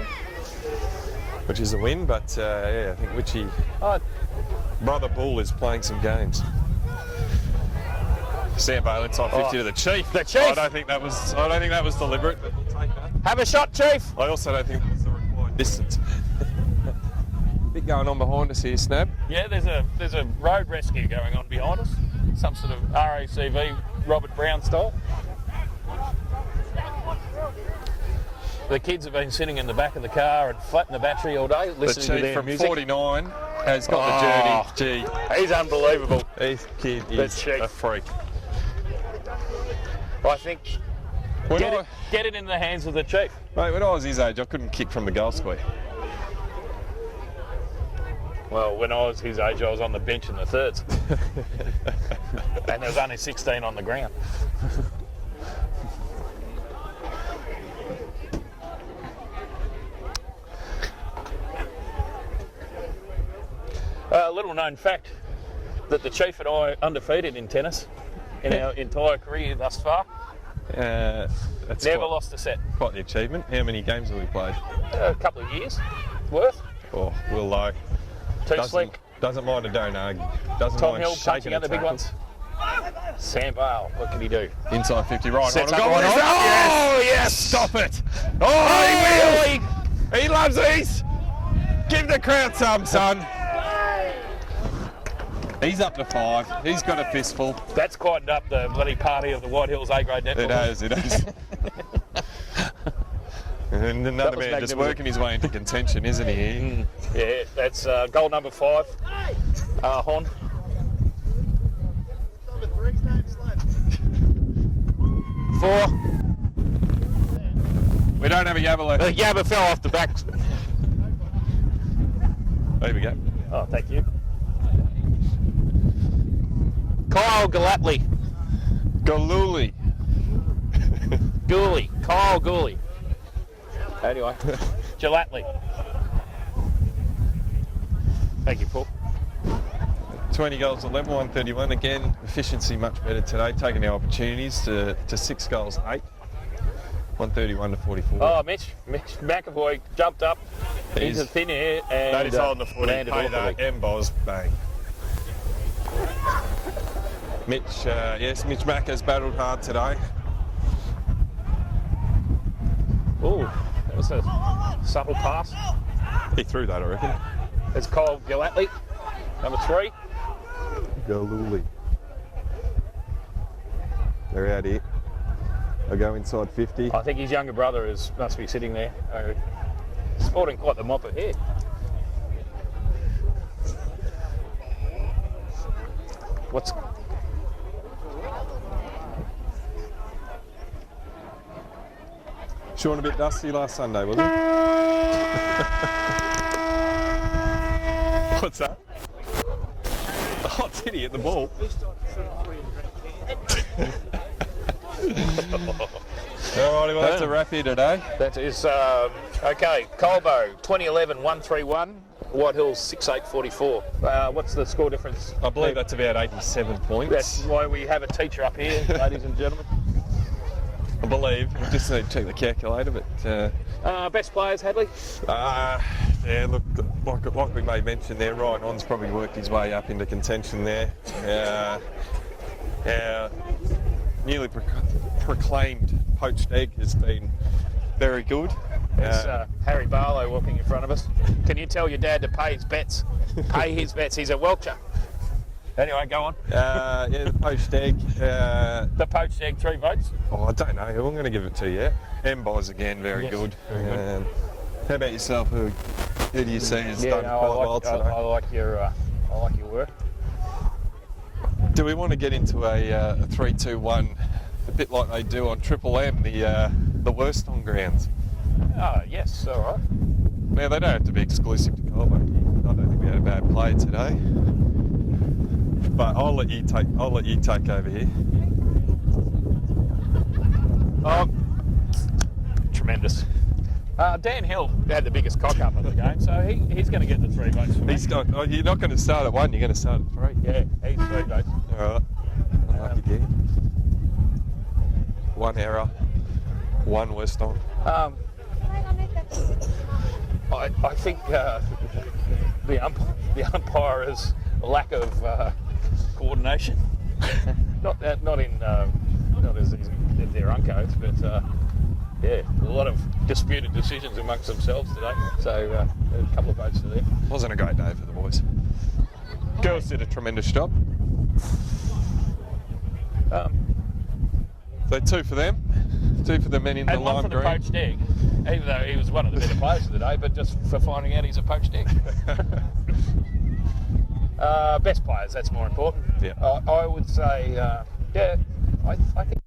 which is a win. But I think Witchy brother Bull is playing some games. Sam Bale inside 50 to the Chief. The Chief. I don't think that was deliberate, but we'll take that. Have a shot, Chief. I also don't think that was the required distance. Bit going on behind us here, Snap. Yeah, there's a road rescue going on behind us. Some sort of RACV Robert Brown style. The kids have been sitting in the back of the car and flatting the battery all day, listening to the their Chief from music. 49 has got the journey. Gee, He's unbelievable. this kid The is Chief. a freak. I think get it in the hands of the Chief. Mate, when I was his age, I couldn't kick from the goal square. Well, when I was his age, I was on the bench in the thirds. And there was only 16 on the ground. A little known fact that the Chief and I are undefeated in tennis in our entire career thus far. That's Never lost a set. quite the achievement. How many games have we played? A couple of years worth. Oh, Will Lowe. Too slick. Doesn't mind a don't argue. Doesn't Tom mind Hill shaking punching out the big tackles. ones. Sam Bale, what can he do? Inside 50, right Sets on. up Go right on. on. Oh, yes! Stop it! Oh, he will! He loves these! Give the crowd some, son. He's up to 5. He's got a fistful. That's quietened up the bloody party of the White Hills A-grade netball. It has. And another was man just magnificent. working his way into contention, isn't he? Yeah, that's goal number 5. Hon. Number 3's name's left. 4. We don't have a Yabba left. The Yabba fell off the back. There we go. Oh, thank you. Kyle Galatly. Galooly. Gooley. Kyle Gooley. Anyway. Galatly. Thank you, Paul. 20 goals, 11, 131. Again, efficiency much better today, taking our opportunities to 6 goals, 8. 131 to 44. Oh, Mitch McAvoy jumped up into thin air and That is holding the footy. landed Pay awfully. that. M-Boz, bang. Mitch Mack has battled hard today. Oh, that was a subtle pass. He threw that, I reckon. It's Kyle Galatly, number 3. Galooly. They're out here. They'll go inside 50. I think his younger brother must be sitting there, sporting quite the mop of hair. What's Sean a bit dusty last Sunday, was he? What's that? Oh, did he hit the ball? Alrighty, well that's a wrap here today. that is okay? Colbo 2011 131, White Hills 6844. What's the score difference? I believe that's about 87 points. That's why we have a teacher up here, ladies and gentlemen. I believe. I just need to check the calculator, but Best players, Hadley. yeah, look, like we made mention there, Ryan On's probably worked his way up into contention there. Newly proclaimed poached egg has been very good. There's Harry Barlow walking in front of us. Can you tell your dad to pay his bets? Pay his bets. He's a Welcher. Anyway, go on. Yeah, the poached egg. The poached egg, 3 votes. I don't know who I'm going to give it to yet. M-Boz again, very good. very good. How about yourself? Who do you see has done quite well today? I like your work. Do we want to get into a 3-2-1, a bit like they do on Triple M, the worst on grounds? Oh, yes, all right. Now they don't have to be exclusive to Colbo. I don't think we had a bad play today. But I'll let you take over here. Oh, tremendous. Dan Hill had the biggest cock up of the game, so he's going to get the 3 votes. For me. You're not going to start at 1, you're going to start at 3. Yeah, he's 3 votes. All right. Lucky Dan. 1 error, 1 worst on. I think the umpire's lack of coordination, not as their uncos, but yeah, a lot of disputed decisions amongst themselves today. So a couple of votes to them. Wasn't a great day for the boys. Girls did a tremendous job. So 2 for them, 2 for the men in the And 1 lime for the green. poached egg, even though he was one of the better players of the day, but just for finding out he's a poached egg. Best players, that's more important. Yeah. I would say, I think